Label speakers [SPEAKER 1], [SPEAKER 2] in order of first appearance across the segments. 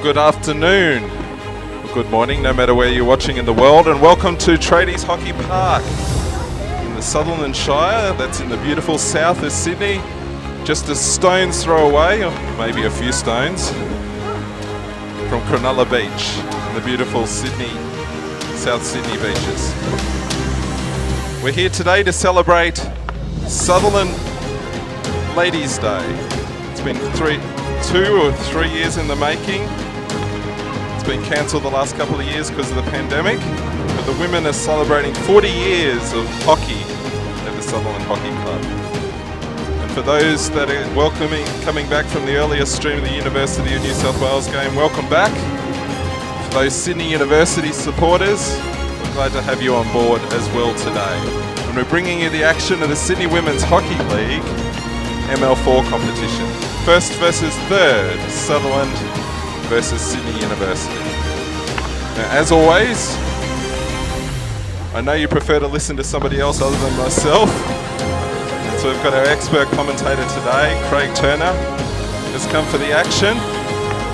[SPEAKER 1] Good afternoon, or good morning, no matter where you're watching in the world, and welcome to Tradies Hockey Park in the Sutherland Shire. That's in the beautiful south of Sydney, just a stone's throw away, or maybe a few stones, from Cronulla Beach, in the beautiful Sydney, South Sydney beaches. We're here today to celebrate Sutherland Ladies Day. It's been 2 or 3 years in the making. It's been cancelled the last couple of years because of the pandemic, but the women are celebrating 40 years of hockey at the Sutherland Hockey Club. And for those that are coming back from the earlier stream of the University of New South Wales game, welcome back. For those Sydney University supporters, we're glad to have you on board as well today. And we're bringing you the action of the Sydney Women's Hockey League ML4 competition. First versus third, Sutherland versus Sydney University. Now, as always, I know you prefer to listen to somebody else other than myself. So we've got our expert commentator today, Craig Turner, has come for the action,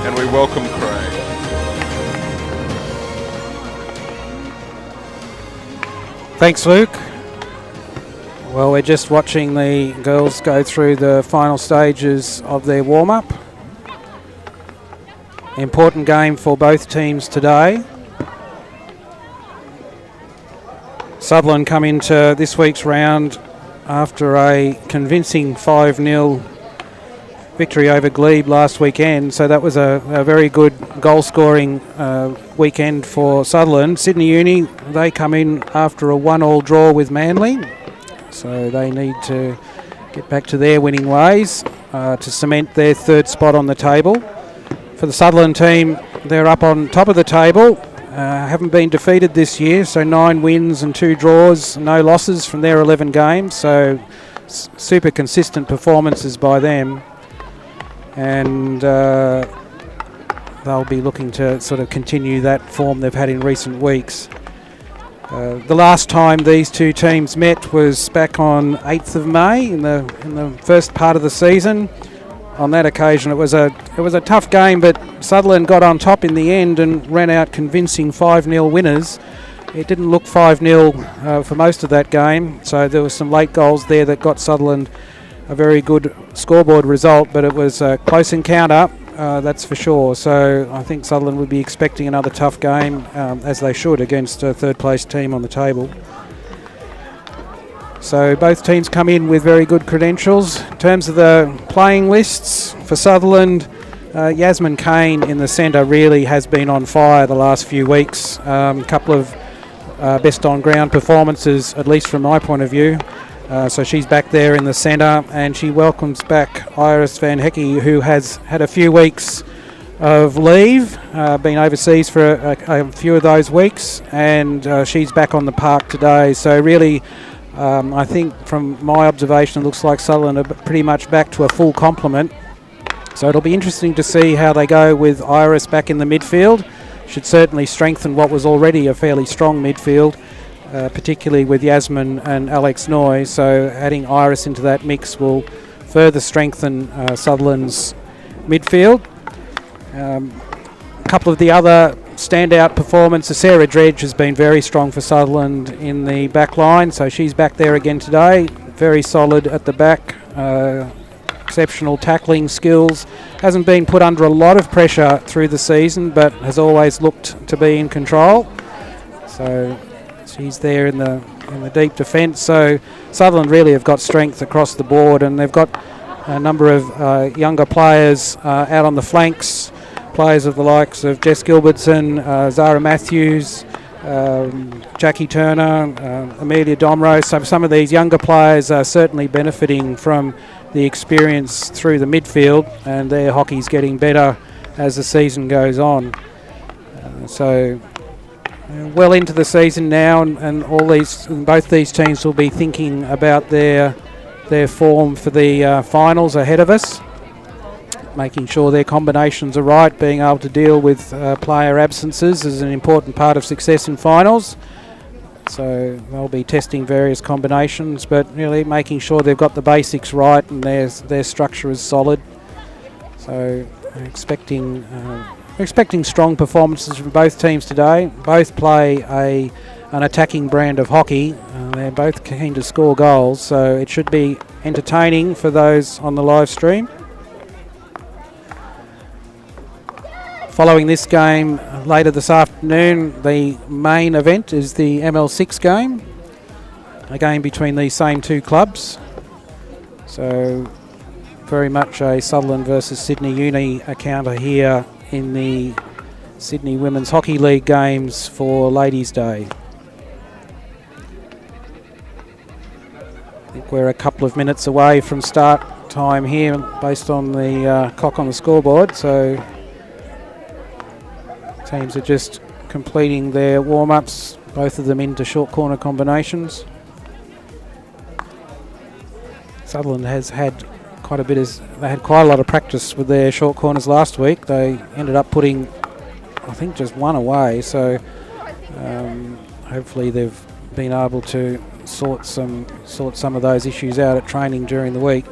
[SPEAKER 1] and we welcome Craig.
[SPEAKER 2] Thanks, Luke. Well, we're just watching the girls go through the final stages of their warm-up. Important game for both teams today. Sutherland come into this week's round after a convincing 5-0 victory over Glebe last weekend, so that was a very good goal-scoring weekend for Sutherland. Sydney Uni, they come in after a 1-1 draw with Manly. So they need to get back to their winning ways to cement their third spot on the table. For the Sutherland team, they're up on top of the table. Haven't been defeated this year, so 9 wins and 2 draws, no losses from their 11 games. So super consistent performances by them. And they'll be looking to sort of continue that form they've had in recent weeks. The last time these two teams met was back on 8th of May in the first part of the season. On that occasion, it was a tough game, but Sutherland got on top in the end and ran out convincing 5-0 winners. It didn't look 5-0 for most of that game, so there were some late goals there that got Sutherland a very good scoreboard result, but it was a close encounter. That's for sure. So I think Sutherland would be expecting another tough game, as they should, against a third-place team on the table. So both teams come in with very good credentials. In terms of the playing lists for Sutherland, Yasmin Kane in the centre really has been on fire the last few weeks. A couple of best on-ground performances, at least from my point of view. So she's back there in the centre, and she welcomes back Iris Van Hecke, who has had a few weeks of leave, been overseas for a few of those weeks, and she's back on the park today. So really, I think from my observation, it looks like Sutherland are pretty much back to a full complement. So it'll be interesting to see how they go with Iris back in the midfield. Should certainly strengthen what was already a fairly strong midfield. Particularly with Yasmin and Alex Noy, so adding Iris into that mix will further strengthen Sutherland's midfield. A couple of the other standout performances, Sarah Dredge has been very strong for Sutherland in the back line, so she's back there again today, very solid at the back, exceptional tackling skills, hasn't been put under a lot of pressure through the season, but has always looked to be in control. So she's there in the deep defence. So Sutherland really have got strength across the board, and they've got a number of younger players out on the flanks, players of the likes of Jess Gilbertson, Zara Matthews, Jackie Turner, Amelia Domro. So some of these younger players are certainly benefiting from the experience through the midfield, and their hockey's getting better as the season goes on. Well into the season now, and both these teams will be thinking about their form for the finals ahead of us, making sure their combinations are right. Being able to deal with player absences is an important part of success in finals. So they'll be testing various combinations, but really making sure they've got the basics right and their structure is solid. So expecting We're expecting strong performances from both teams today. Both play an attacking brand of hockey. They're both keen to score goals, so it should be entertaining for those on the live stream. Following this game later this afternoon, the main event is the ML6 game, a game between these same two clubs. So very much a Sutherland versus Sydney Uni encounter here in the Sydney Women's Hockey League games for Ladies' Day. I think we're a couple of minutes away from start time here based on the clock on the scoreboard, so teams are just completing their warm-ups, both of them into short corner combinations. Sutherland has had quite a lot of practice with their short corners last week. They ended up putting, I think, just one away, so hopefully they've been able to sort some of those issues out at training during the week.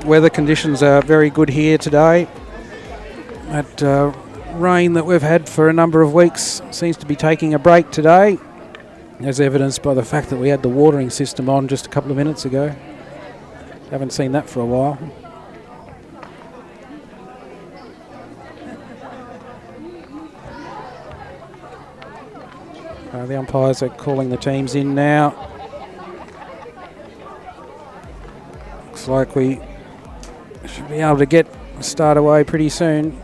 [SPEAKER 2] Weather conditions are very good here today. That rain that we've had for a number of weeks seems to be taking a break today, as evidenced by the fact that we had the watering system on just a couple of minutes ago. Haven't seen that for a while. The umpires are calling the teams in now. Looks like we should be able to get a start away pretty soon.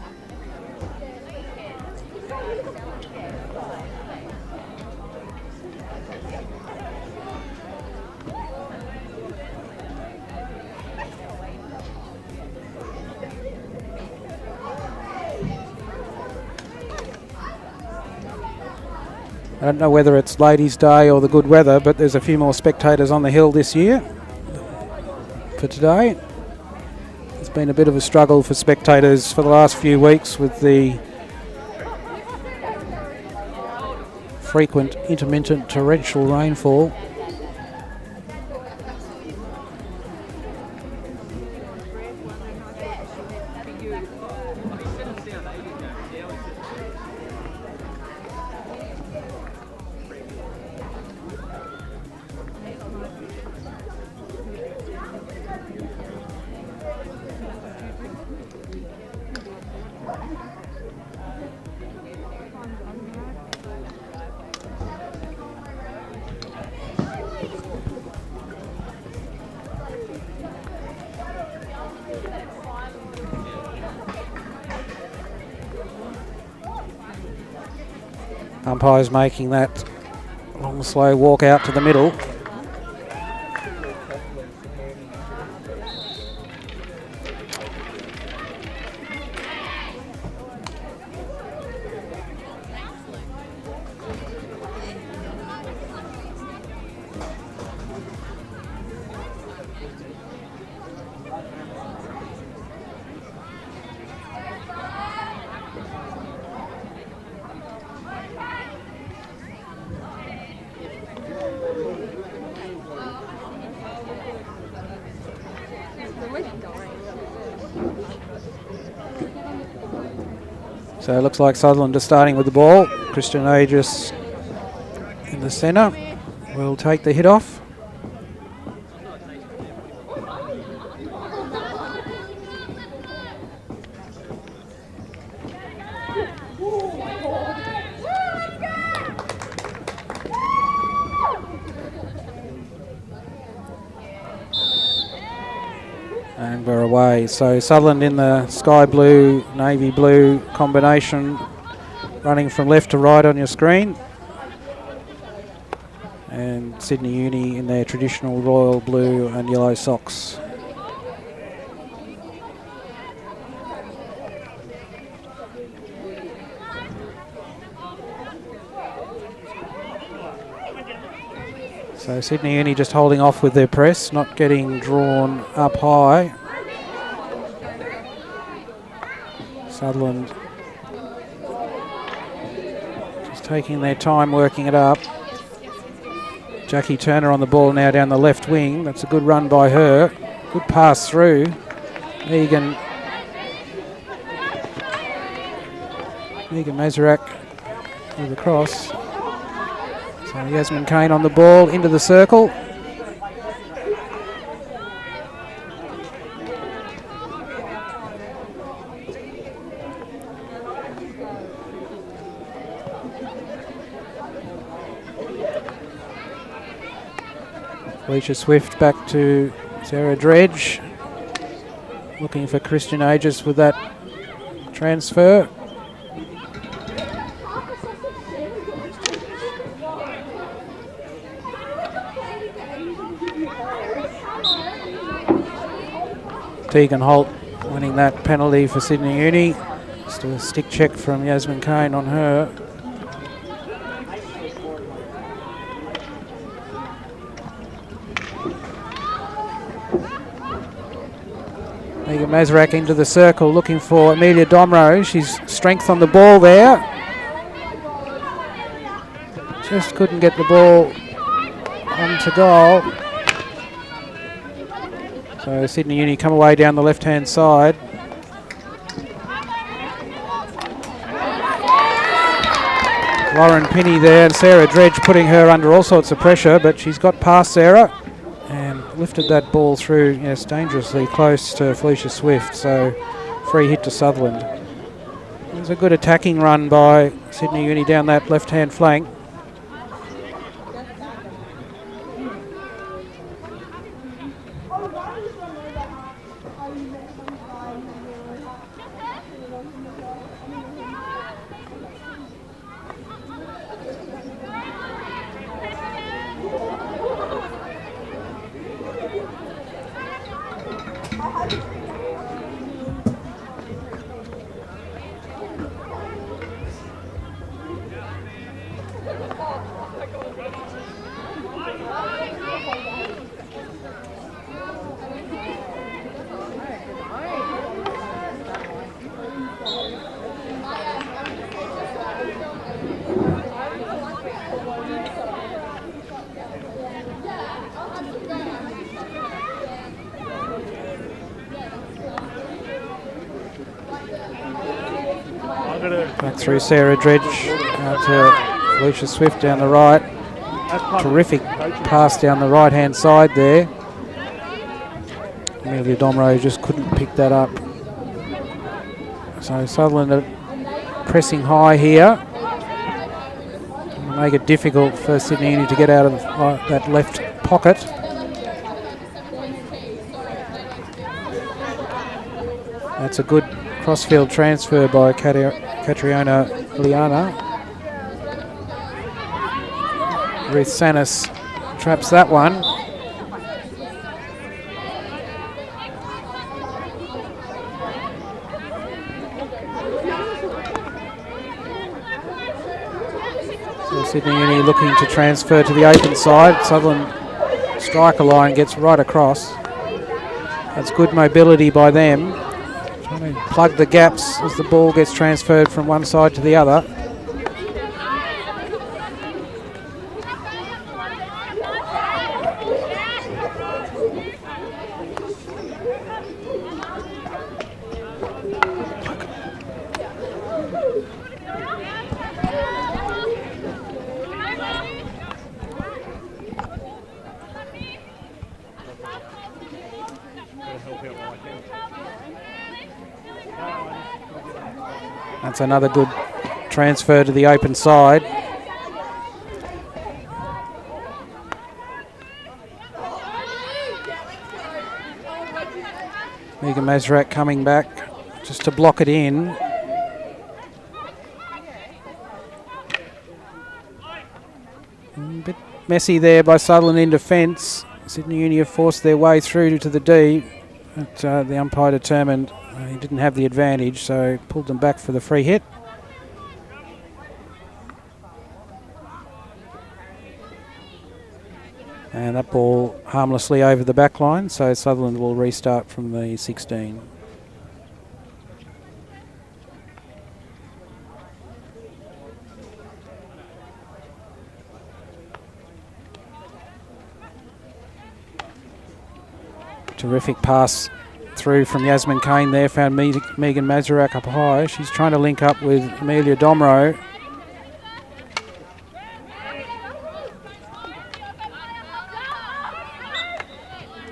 [SPEAKER 2] I don't know whether it's Ladies' Day or the good weather, but there's a few more spectators on the hill this year for today. It's been a bit of a struggle for spectators for the last few weeks with the frequent intermittent torrential rainfall. Umpires making that long, slow walk out to the middle. So it looks like Sutherland are starting with the ball. Christian Aegis in the centre will take the hit off. And we're away. So Sutherland in the sky blue, navy blue combination, running from left to right on your screen. And Sydney Uni in their traditional royal blue and yellow socks. So Sydney Uni just holding off with their press, not getting drawn up high. Sutherland just taking their time working it up. Jackie Turner on the ball now down the left wing. That's a good run by her. Good pass through. Megan Mazurak with the cross. So Yasmin Kane on the ball into the circle. Felicia Swift back to Sarah Dredge. Looking for Christian Aegis with that transfer. Tegan Holt winning that penalty for Sydney Uni. Just a stick check from Yasmin Kane on her. Megan Mazurak into the circle looking for Amelia Domro. She's strength on the ball there. Just couldn't get the ball onto goal. So Sydney Uni come away down the left-hand side. Lauren Pinney there, and Sarah Dredge putting her under all sorts of pressure, but she's got past Sarah and lifted that ball through, yes, dangerously close to Felicia Swift. So free hit to Sutherland. It was a good attacking run by Sydney Uni down that left-hand flank. Back through Sarah Dredge out to Felicia Swift down the right. Terrific pass down the right hand side there. Amelia Domro just couldn't pick that up. So Sutherland are pressing high here. Make it difficult for Sydney Uni to get out of that left pocket. That's a good crossfield transfer by Catriona Liana. Ruth Sanis traps that one. So Sydney Uni looking to transfer to the open side. Sutherland striker line gets right across. That's good mobility by them. Trying to plug the gaps as the ball gets transferred from one side to the other. That's another good transfer to the open side. Megan Mazurak coming back just to block it in. A bit messy there by Sutherland in defence. Sydney Uni have forced their way through to the D, but the umpire determined he didn't have the advantage, so pulled them back for the free hit. And that ball harmlessly over the back line, so Sutherland will restart from the 16. Terrific pass through from Yasmin Kane there, found Megan Mazurak up high. She's trying to link up with Amelia Domro.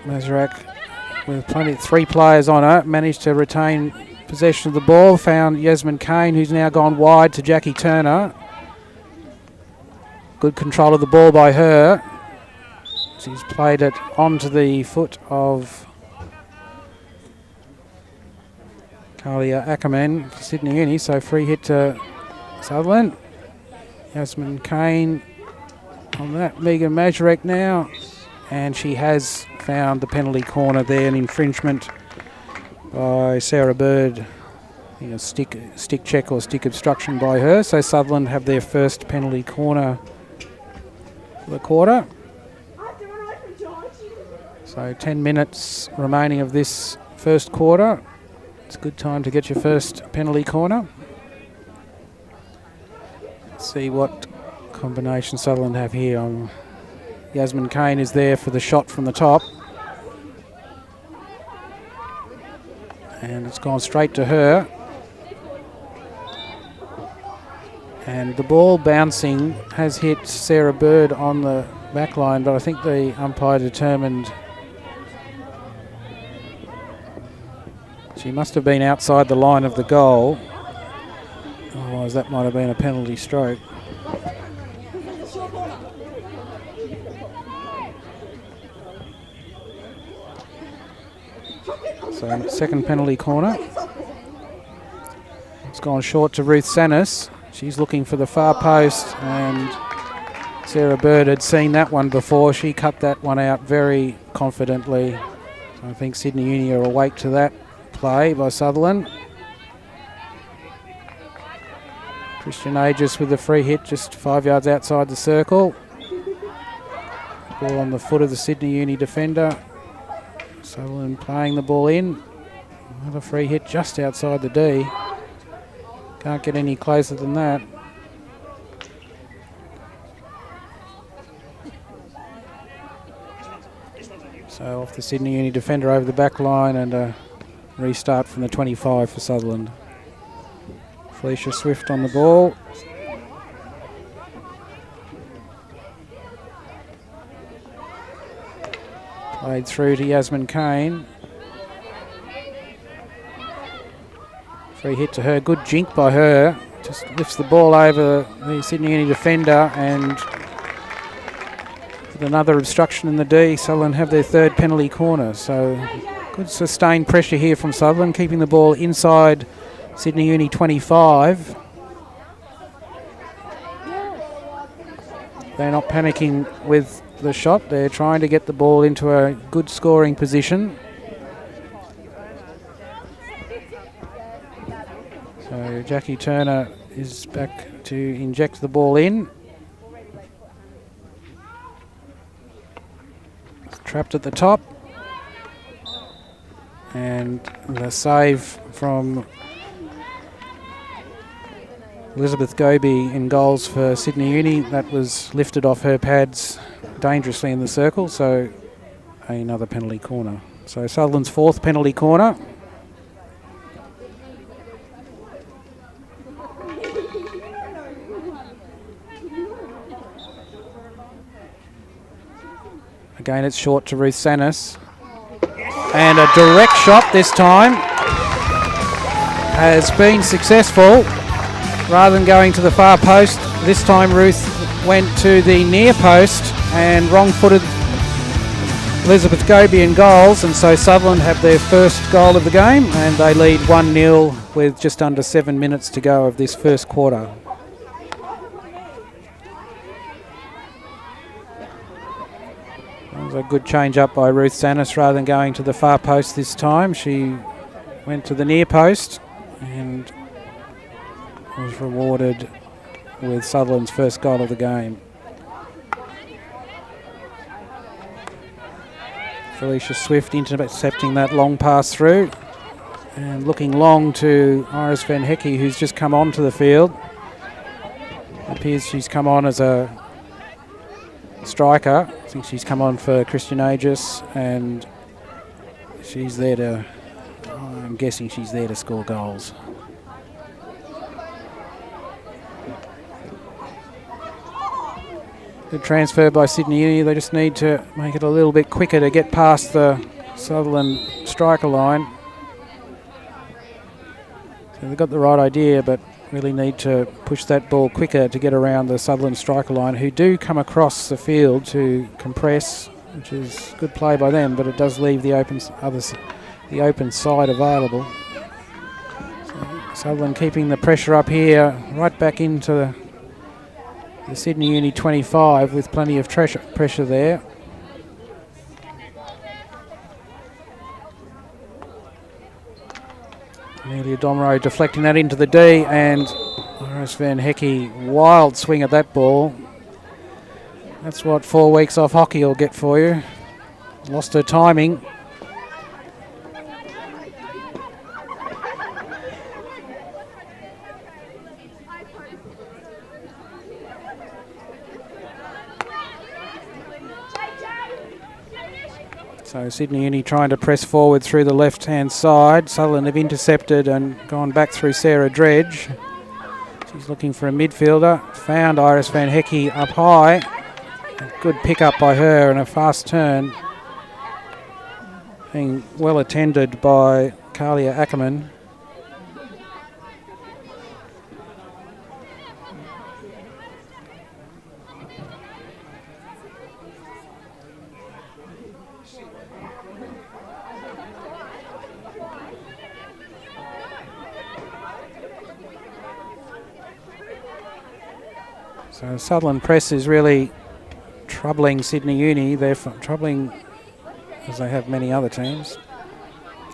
[SPEAKER 2] Mazurak with three players on her, managed to retain possession of the ball, found Yasmin Kane, who's now gone wide to Jackie Turner. Good control of the ball by her. She's played it onto the foot of Kalia Ackerman for Sydney Uni, so free hit to Sutherland. Yasmin Kane on that. Megan Mazurak now, and she has found the penalty corner there, an infringement by Sarah Bird. A stick check or stick obstruction by her, so Sutherland have their first penalty corner for the quarter. So 10 minutes remaining of this first quarter. It's a good time to get your first penalty corner. Let's see what combination Sutherland have here. Yasmin Kane is there for the shot from the top. And it's gone straight to her. And the ball bouncing has hit Sarah Bird on the back line, but I think the umpire determined she must have been outside the line of the goal. Otherwise that might have been a penalty stroke. So second penalty corner. It's gone short to Ruth Sanis. She's looking for the far post, and Sarah Bird had seen that one before. She cut that one out very confidently. So I think Sydney Uni are awake to that play by Sutherland. Christian Aegis with the free hit just 5 yards outside the circle. Ball on the foot of the Sydney Uni defender. Sutherland playing the ball in. Another free hit just outside the D. Can't get any closer than that. So off the Sydney Uni defender over the back line, and a restart from the 25 for Sutherland. Felicia Swift on the ball. Played through to Yasmin Kane. Free hit to her. Good jink by her. Just lifts the ball over the Sydney Uni defender, and with another obstruction in the D, Sutherland have their third penalty corner. So good sustained pressure here from Sutherland, keeping the ball inside Sydney Uni 25. They're not panicking with the shot. They're trying to get the ball into a good scoring position. So Jackie Turner is back to inject the ball in. Trapped at the top. And the save from Elizabeth Goby in goals for Sydney Uni. That was lifted off her pads dangerously in the circle, so another penalty corner. So Sutherland's fourth penalty corner. Again, it's short to Ruth Sanis. And a direct shot this time has been successful. Rather than going to the far post, this time Ruth went to the near post and wrong-footed Elizabeth Goby in goals, and so Sutherland have their first goal of the game, and they lead 1-0 with just under 7 minutes to go of this first quarter. That was a good change up by Ruth Sanis. Rather than going to the far post this time, she went to the near post and was rewarded with Sutherland's first goal of the game. Felicia Swift intercepting that long pass through, and looking long to Iris Van Hecke, who's just come onto the field. It appears she's come on as a striker. I think she's come on for Christian Aegis, and she's there to I'm guessing she's there to score goals. Good transfer by Sydney Uni. They just need to make it a little bit quicker to get past the Sutherland striker line. So they've got the right idea, but really need to push that ball quicker to get around the Sutherland striker line, who do come across the field to compress, which is good play by them, but it does leave the open side available. So Sutherland keeping the pressure up here, right back into the Sydney Uni 25 with plenty of pressure there. Amelia Domro deflecting that into the D, and Iris Van Hecke, wild swing at that ball. That's what 4 weeks off hockey will get for you. Lost her timing. So Sydney Uni trying to press forward through the left-hand side. Sutherland have intercepted and gone back through Sarah Dredge. She's looking for a midfielder. Found Iris Van Hecke up high. A good pick-up by her and a fast turn. Being well attended by Kalia Ackerman. So Sutherland press is really troubling Sydney Uni. They're troubling, as they have many other teams,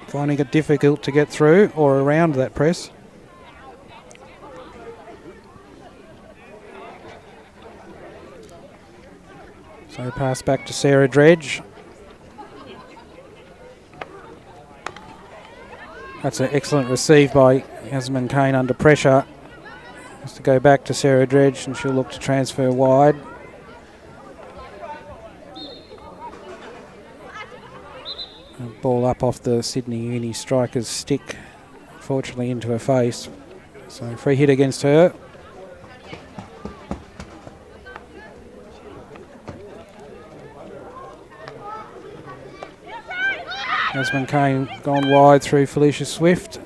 [SPEAKER 2] finding it difficult to get through or around that press. So pass back to Sarah Dredge. That's an excellent receive by Yasmin Kane under pressure. Has to go back to Sarah Dredge and she'll look to transfer wide. Ball up off the Sydney Uni striker's stick, fortunately into her face. So free hit against her. Yasmin Kane gone wide through Felicia Swift.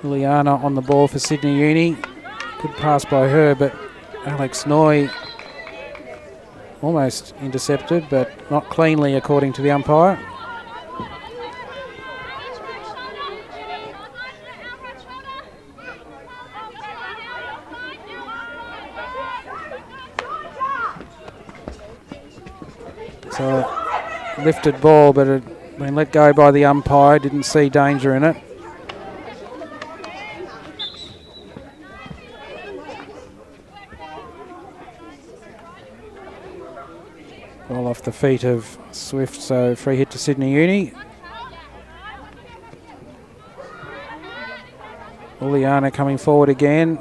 [SPEAKER 2] Liliana on the ball for Sydney Uni. Good pass by her, but Alex Noy almost intercepted, but not cleanly according to the umpire. So lifted ball, but it had been let go by the umpire. Didn't see danger in it. Ball off the feet of Swift, so free hit to Sydney Uni. Uliana coming forward again.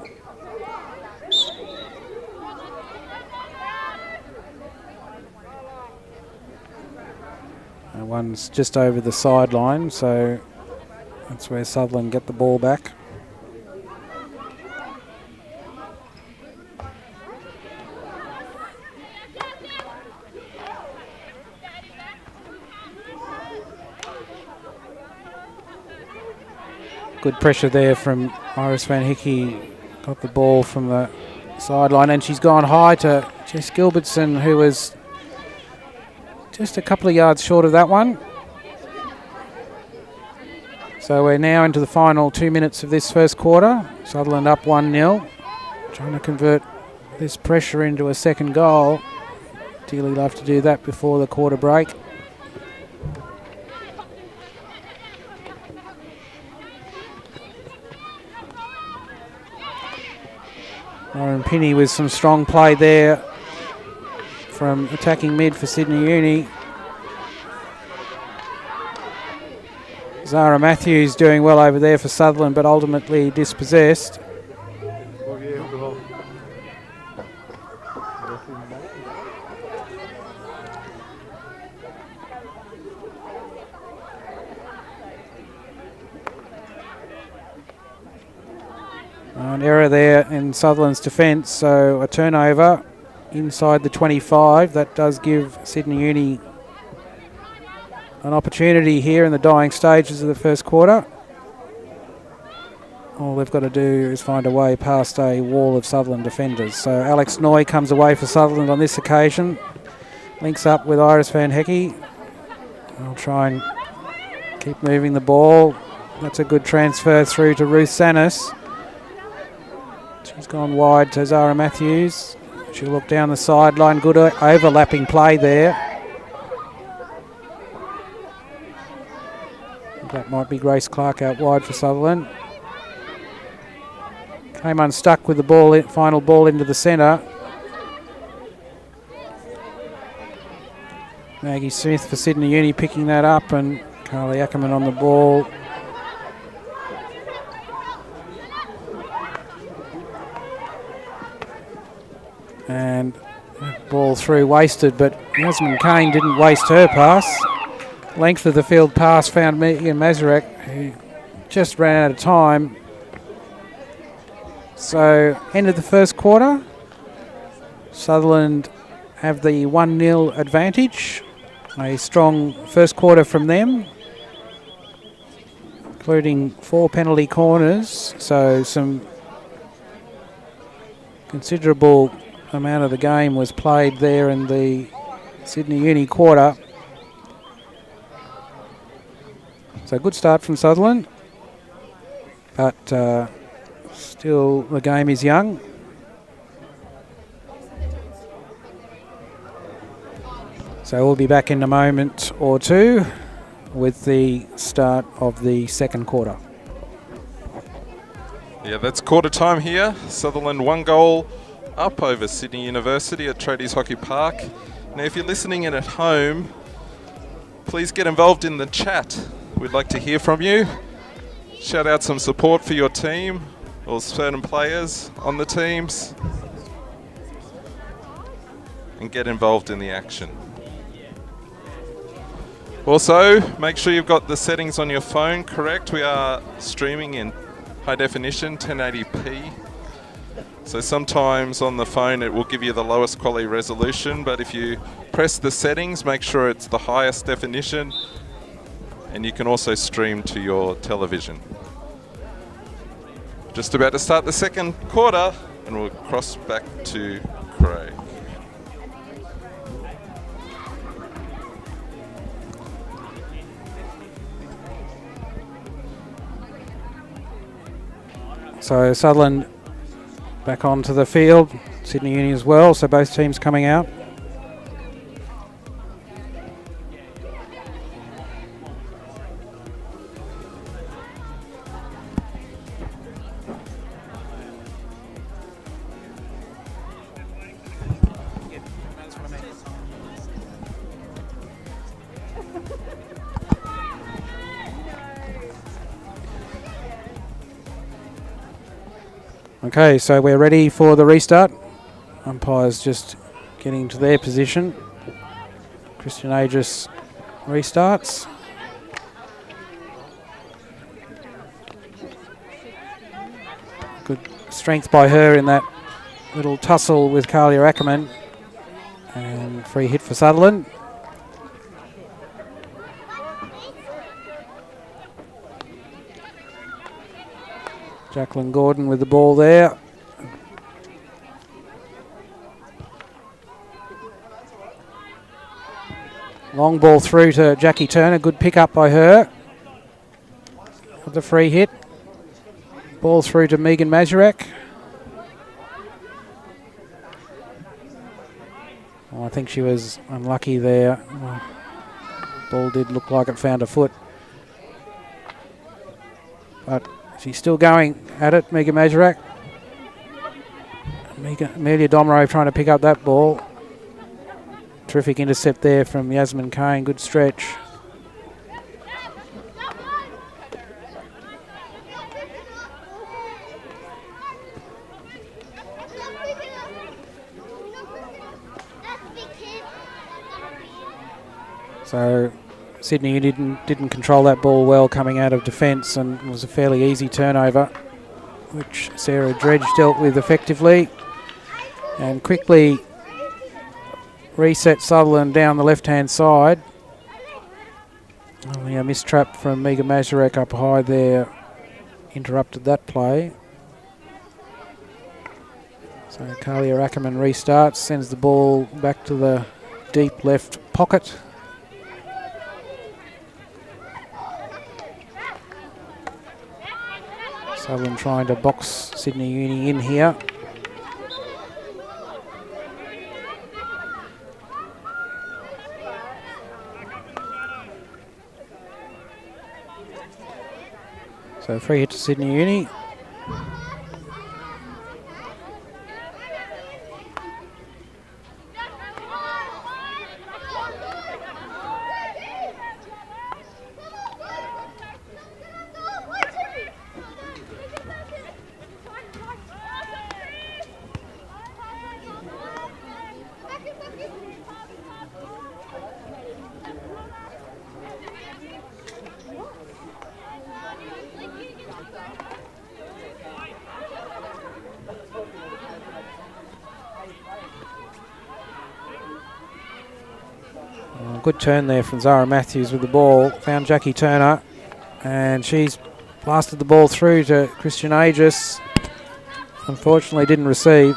[SPEAKER 2] And one's just over the sideline, so that's where Sutherland get the ball back. Good pressure there from Iris Van Hecke. Got the ball from the sideline and she's gone high to Jess Gilbertson, who was just a couple of yards short of that one. So we're now into the final 2 minutes of this first quarter. Sutherland up 1-0. Trying to convert this pressure into a second goal. Dearly love to do that before the quarter break. Lauren Pinney with some strong play there from attacking mid for Sydney Uni. Zara Matthews doing well over there for Sutherland, but ultimately dispossessed. An error there in Sutherland's defence, so a turnover inside the 25. That does give Sydney Uni an opportunity here in the dying stages of the first quarter. All they've got to do is find a way past a wall of Sutherland defenders. So Alex Noy comes away for Sutherland on this occasion. Links up with Iris Van Hecke. They'll try and keep moving the ball. That's a good transfer through to Ruth Sanis. She's gone wide to Zara Matthews. She'll look down the sideline. Good overlapping play there. That might be Grace Clark out wide for Sutherland. Came unstuck with the ball, final ball into the centre. Maggie Smith for Sydney Uni picking that up, and Carly Ackerman on the ball. And ball through wasted, but Yasmin Kane didn't waste her pass. Length of the field pass found Megan Mazurek, who just ran out of time. So, end of the first quarter. Sutherland have the 1-0 advantage. A strong first quarter from them, including 4 penalty corners. So, some considerable amount of the game was played there in the Sydney Uni quarter. So good start from Sutherland, but still the game is young. So we'll be back in a moment or two with the start of the second quarter.
[SPEAKER 1] Yeah, that's quarter time here. Sutherland 1 goal up over Sydney University at Tradies Hockey Park. Now if you're listening in at home, please get involved in the chat. We'd like to hear from you. Shout out some support for your team or certain players on the teams. And get involved in the action. Also, make sure you've got the settings on your phone correct. We are streaming in high definition, 1080p. So sometimes on the phone it will give you the lowest quality resolution, but if you press the settings, make sure it's the highest definition. And you can also stream to your television. Just about to start the second quarter, and we'll cross back to Craig.
[SPEAKER 2] So Sutherland back onto the field, Sydney Uni as well, so both teams coming out. Okay, so we're ready for the restart. Umpires just getting to their position. Christian Agis restarts. Good strength by her in that little tussle with Carly Ackerman. And free hit for Sutherland. Jacqueline Gordon with the ball there. Long ball through to Jackie Turner. Good pick up by her. With the free hit. Ball through to Megan Mazurek. Oh, I think she was unlucky there. Ball did look like it found a foot. But she's still going at it, Megan Mazurek. Amelia Domerow trying to pick up that ball. Terrific intercept there from Yasmin Kane, good stretch. So Sydney didn't control that ball well coming out of defence, and it was a fairly easy turnover, which Sarah Dredge dealt with effectively and quickly reset Sutherland down the left-hand side. Only a mistrap from Megan Mazurek up high there interrupted that play. So Kalia Ackerman restarts, sends the ball back to the deep left pocket. Sutherland trying to box Sydney Uni in here. So free hit to Sydney Uni. Good turn there from Zara Matthews with the ball. Found Jackie Turner, and she's blasted the ball through to Christian Aegis. Unfortunately didn't receive.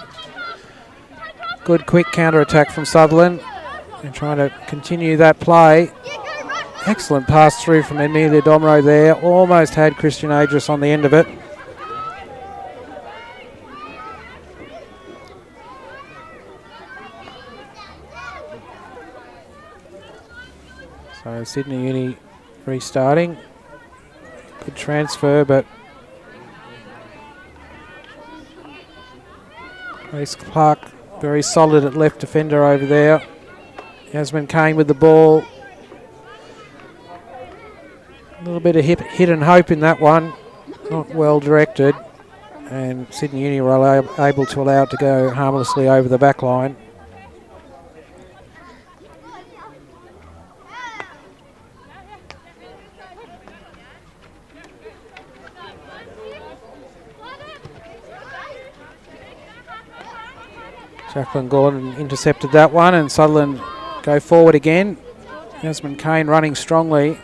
[SPEAKER 2] Good quick counter-attack from Sutherland. And trying to continue that play. Excellent pass through from Emilia Domro there. Almost had Christian Aegis on the end of it. So Sydney Uni restarting. Good transfer, but Grace Clark very solid at left defender over there. Yasmin Kane with the ball. A little bit of hit and hope in that one. Not well directed. And Sydney Uni were able to allow it to go harmlessly over the back line. Jacqueline Gordon intercepted that one, and Sutherland go forward again. Yasmin Kane running strongly.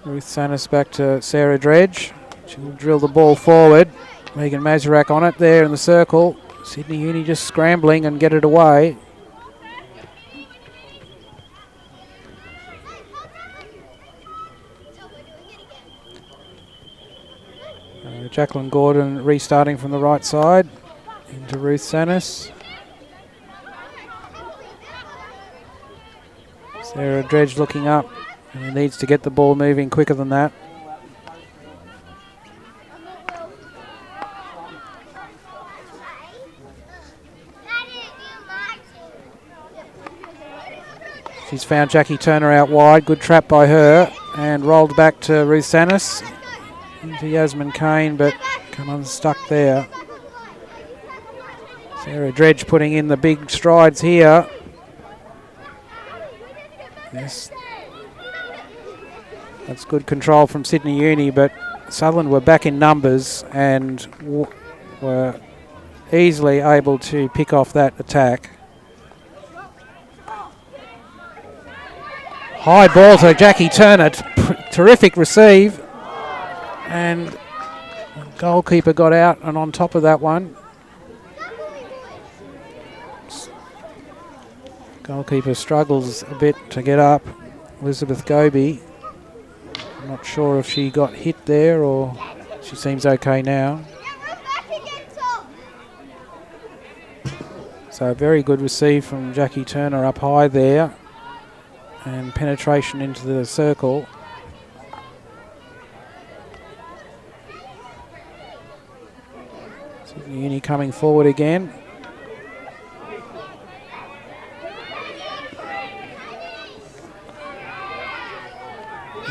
[SPEAKER 2] Ruth Sanis back to Sarah Dredge. She'll drill the ball forward. Megan Mazurek on it there in the circle. Sydney Uni just scrambling and get it away. Jacqueline Gordon restarting from the right side into Ruth Sanis. Sarah Dredge looking up, and he needs to get the ball moving quicker than that. She's found Jackie Turner out wide. Good trap by her, and rolled back to Ruth Sanis. Into Yasmin Kane, but come unstuck there. Sarah Dredge putting in the big strides here. Yes, that's good control from Sydney Uni, but Sutherland were back in numbers and were easily able to pick off that attack. High ball to Jackie Turner, terrific receive. And the goalkeeper got out and on top of that one. Goalkeeper struggles a bit to get up. Elizabeth Goby. I'm not sure if she got hit there or she seems okay now. So a very good receive from Jackie Turner up high there. And penetration into the circle. Uni coming forward again.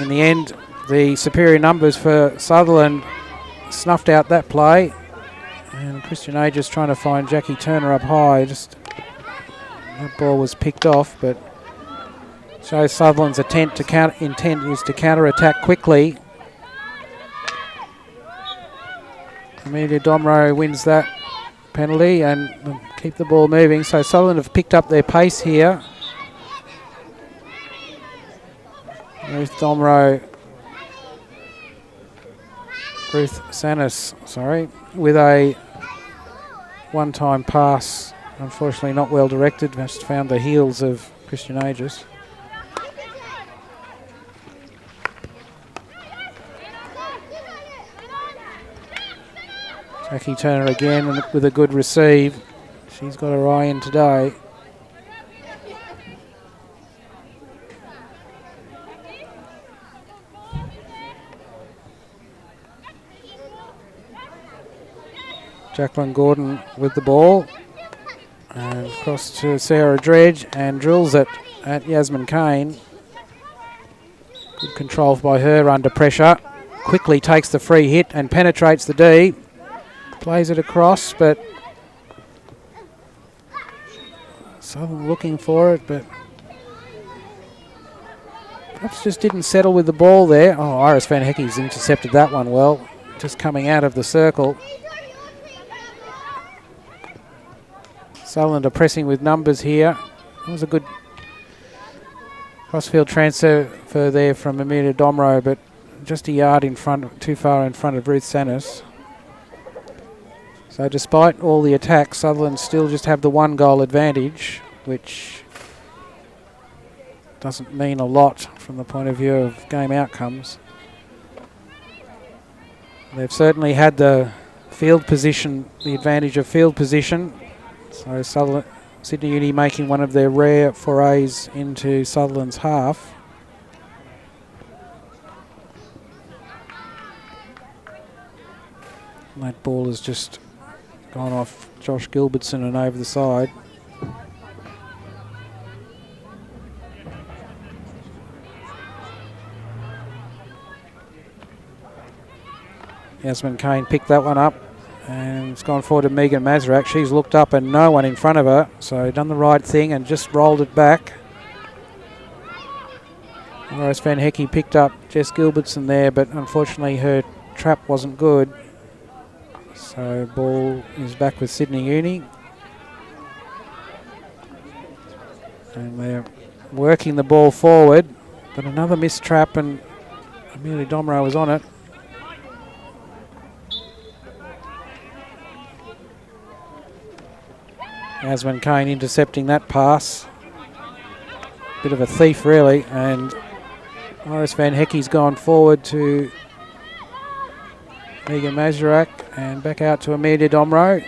[SPEAKER 2] In the end, the superior numbers for Sutherland snuffed out that play. And Christian Aegis trying to find Jackie Turner up high. Just that ball was picked off, but shows Sutherland's intent is to counter-attack quickly. Amelia Domro wins that penalty and keep the ball moving. So Sutherland have picked up their pace here. Ruth Sanis, with a one-time pass. Unfortunately not well directed, just found the heels of Christian Aegis. Jackie Turner again with a good receive. She's got her eye in today. Jacqueline Gordon with the ball. And across to Sarah Dredge and drills it at Yasmin Kane. Good control by her under pressure. Quickly takes the free hit and penetrates the D. Plays it across, but Southern looking for it, but perhaps just didn't settle with the ball there. Oh, Iris Van Hecke's intercepted that one well, just coming out of the circle. Sutherland are pressing with numbers here. It was a good crossfield transfer there from Amelia Domro, but just a yard in front, too far in front of Ruth Sanis. So despite all the attacks, Sutherland still just have the 1 goal advantage, which doesn't mean a lot from the point of view of game outcomes. They've certainly had the field position, the advantage of field position. So Sydney Uni making one of their rare forays into Sutherland's half. And that ball has just gone off Josh Gilbertson and over the side. Yasmin Kane picked that one up and it's gone forward to Megan Mazurak. She's looked up and no one in front of her, so done the right thing and just rolled it back. Iris Van Hecke picked up Jess Gilbertson there, but unfortunately her trap wasn't good. So ball is back with Sydney Uni. And they're working the ball forward, but another missed trap and Amelia Domro was on it. Yasmin Kane intercepting that pass. Bit of a thief really, and Iris Van Hecke's gone forward to Megan Mazurak and back out to Amelia Domro.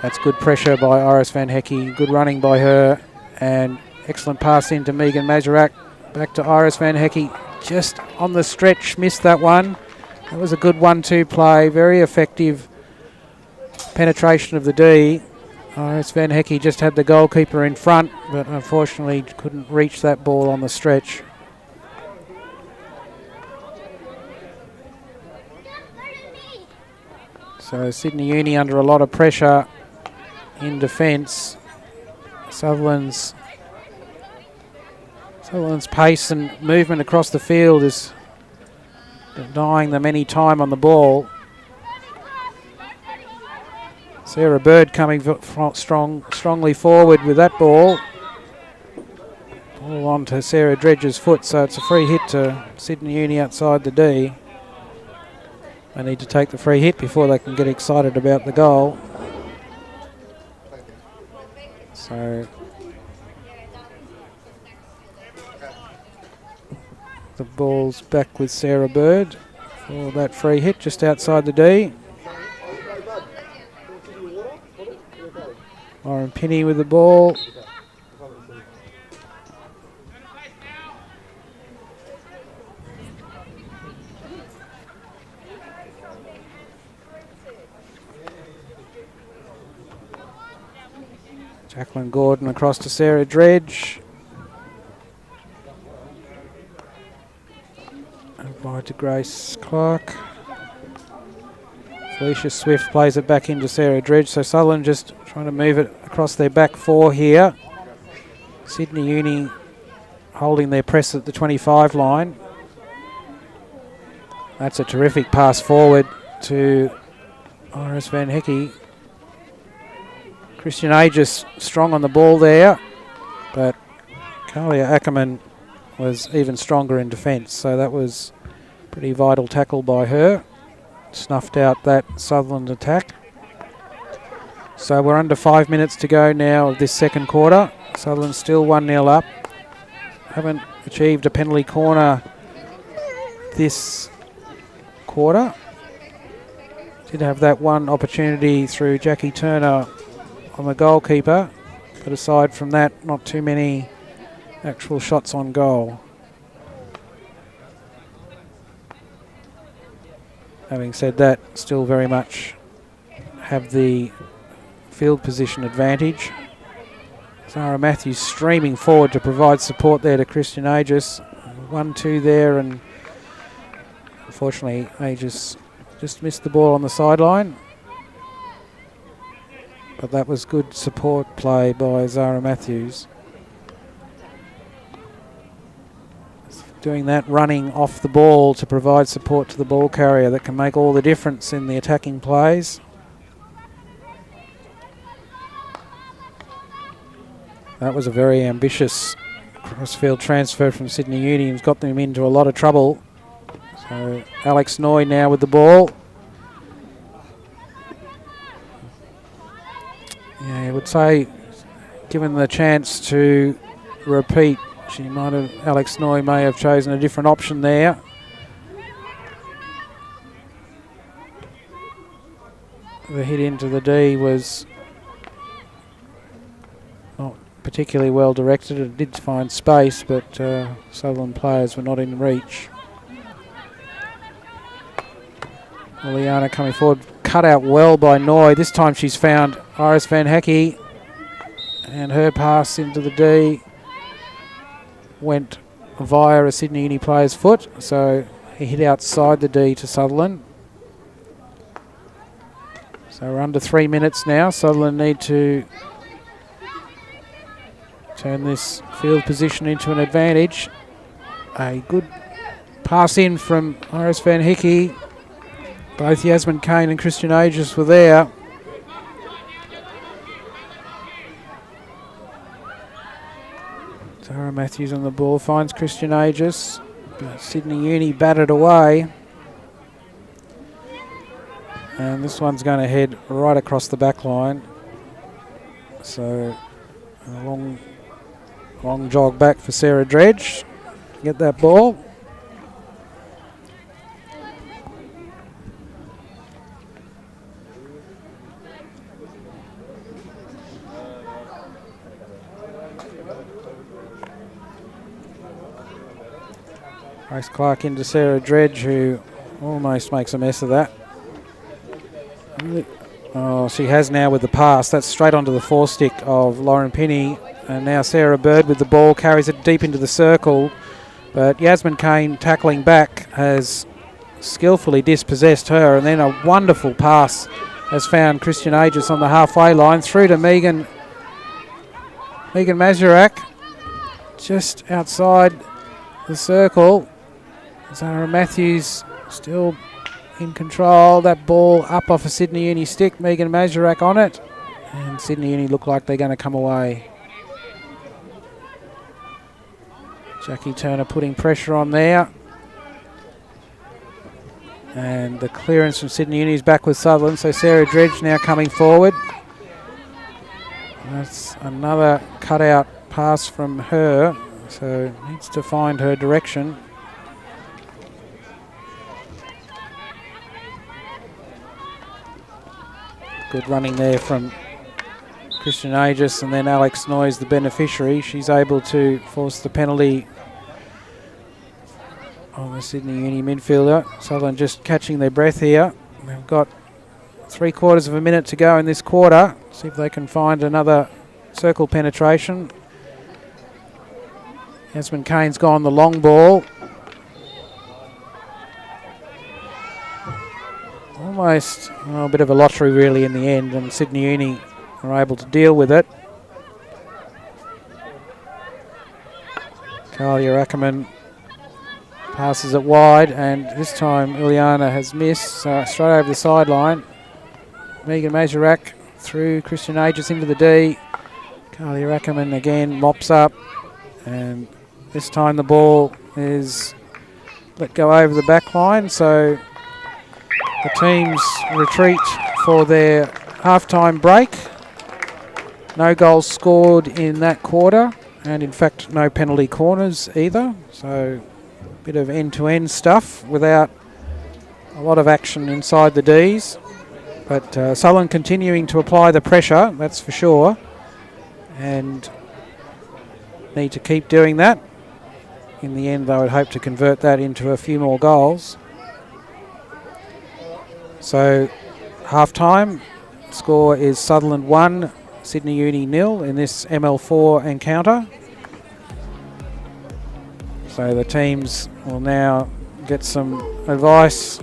[SPEAKER 2] That's good pressure by Iris Van Hecke, good running by her, and excellent pass into Megan Mazurak. Back to Iris Van Hecke, just on the stretch, missed that one. That was a good 1-2 play, very effective penetration of the D. Iris Van Hecke just had the goalkeeper in front, but unfortunately couldn't reach that ball on the stretch. So Sydney Uni under a lot of pressure in defence. Sutherland's pace and movement across the field is denying them any time on the ball. Sarah Bird coming strongly forward with that ball. Ball on to Sarah Dredge's foot, so it's a free hit to Sydney Uni outside the D. They need to take the free hit before they can get excited about the goal. So the ball's back with Sarah Bird for that free hit just outside the D. Lauren Pinney with the ball. Jacqueline Gordon across to Sarah Dredge. And wide to Grace Clark. Felicia Swift plays it back into Sarah Dredge. So Sutherland just trying to move it across their back four here. Sydney Uni holding their press at the 25 line. That's a terrific pass forward to Iris Van Hecke. Christian Aegis strong on the ball there, but Kalia Ackerman was even stronger in defence, so that was a pretty vital tackle by her. Snuffed out that Sutherland attack. So we're under 5 minutes to go now of this second quarter. Sutherland still 1-0 up. Haven't achieved a penalty corner this quarter. Did have that one opportunity through Jackie Turner on the goalkeeper, but aside from that, not too many actual shots on goal. Having said that, still very much have the field position advantage. Zara Matthews streaming forward to provide support there to Christian Aegis. 1-2 there, and unfortunately Aegis just missed the ball on the sideline. But that was good support play by Zara Matthews. Doing that, running off the ball to provide support to the ball carrier, that can make all the difference in the attacking plays. That was a very ambitious cross-field transfer from Sydney Uni. It's got them into a lot of trouble. So Alex Noy now with the ball. Yeah, I would say, given the chance to repeat, Alex Noy may have chosen a different option there. The hit into the D was not particularly well directed. It did find space, but Sutherland players were not in reach. Liliana coming forward, cut out well by Noy. This time she's found Iris Van Hecke, and her pass into the D went via a Sydney Uni player's foot, so he hit outside the D to Sutherland. So we're under 3 minutes now. Sutherland need to turn this field position into an advantage. A good pass in from Iris Van Hecke. Both Yasmin Kane and Christian Aegis were there. Zara Matthews on the ball, finds Christian Aegis. Sydney Uni battered away. And this one's going to head right across the back line. So a long jog back for Sarah Dredge to get that ball. Grace Clark into Sarah Dredge, who almost makes a mess of that. Oh, she has now with the pass. That's straight onto the forestick of Lauren Pinney. And now Sarah Bird with the ball, carries it deep into the circle. But Yasmin Kane tackling back has skillfully dispossessed her. And then a wonderful pass has found Christian Aegis on the halfway line. Through to Megan Mazurak, just outside the circle. Zara Matthews still in control. That ball up off a Sydney Uni stick. Megan Mazurak on it. And Sydney Uni look like they're going to come away. Jackie Turner putting pressure on there. And the clearance from Sydney Uni is back with Sutherland. So Sarah Dredge now coming forward. That's another cutout pass from her. So needs to find her direction. Good running there from Christian Aegis, and then Alex Noyes, the beneficiary. She's able to force the penalty on the Sydney Uni midfielder. Sutherland just catching their breath here. They've got 3/4 of a minute to go in this quarter. See if they can find another circle penetration. Yasmin Kane's gone the long ball. Almost a bit of a lottery really in the end, and Sydney Uni are able to deal with it. Kalia Ackerman passes it wide, and this time Ileana has missed, straight over the sideline. Megan Mazurak through Christian Aegis into the D. Kalia Ackerman again mops up, and this time the ball is let go over the back line, so the teams retreat for their halftime break. No goals scored in that quarter, and in fact no penalty corners either, so a bit of end-to-end stuff without a lot of action inside the Ds. But Sutherland continuing to apply the pressure, that's for sure, and need to keep doing that. In the end, they would hope to convert that into a few more goals. So, half-time, score is Sutherland 1, Sydney Uni 0 in this ML4 encounter. So the teams will now get some advice,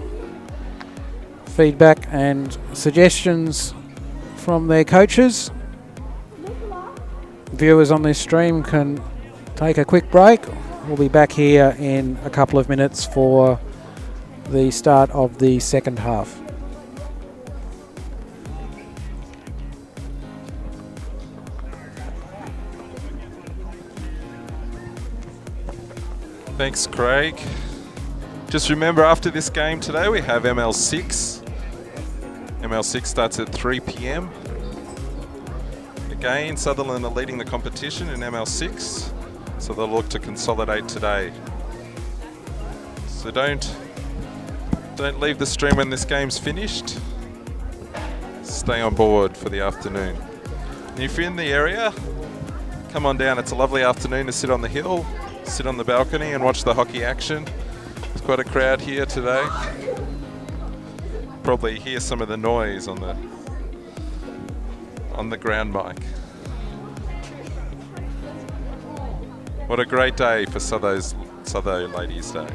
[SPEAKER 2] feedback and suggestions from their coaches. Viewers on this stream can take a quick break. We'll be back here in a couple of minutes for the start of the second half.
[SPEAKER 1] Thanks, Craig. Just remember, after this game today, we have ML6. ML6 starts at 3 p.m. Again, Sutherland are leading the competition in ML6, so they'll look to consolidate today. So don't leave the stream when this game's finished. Stay on board for the afternoon. And if you're in the area, come on down. It's a lovely afternoon to sit on the hill, sit on the balcony and watch the hockey action. There's quite a crowd here today. Probably hear some of the noise on the ground mic. What a great day for Sutho Ladies Day.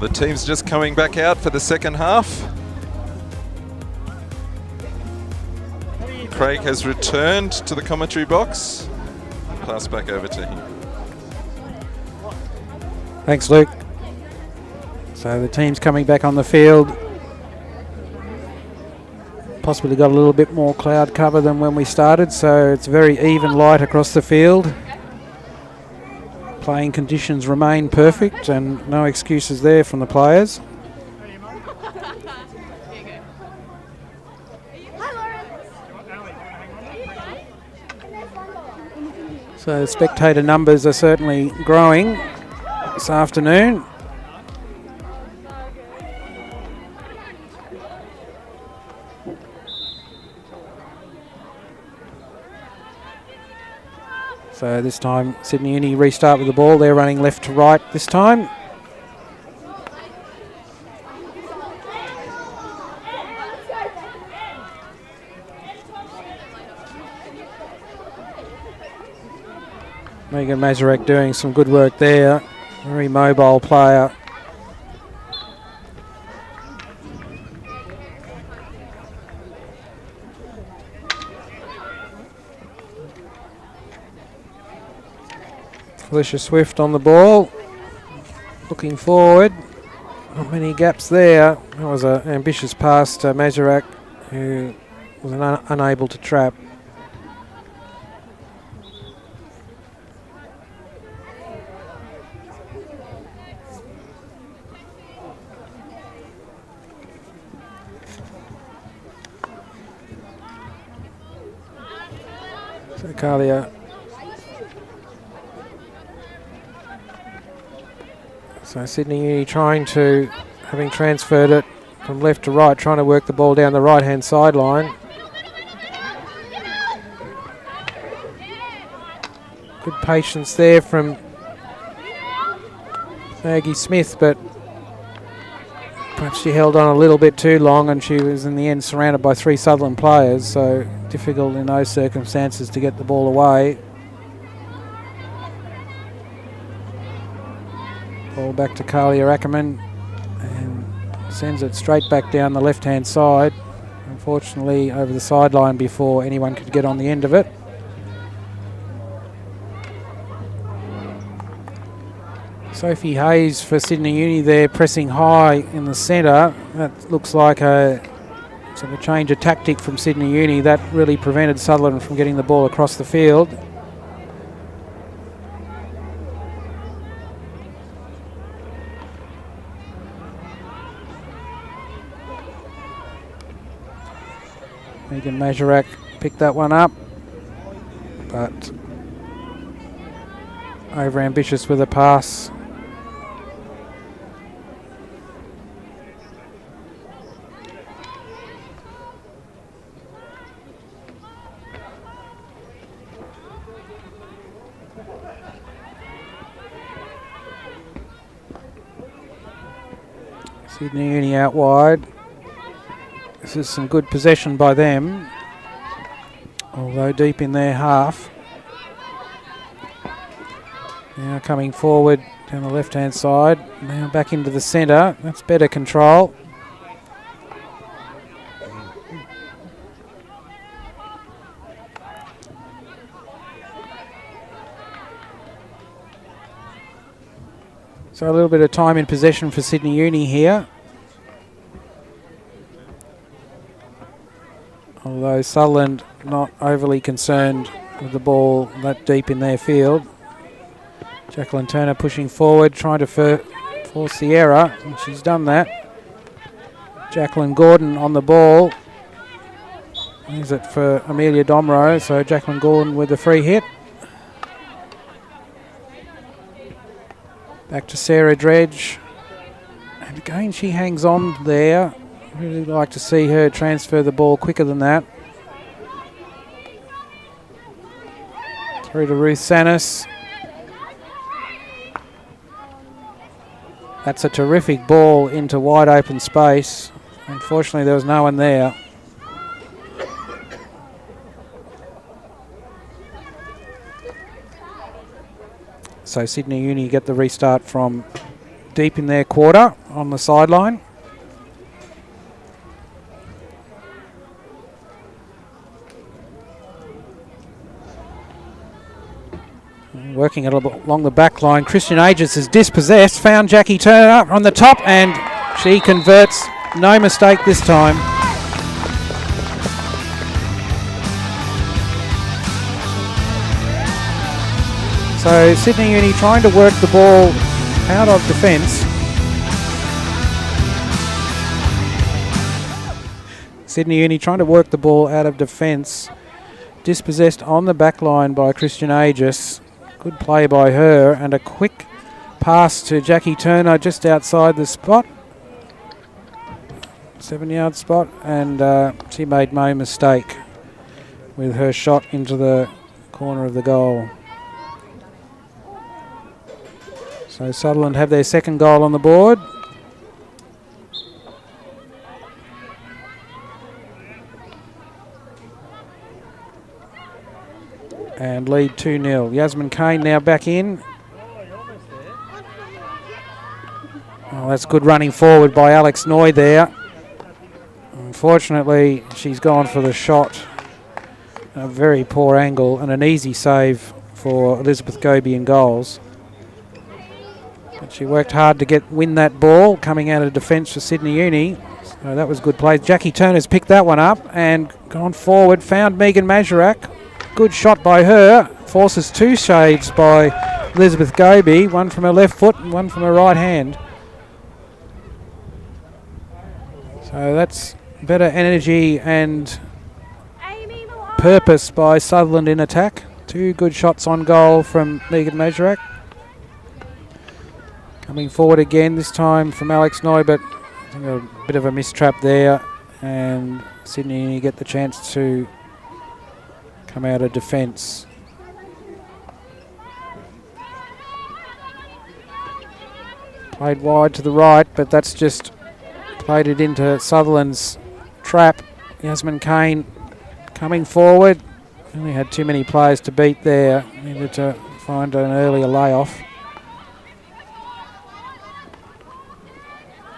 [SPEAKER 1] The team's just coming back out for the second half. Craig has returned to the commentary box. Pass back over to him.
[SPEAKER 2] Thanks, Luke. So the team's coming back on the field. Possibly got a little bit more cloud cover than when we started, so it's very even light across the field. Playing conditions remain perfect and no excuses there from the players. So the spectator numbers are certainly growing this afternoon. So this time Sydney Uni restart with the ball. They're running left to right this time. Megan Mazurek doing some good work there. Very mobile player. Felicia Swift on the ball, looking forward. Not many gaps there. That was an ambitious pass to Mazurek, who was unable to trap. So Kalia. So Sydney Uni trying to, having transferred it from left to right, trying to work the ball down the right-hand sideline. Good patience there from Maggie Smith, but perhaps she held on a little bit too long and she was in the end surrounded by 3 Sutherland players, so difficult in those circumstances to get the ball away. Ball back to Kalia Ackerman and sends it straight back down the left-hand side. Unfortunately, over the sideline before anyone could get on the end of it. Sophie Hayes for Sydney Uni there, pressing high in the centre. That looks like a sort of change of tactic from Sydney Uni. That really prevented Sutherland from getting the ball across the field. Megan Mazurek picked that one up, but over ambitious with a pass. Sydney Uni out wide. This is some good possession by them, although deep in their half. Now coming forward down the left-hand side, now back into the centre. That's better control. So a little bit of time in possession for Sydney Uni here. Although Sutherland not overly concerned with the ball that deep in their field. Jacqueline Turner pushing forward, trying to force the error, and she's done that. Jacqueline Gordon on the ball. Is it for Amelia Domro? So Jacqueline Gordon with the free hit. Back to Sarah Dredge. And again, she hangs on there. Really like to see her transfer the ball quicker than that. Through to Ruth Sanis. That's a terrific ball into wide open space. Unfortunately, there was no one there. So Sydney Uni get the restart from deep in their quarter on the sideline. Working a little bit along the back line. Christian Aegis is dispossessed. Found Jackie Turner on the top, and she converts. No mistake this time. So Sydney Uni trying to work the ball out of defence. Sydney Uni trying to work the ball out of defence. Dispossessed on the back line by Christian Aegis. Good play by her, and a quick pass to Jackie Turner just outside the spot. 7-yard spot, and she made no mistake with her shot into the corner of the goal. So Sutherland have their second goal on the board. And lead 2-0. Yasmin Kane now back in. Oh, that's good running forward by Alex Noy there. Unfortunately, she's gone for the shot. A very poor angle and an easy save for Elizabeth Goby in goals. But she worked hard to win that ball coming out of defence for Sydney Uni. So that was good play. Jackie Turner's picked that one up and gone forward. Found Megan Mazurak. Good shot by her. Forces two saves by Elizabeth Goby. One from her left foot and one from her right hand. So that's better energy and purpose by Sutherland in attack. Two good shots on goal from Megan Mazurak. Coming forward again, this time from Alex Noy, but I think a bit of a mistrap there, and Sydney get the chance to come out of defence. Played wide to the right, but that's just played it into Sutherland's trap. Yasmin Kane coming forward. Only had too many players to beat there. Needed to find an earlier layoff.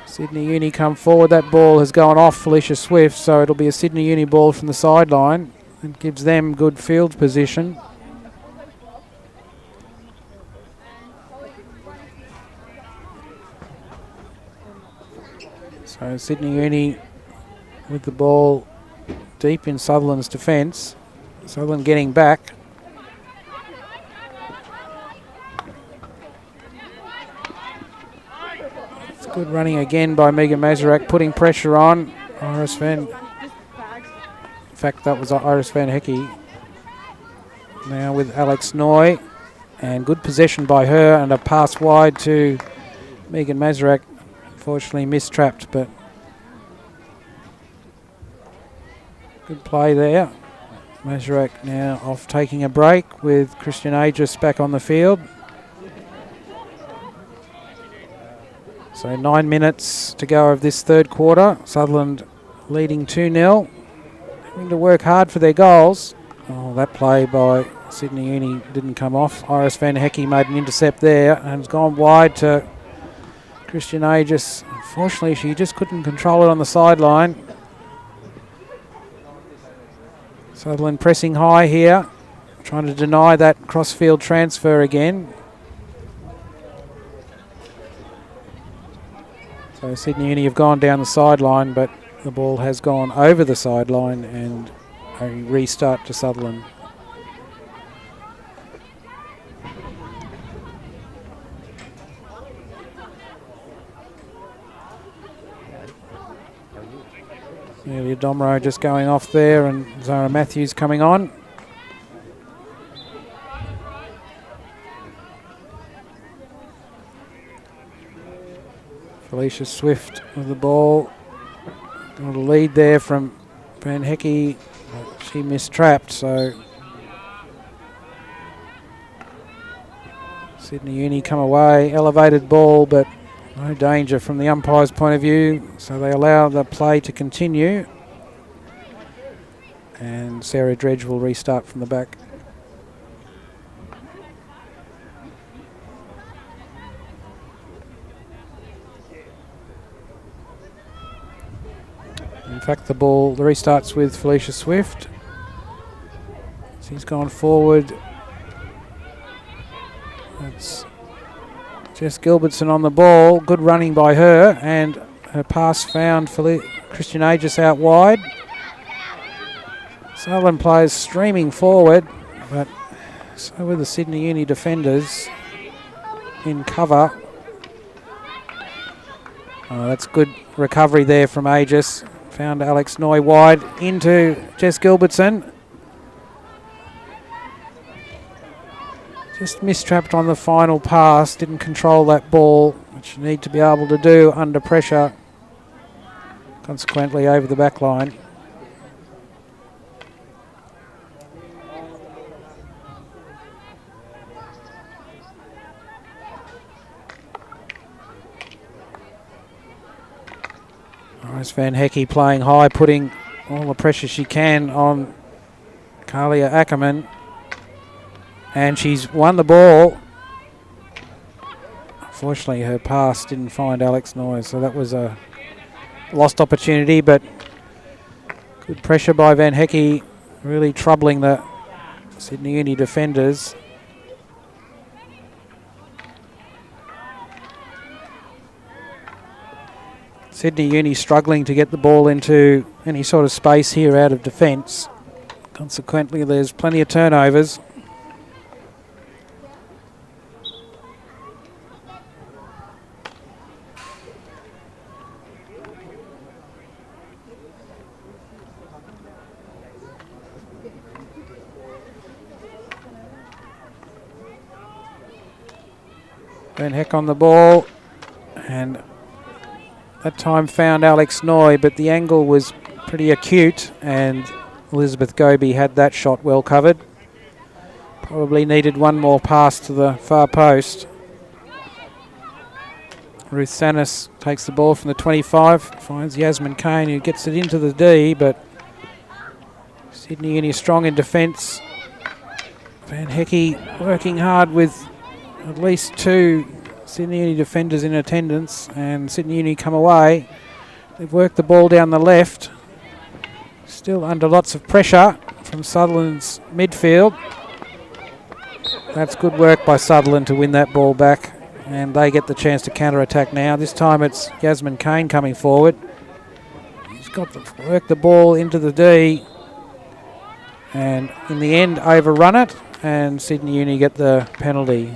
[SPEAKER 2] Sydney Uni come forward. That ball has gone off Felicia Swift, so it'll be a Sydney Uni ball from the sideline. It gives them good field position. So Sydney Uni with the ball deep in Sutherland's defence. Sutherland getting back. It's good running again by Megan Mazurak, putting pressure on Iris Van. In fact, that was Iris Van Hecke. Now with Alex Noy, and good possession by her, and a pass wide to Megan Mazurak. Unfortunately mistrapped, but good play there. Mazurak now off taking a break with Christian Aegis back on the field. So 9 minutes to go of this third quarter. Sutherland leading 2-0. Having to work hard for their goals. Oh, that play by Sydney Uni didn't come off. Iris Van Hecke made an intercept there and has gone wide to Christian Aegis. Unfortunately, she just couldn't control it on the sideline. Sutherland pressing high here, trying to deny that cross-field transfer again. So Sydney Uni have gone down the sideline, but the ball has gone over the sideline and a restart to Sutherland. Amelia Domro just going off there, and Zara Matthews coming on. Felicia Swift with the ball. Got a lead there from Van Hecke. She mistrapped, so Sydney Uni come away. Elevated ball, but no danger from the umpire's point of view, so they allow the play to continue. And Sarah Dredge will restart from the back. fact, the restarts with Felicia Swift. She's gone forward. That's Jess Gilbertson on the ball. Good running by her, and her pass found Christian Aegis out wide. Sutherland players streaming forward, but so were the Sydney Uni defenders in cover. Oh, that's good recovery there from Aegis. Found Alex Noy wide into Jess Gilbertson. Just mistrapped on the final pass. Didn't control that ball, which you need to be able to do under pressure. Consequently, over the back line. Iris Van Hecke playing high, putting all the pressure she can on Kalia Ackerman. And she's won the ball. Unfortunately, her pass didn't find Alex Noyes, so that was a lost opportunity, but good pressure by Van Hecke, really troubling the Sydney Uni defenders. Sydney Uni struggling to get the ball into any sort of space here out of defence. Consequently, there's plenty of turnovers. Van Heck on the ball, and that time found Alex Noy, but the angle was pretty acute, and Elizabeth Goby had that shot well covered. Probably needed one more pass to the far post. Ruth Sanis takes the ball from the 25, finds Yasmin Kane, who gets it into the D, but Sydney Uni strong in defence. Van Hecke working hard with at least two Sydney Uni defenders in attendance, and Sydney Uni come away. They've worked the ball down the left. Still under lots of pressure from Sutherland's midfield. That's good work by Sutherland to win that ball back, and they get the chance to counter-attack now. This time it's Yasmin Kane coming forward. He's got to work the ball into the D, and in the end overrun it, and Sydney Uni get the penalty.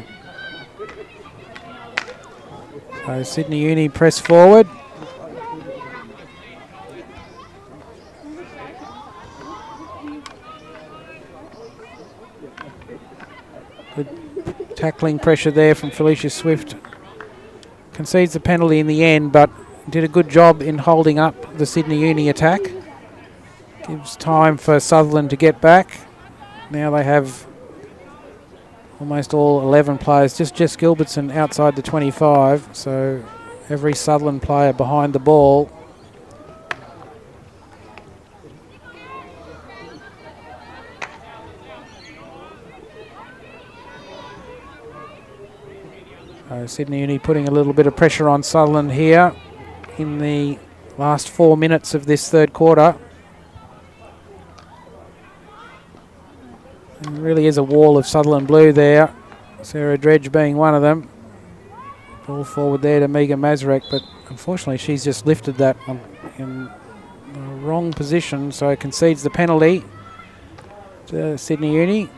[SPEAKER 2] So Sydney Uni press forward. Good tackling pressure there from Felicia Swift. Concedes the penalty in the end, but did a good job in holding up the Sydney Uni attack. Gives time for Sutherland to get back. Now they have almost all 11 players, just Jess Gilbertson outside the 25, so every Sutherland player behind the ball. Sydney Uni putting a little bit of pressure on Sutherland here in the last 4 minutes of this third quarter. There really is a wall of Sutherland blue there. Sarah Dredge being one of them. Ball forward there to Megan Mazurek, but unfortunately she's just lifted that in the wrong position, so concedes the penalty to Sydney Uni.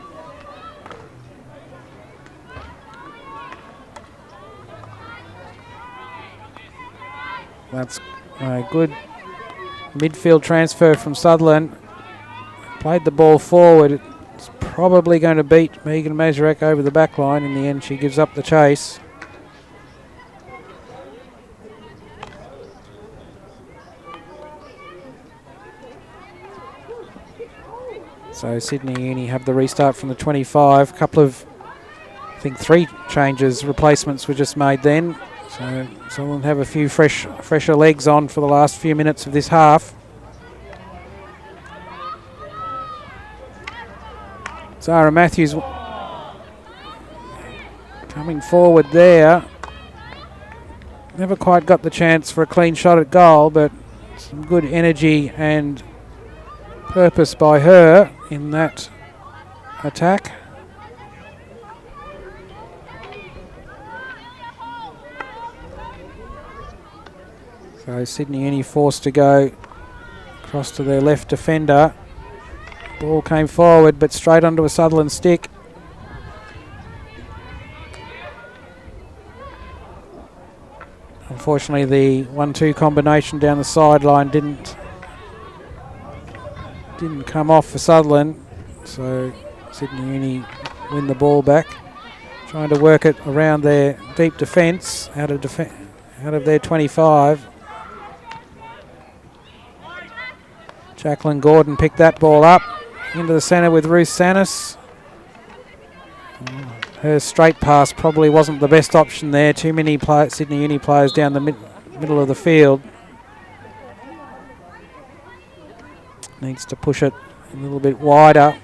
[SPEAKER 2] That's a good midfield transfer from Sutherland. Played the ball forward. It's probably going to beat Megan Mazurek over the back line. In the end, she gives up the chase. So Sydney Uni have the restart from the 25. Couple of, I think 3 changes, replacements were just made then. So Sutherland have a few fresher legs on for the last few minutes of this half. Zara Matthews coming forward there. Never quite got the chance for a clean shot at goal, but Some good energy and purpose by her in that attack. So Sydney Uni forced to go across to their left defender. Ball came forward but straight onto a Sutherland stick. Unfortunately, the 1-2 combination down the sideline didn't come off for Sutherland, so Sydney Uni win the ball back, trying to work it around their deep defence out of their 25. Jacqueline Gordon picked that ball up into the centre with Ruth Sanis. Her straight pass probably wasn't the best option there. Too many Sydney Uni players down the middle of the field. Needs to push it a little bit wider.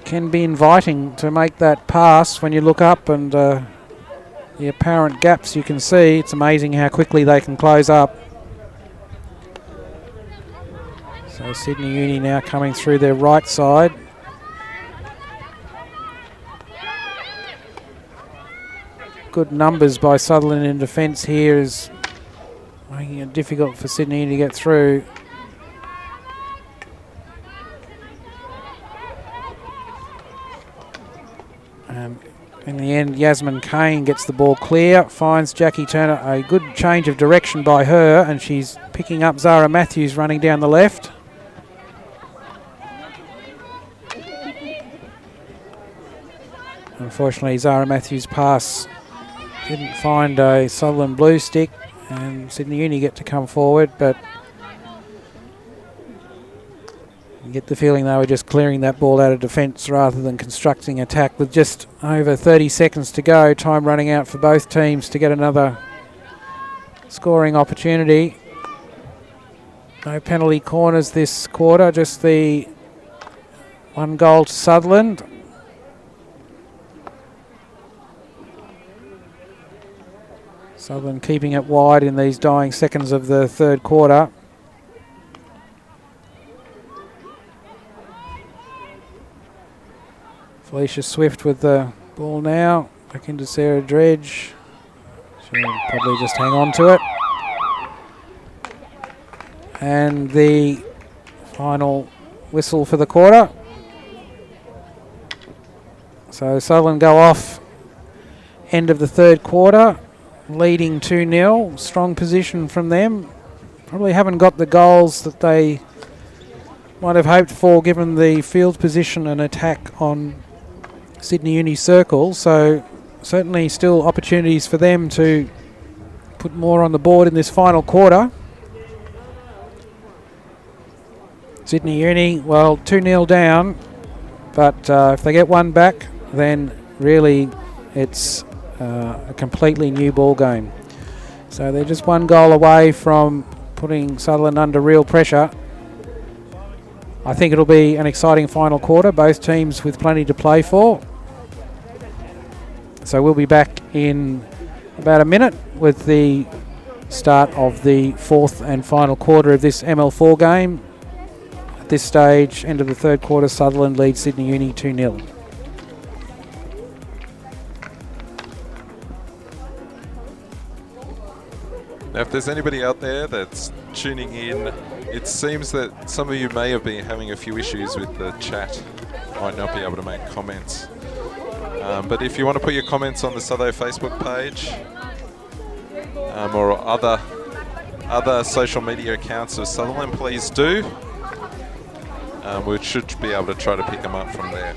[SPEAKER 2] Can be inviting to make that pass when you look up and the apparent gaps you can see. It's amazing how quickly they can close up. So Sydney Uni now coming through their right side. Good numbers by Sutherland in defence here is making it difficult for Sydney to get through. In the end, Yasmin Kane gets the ball clear, finds Jackie Turner. A good change of direction by her, and she's picking up Zara Matthews running down the left. Unfortunately, Zara Matthews' pass didn't find a Sutherland blue stick, and Sydney Uni get to come forward, but you get the feeling they were just clearing that ball out of defence rather than constructing attack with just over 30 seconds to go. Time running out for both teams to get another scoring opportunity. No penalty corners this quarter, just the 1 goal to Sutherland. Sutherland keeping it wide in these dying seconds of the third quarter. Felicia Swift with the ball now. Back into Sarah Dredge. She'll probably just hang on to it. And the final whistle for the quarter. So Sutherland go off end of the third quarter, leading 2-0. Strong position from them. Probably haven't got the goals that they might have hoped for given the field position and attack on Sydney Uni circle, so certainly still opportunities for them to put more on the board in this final quarter. Sydney Uni, well, 2-0 down, but if they get one back, then really it's a completely new ball game. So they're just 1 goal away from putting Sutherland under real pressure. I think it'll be an exciting final quarter, both teams with plenty to play for. So we'll be back in about a minute with the start of the fourth and final quarter of this ML4 game. At this stage, end of the third quarter, Sutherland leads Sydney Uni 2-0.
[SPEAKER 1] Now, if there's anybody out there that's tuning in, it seems that some of you may have been having a few issues with the chat, might not be able to make comments. But if you want to put your comments on the Sutho Facebook page or other social media accounts of Sutherland, please do. We should be able to try to pick them up from there.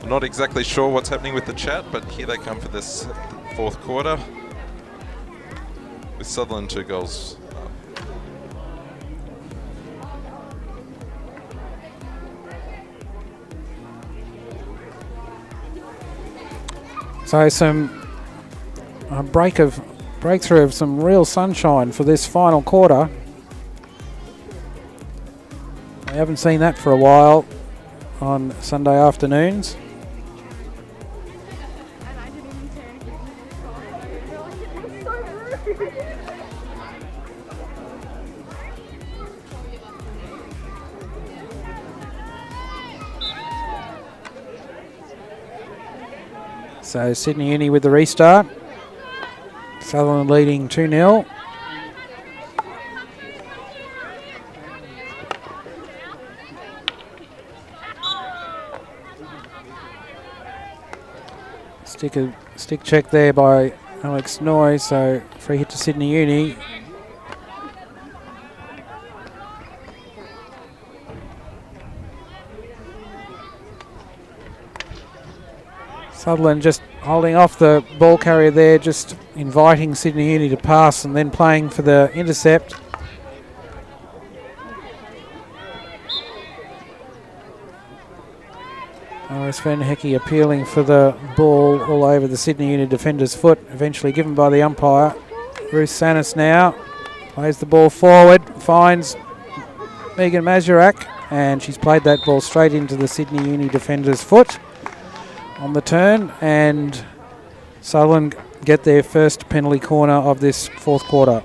[SPEAKER 1] I'm not exactly sure what's happening with the chat, but here they come for this fourth quarter. With Sutherland 2 goals up.
[SPEAKER 2] So some breakthrough of some real sunshine for this final quarter. We haven't seen that for a while on Sunday afternoons. So Sydney Uni with the restart. Sutherland leading 2-0. Stick check there by Alex Noy, so free hit to Sydney Uni. Sutherland just holding off the ball carrier there, just inviting Sydney Uni to pass and then playing for the intercept. Sven Hecky appealing for the ball all over the Sydney Uni defender's foot, eventually given by the umpire. Ruth Sanis now plays the ball forward, finds Megan Mazurak, and she's played that ball straight into the Sydney Uni defender's foot on the turn, and Sutherland get their first penalty corner of this fourth quarter.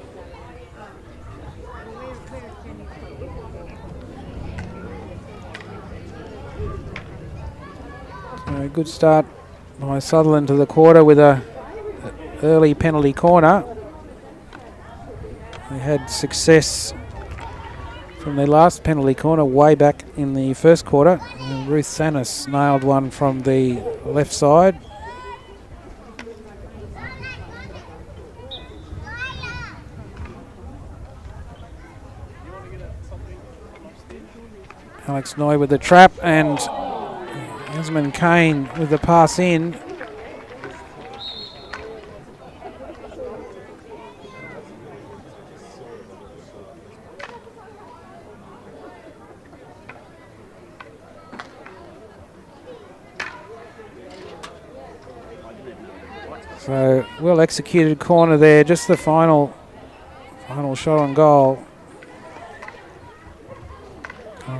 [SPEAKER 2] A good start by Sutherland to the quarter with a early penalty corner. They had success from their last penalty corner way back in the first quarter. And Ruth Sanis nailed one from the left side. Alex Noy with the trap, and Yasmin Kane with the pass in. So well executed corner there, just the final shot on goal.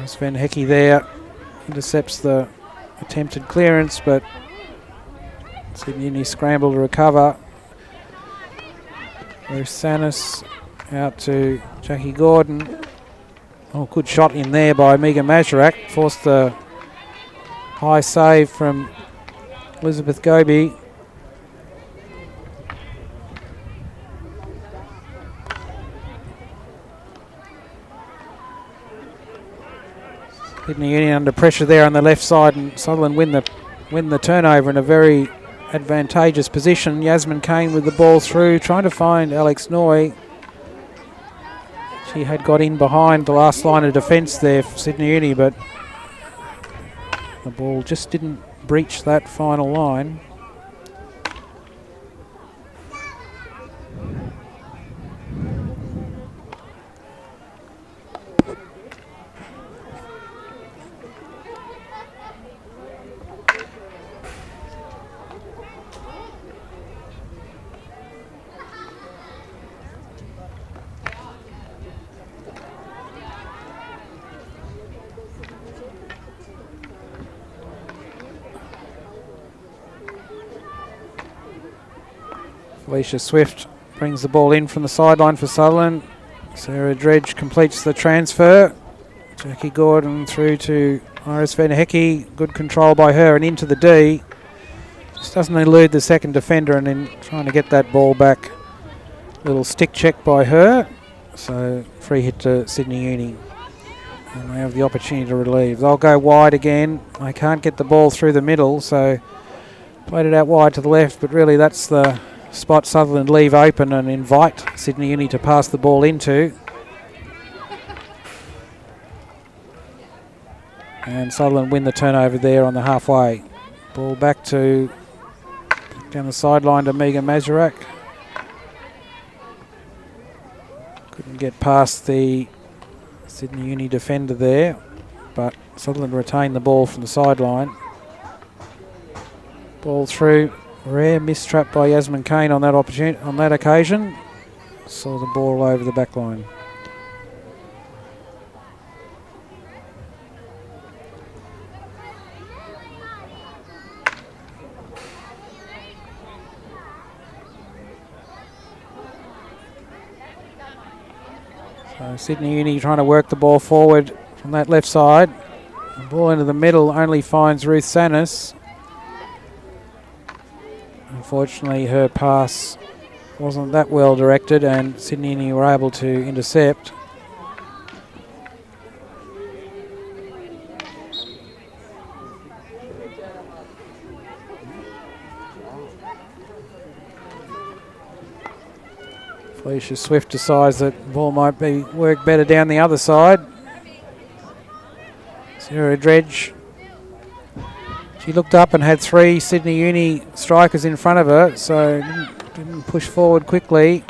[SPEAKER 2] Sven Hecky there intercepts the attempted clearance, but Sydney Uni scramble to recover. There's Sanis out to Jackie Gordon. Oh, good shot in there by Megan Mazurak. Forced the high save from Elizabeth Goby. Sydney Uni under pressure there on the left side, and Sutherland win the turnover in a very advantageous position. Yasmin Kane with the ball through, trying to find Alex Noy. She had got in behind the last line of defence there for Sydney Uni, but the ball just didn't breach that final line. Felicia Swift brings the ball in from the sideline for Sutherland. Sarah Dredge completes the transfer. Jackie Gordon through to Iris Van Hecky. Good control by her and into the D. Just doesn't elude the second defender, and then trying to get that ball back. Little stick check by her. So free hit to Sydney Uni. And they have the opportunity to relieve. They'll go wide again. They can't get the ball through the middle, so played it out wide to the left, but really that's the spot Sutherland leave open and invite Sydney Uni to pass the ball into. And Sutherland win the turnover there on the halfway. Ball back to down the sideline to Megan Mazurak. Couldn't get past the Sydney Uni defender there, but Sutherland retained the ball from the sideline. Ball through. Rare mistrap by Yasmin Kane on that occasion. Saw the ball over the back line. So Sydney Uni trying to work the ball forward from that left side. The ball into the middle only finds Ruth Sanis. Unfortunately, her pass wasn't that well directed, and Sydney Uni were able to intercept. Felicia Swift decides that the ball might work better down the other side. Sarah Dredge. She looked up and had 3 Sydney Uni strikers in front of her, so didn't push forward quickly.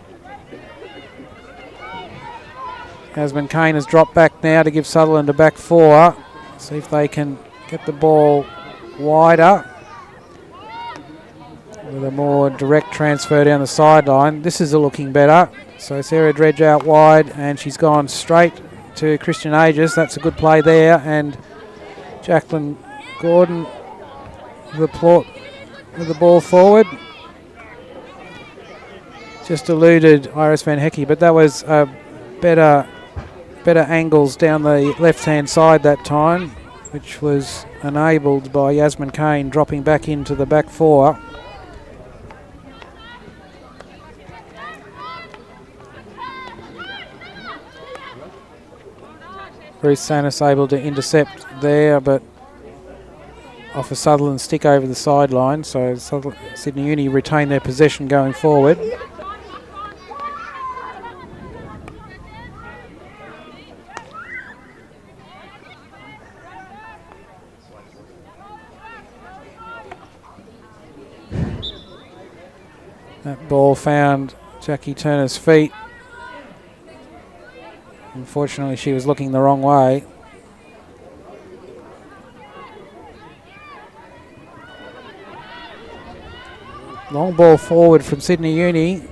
[SPEAKER 2] Yasmin Kane has dropped back now to give Sutherland a back 4. See if they can get the ball wider with a more direct transfer down the sideline. This is looking better. So Sarah Dredge out wide, and she's gone straight to Christian Aegis. That's a good play there, and Jacqueline Gordon with the ball forward. Just eluded Iris Van Hecke, but that was better angles down the left-hand side that time, which was enabled by Yasmin Kane dropping back into the back 4. Ruth Sanis able to intercept there, but off a Sutherland stick over the sideline, so Sydney Uni retain their possession going forward. That ball found Jackie Turner's feet. Unfortunately, she was looking the wrong way. Long ball forward from Sydney Uni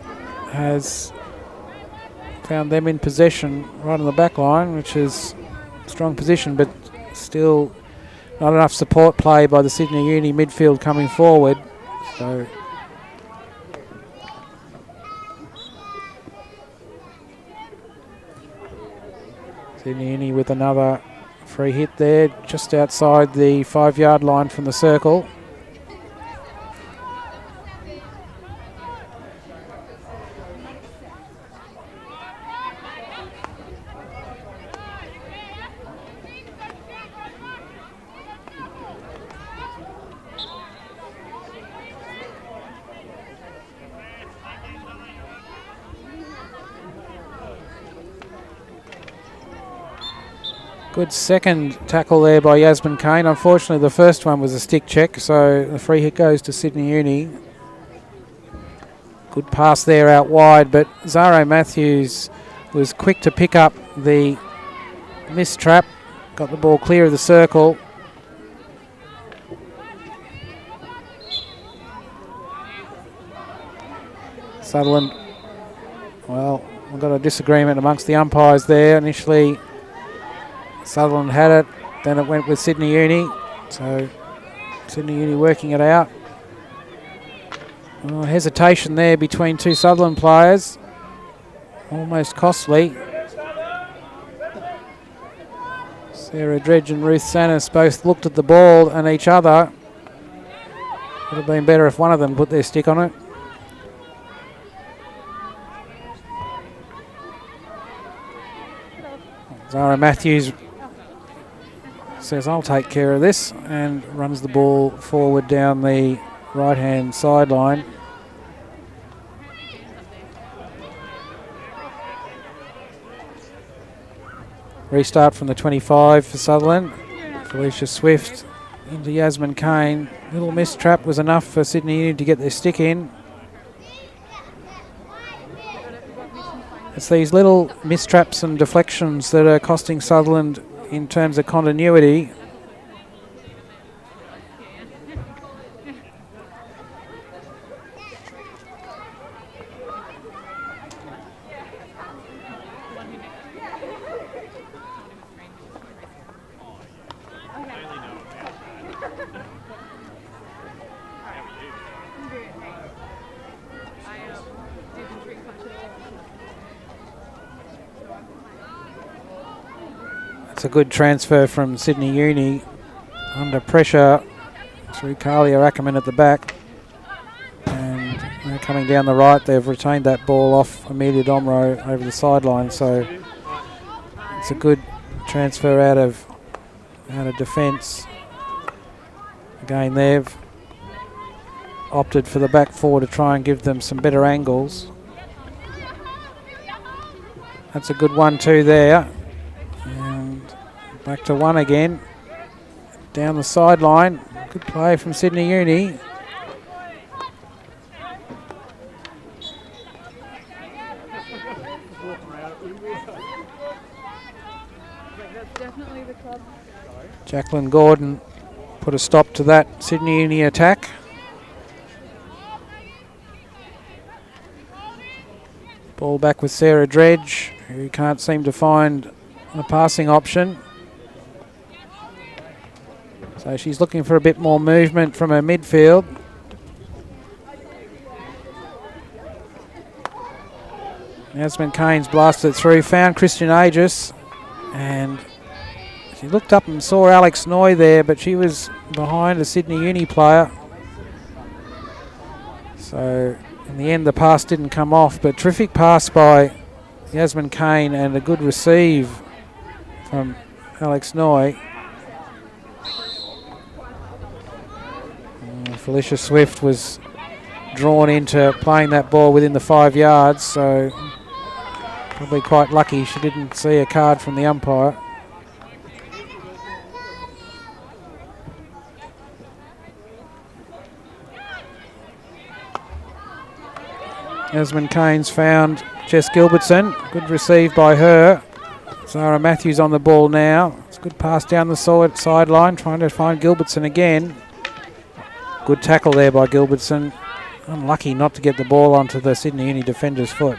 [SPEAKER 2] has found them in possession right on the back line, which is a strong position, but still not enough support play by the Sydney Uni midfield coming forward. So Sydney Uni with another free hit there, just outside the 5-yard line from the circle. Good second tackle there by Yasmin Kane. Unfortunately, the first one was a stick check, so the free hit goes to Sydney Uni. Good pass there out wide, but Zaro Matthews was quick to pick up the missed trap, got the ball clear of the circle. Sutherland, well, we've got a disagreement amongst the umpires there. Initially, Sutherland had it, then it went with Sydney Uni, so Sydney Uni working it out. Oh, hesitation there between 2 Sutherland players, almost costly. Sarah Dredge and Ruth Sanis both looked at the ball and each other. Would have been better if one of them put their stick on it. Zara Matthews says, I'll take care of this, and runs the ball forward down the right-hand sideline. Restart from the 25 for Sutherland. Felicia Swift into Yasmin Kane. Little missed trap was enough for Sydney Uni to get their stick in. It's these little mistraps and deflections that are costing Sutherland in terms of continuity. It's a good transfer from Sydney Uni under pressure through Carlia Ackerman at the back. And coming down the right. They've retained that ball off Amelia Domro over the sideline, so it's a good transfer out of defence. Again, they've opted for the back four to try and give them some better angles. That's a good 1-2 there. And back to one again. Down the sideline. Good play from Sydney Uni. Jacqueline Gordon put a stop to that Sydney Uni attack. Ball back with Sarah Dredge, who can't seem to find a passing option. So she's looking for a bit more movement from her midfield. Yasmin Kane's blasted through, found Christian Aegis, and she looked up and saw Alex Noy there, but she was behind a Sydney Uni player. So in the end, the pass didn't come off, but terrific pass by Yasmin Kane and a good receive from Alex Noy. Felicia Swift was drawn into playing that ball within the 5 yards, so probably quite lucky she didn't see a card from the umpire. Yasmin Kane's found Jess Gilbertson. Good receive by her. Zara Matthews on the ball now. It's a good pass down the sideline, trying to find Gilbertson again. Good tackle there by Gilbertson. Unlucky not to get the ball onto the Sydney Uni defender's foot.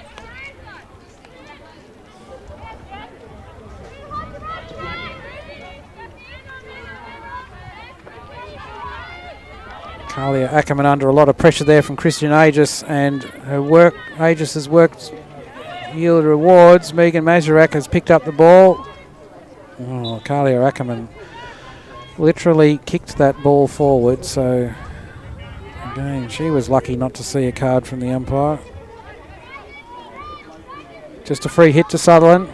[SPEAKER 2] Kalia Ackerman under a lot of pressure there from Christian Aegis, and Aegis's work yielded rewards. Megan Mazurak has picked up the ball. Oh, Kalia Ackerman literally kicked that ball forward, so again, she was lucky not to see a card from the umpire. Just a free hit to Sutherland.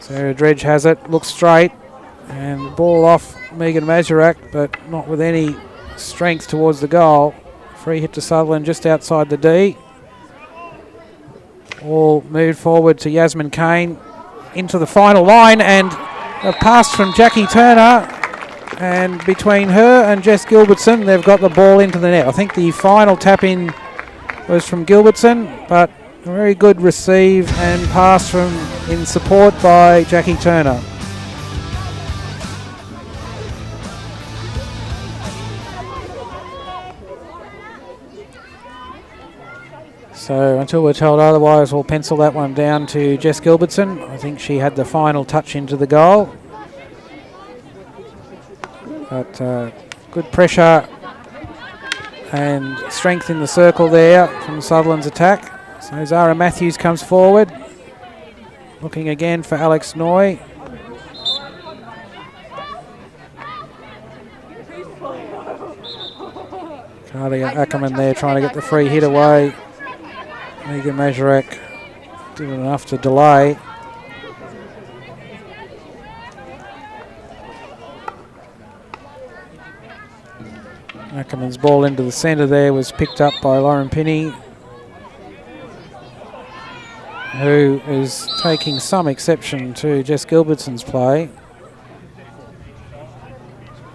[SPEAKER 2] Sarah Dredge has it, looks straight, and the ball off Megan Mazurak, but not with any strength towards the goal. Free hit to Sutherland just outside the D. All moved forward to Yasmin Kane into the final line, and a pass from Jackie Turner, and between her and Jess Gilbertson, they've got the ball into the net. I think the final tap in was from Gilbertson, but a very good receive and pass from in support by Jackie Turner. So until we're told otherwise, we'll pencil that one down to Jess Gilbertson. I think she had the final touch into the goal. But good pressure and strength in the circle there from Sutherland's attack. So Zara Matthews comes forward, looking again for Alex Noy. Kalia Ackerman there trying to get the free hit away. Megan Mazurak did enough to delay. Ackerman's ball into the centre there was picked up by Lauren Pinney, who is taking some exception to Jess Gilbertson's play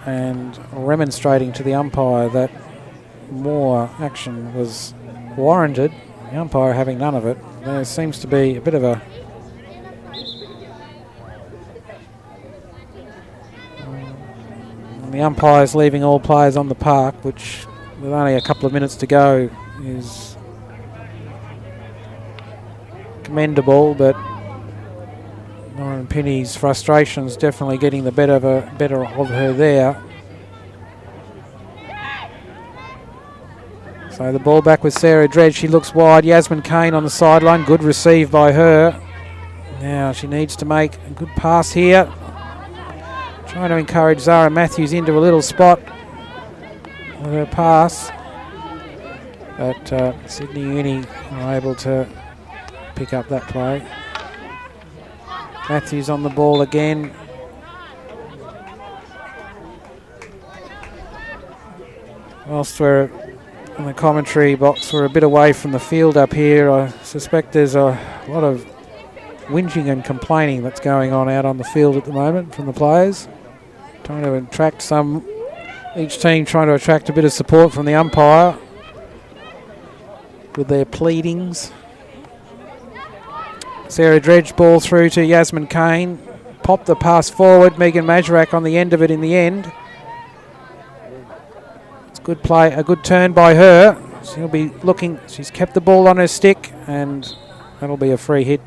[SPEAKER 2] and remonstrating to the umpire that more action was warranted. The umpire having none of it. There seems to be a bit of a the umpire's leaving all players on the park, which with only a couple of minutes to go is commendable, but Lauren Pinney's frustration's definitely getting the better of her there. So the ball back with Sarah Dredge. She looks wide. Yasmin Kane on the sideline. Good receive by her. Now she needs to make a good pass here. Trying to encourage Zara Matthews into a little spot. with her pass. But Sydney Uni are able to pick up that play. Matthews on the ball again. Whilst we're in the commentary box, we're a bit away from the field up here. I suspect there's a lot of whinging and complaining that's going on out on the field at the moment from the players. Trying to attract each team trying to attract a bit of support from the umpire with their pleadings. Sarah Dredge ball through to Yasmin Kane. Popped the pass forward. Megan Majorak on the end of it in the end. It's a good play, a good turn by her. She'll be looking, she's kept the ball on her stick, and that'll be a free hit.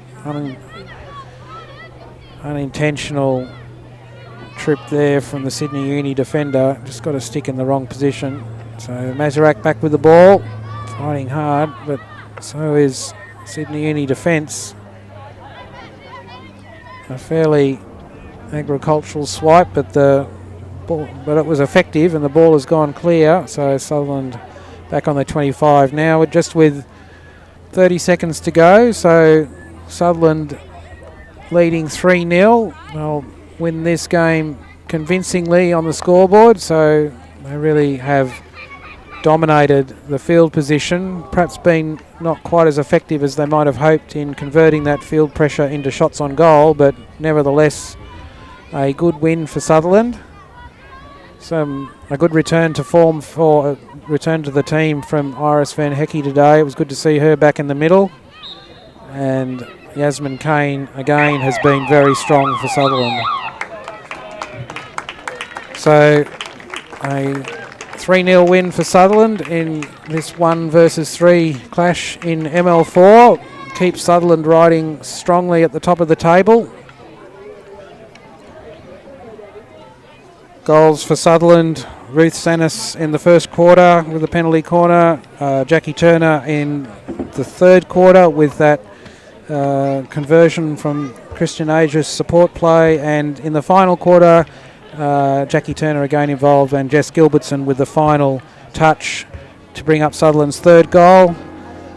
[SPEAKER 2] Unintentional trip there from the Sydney Uni defender. Just got a stick in the wrong position. So Mazorak back with the ball. Fighting hard, but so is Sydney Uni defence. A fairly agricultural swipe, but it was effective, and the ball has gone clear. So Sutherland back on the 25 now, just with 30 seconds to go. So Sutherland leading 3-0. They'll win this game convincingly on the scoreboard. So they really have dominated the field position, perhaps been not quite as effective as they might have hoped in converting that field pressure into shots on goal, but nevertheless a good win for Sutherland. A good return to form for return to the team from Iris Van Hecke today. It was good to see her back in the middle, and Yasmin Kane again has been very strong for Sutherland. So a 3-0 win for Sutherland in this 1 versus 3 clash in ML4. Keeps Sutherland riding strongly at the top of the table. Goals for Sutherland: Ruth Sanis in the first quarter with the penalty corner, Jackie Turner in the third quarter with that conversion from Christian Asia's support play, and in the final quarter Jackie Turner again involved, and Jess Gilbertson with the final touch to bring up Sutherland's third goal.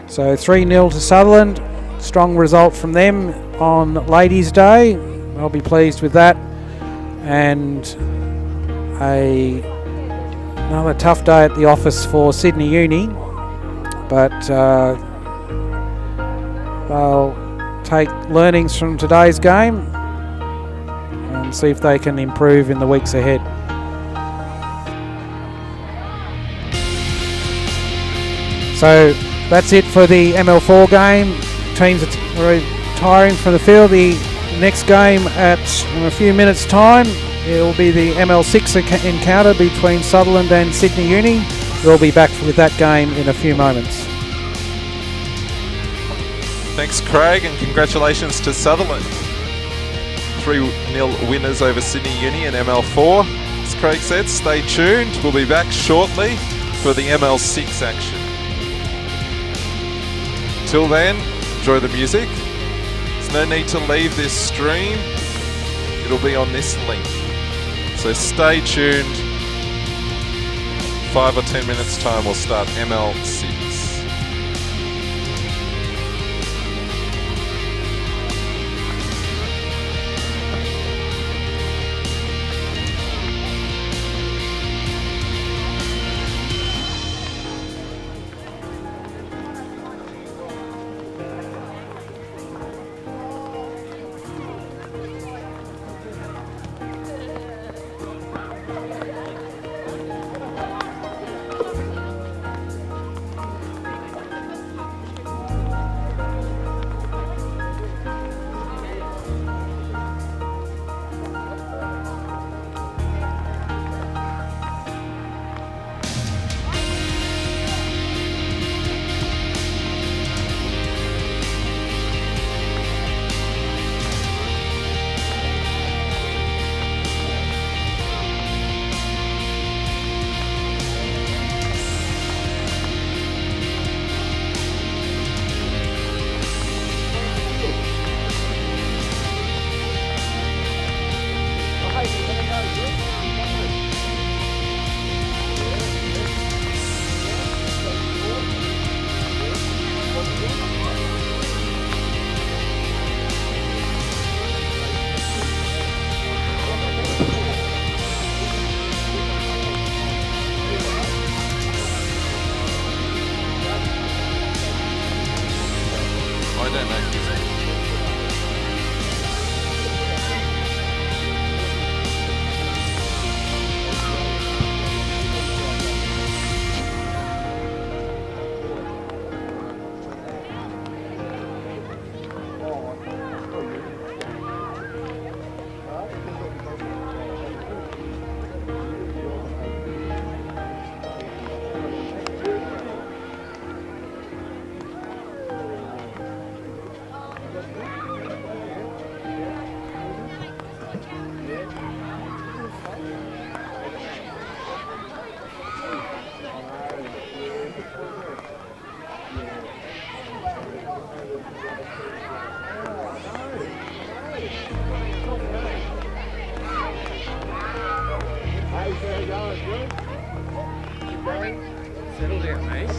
[SPEAKER 2] So 3-0 to Sutherland. Strong result from them on Ladies' Day. I'll be pleased with that. And another tough day at the office for Sydney Uni, but they'll take learnings from today's game and see if they can improve in the weeks ahead. So that's it for the ML4 game. Teams are retiring from the field. The next game in a few minutes' time, it will be the ML6 encounter between Sutherland and Sydney Uni. We'll be back with that game in a few moments.
[SPEAKER 1] Thanks, Craig, and congratulations to Sutherland. 3-0 winners over Sydney Uni and ML4. As Craig said, stay tuned. We'll be back shortly for the ML6 action. Till then, enjoy the music. There's no need to leave this stream. It'll be on this link. So stay tuned. 5 or 10 minutes time we'll start ML6.
[SPEAKER 3] Settle down, mate.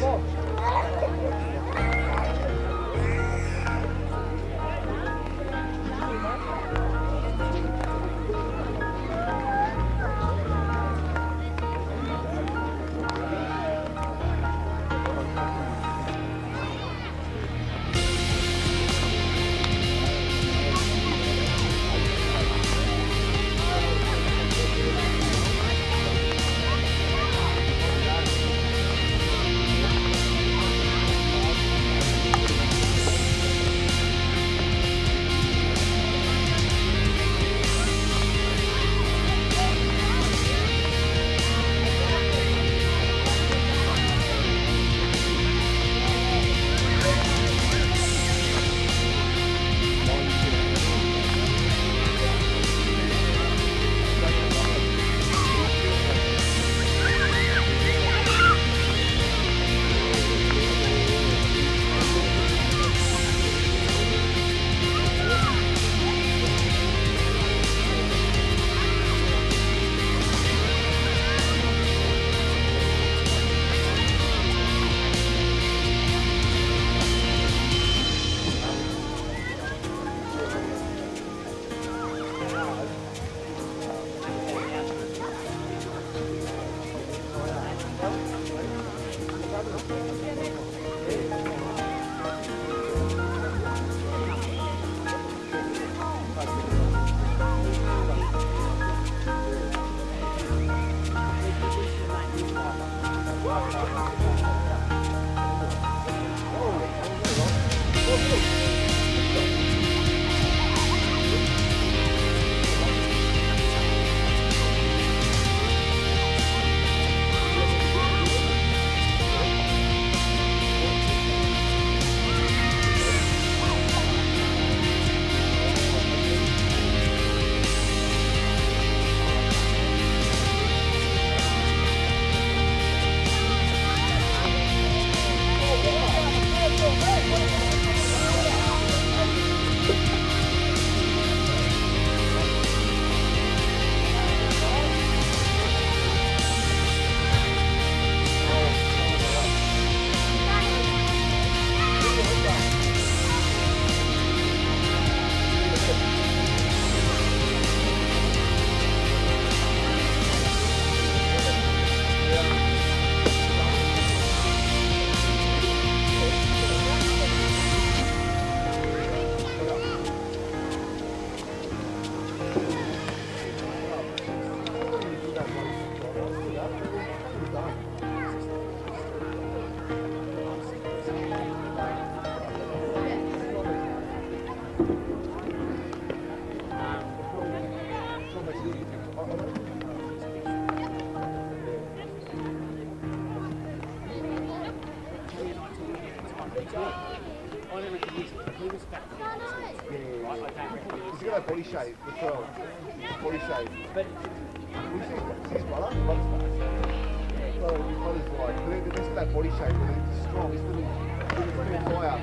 [SPEAKER 4] He's got a body shape as well. Body shape. But his brother? Well, his brother's like, but he's got that body shape, but he's strong. He's really high.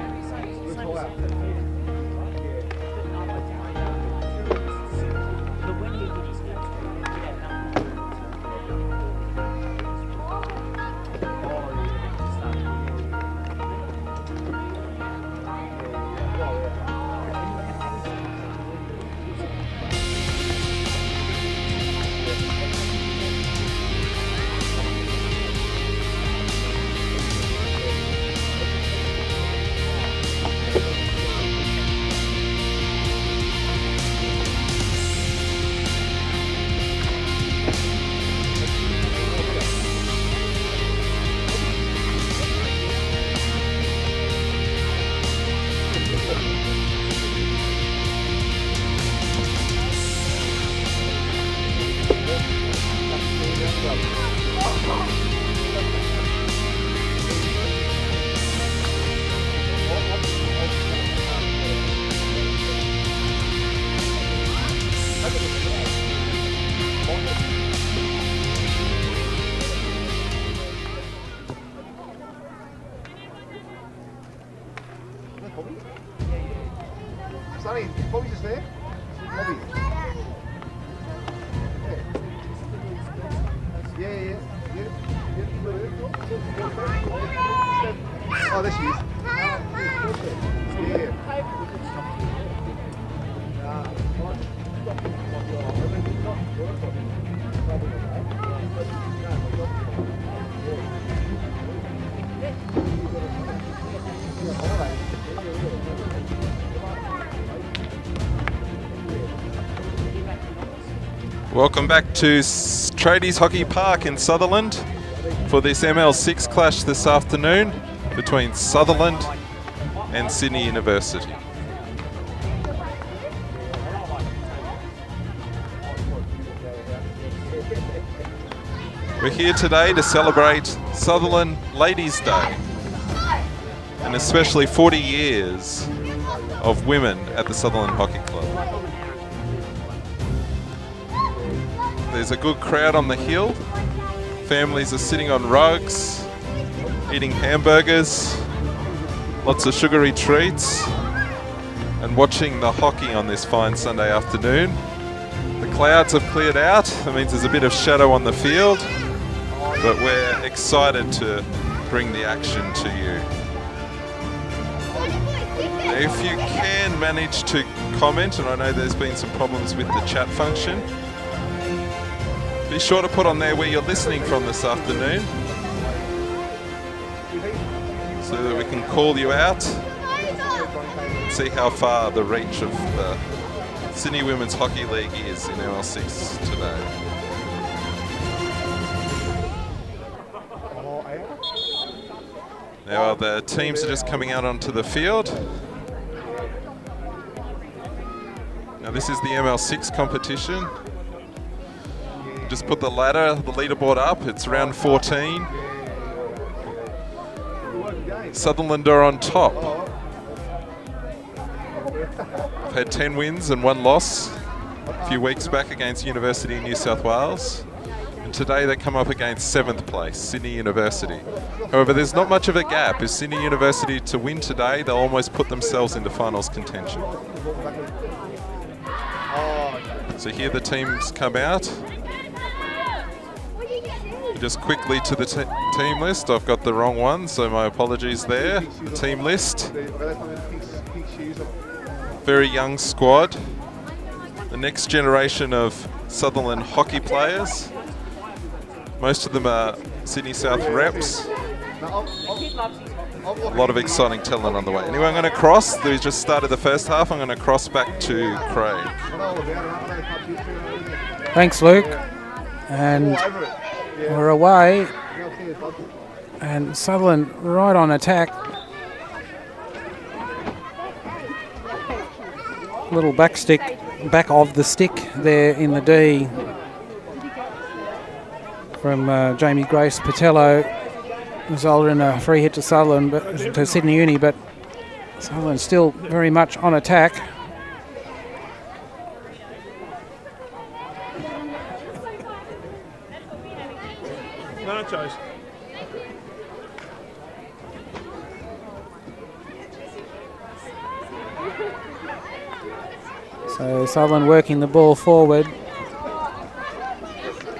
[SPEAKER 4] Sonny, Bobby's just there. Oh, there she is. Yeah.
[SPEAKER 1] Welcome back to Tradies Hockey Park in Sutherland for this ML6 clash this afternoon between Sutherland and Sydney University. We're here today to celebrate Sutherland Ladies Day and especially 40 years of women at the Sutherland Hockey Club. There's a good crowd on the hill. Families are sitting on rugs, eating hamburgers, lots of sugary treats, and watching the hockey on this fine Sunday afternoon. The clouds have cleared out. That means there's a bit of shadow on the field, but we're excited to bring the action to you. If you can manage to comment, and I know there's been some problems with the chat function, be sure to put on there where you're listening from this afternoon so that we can call you out and see how far the reach of the Sydney Women's Hockey League is in ML6 today. Now the teams are just coming out onto the field. Now this is the ML6 competition. Just put the leaderboard up. It's round 14. Sutherland are on top. I've had 10 wins and 1 loss a few weeks back against University of New South Wales. And today they come up against 7th place, Sydney University. However, there's not much of a gap. If Sydney University to win today, they'll almost put themselves into finals contention. So here the teams come out. Just quickly to the team list. I've got the wrong one, so my apologies there. The team list. Very young squad. The next generation of Sutherland hockey players. Most of them are Sydney South reps. A lot of exciting talent on the way. Anyway, I'm going to cross. We just started the first half. I'm going to cross back to Craig.
[SPEAKER 2] Thanks, Luke. And we're away, and Sutherland right on attack. Little back of the stick there in the D from Jamie Grace Patello, resulted in a free hit to Sutherland, but to Sydney Uni, but Sutherland still very much on attack.
[SPEAKER 3] Nachos.
[SPEAKER 2] So Sutherland working the ball forward,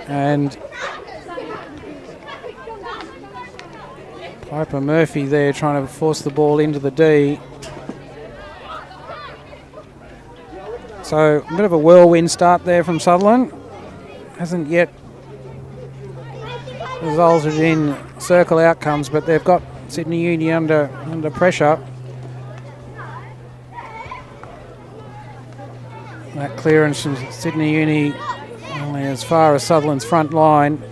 [SPEAKER 2] and Piper Murphy there trying to force the ball into the D. So a bit of a whirlwind start there from Sutherland. Hasn't yet resulted in circle outcomes, but they've got Sydney Uni under pressure. That clearance from Sydney Uni only as far as Sutherland's front line.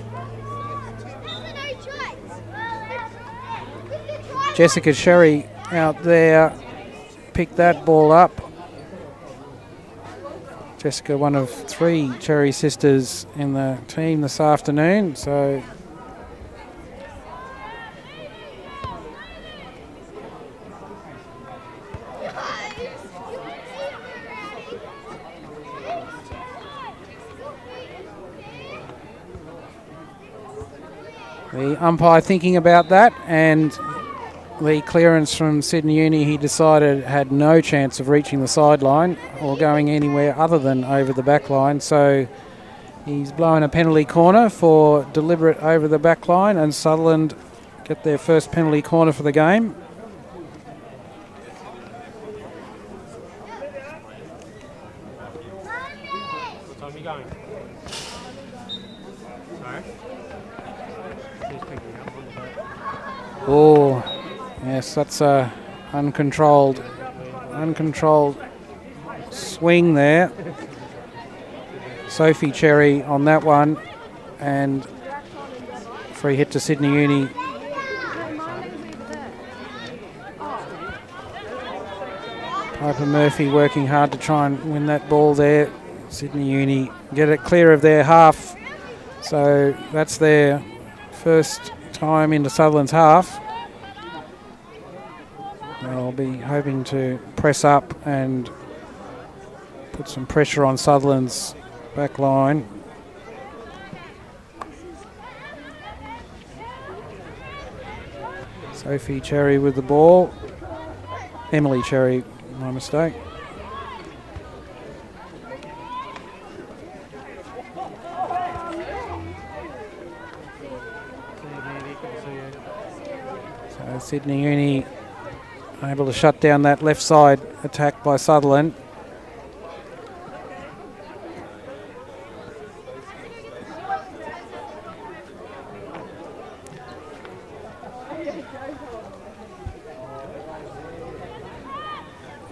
[SPEAKER 2] Jessica Sherry out there picked that ball up. Jessica, one of 3 Cherry sisters in the team this afternoon, so the umpire thinking about that, and the clearance from Sydney Uni, he decided had no chance of reaching the sideline or going anywhere other than over the back line. So he's blowing a penalty corner for deliberate over the back line, and Sutherland get their first penalty corner for the game.
[SPEAKER 3] What time are you going? Sorry? He's picking up on the boat.
[SPEAKER 2] Oh, yes, that's a uncontrolled swing there. Sophie Cherry on that one, and free hit to Sydney Uni. Piper Murphy working hard to try and win that ball there. Sydney Uni get it clear of their half, so that's their first time into Sutherland's half. They'll be hoping to press up and put some pressure on Sutherland's back line. Sophie Cherry with the ball. Emily Cherry, my mistake. So Sydney Uni able to shut down that left side attack by Sutherland.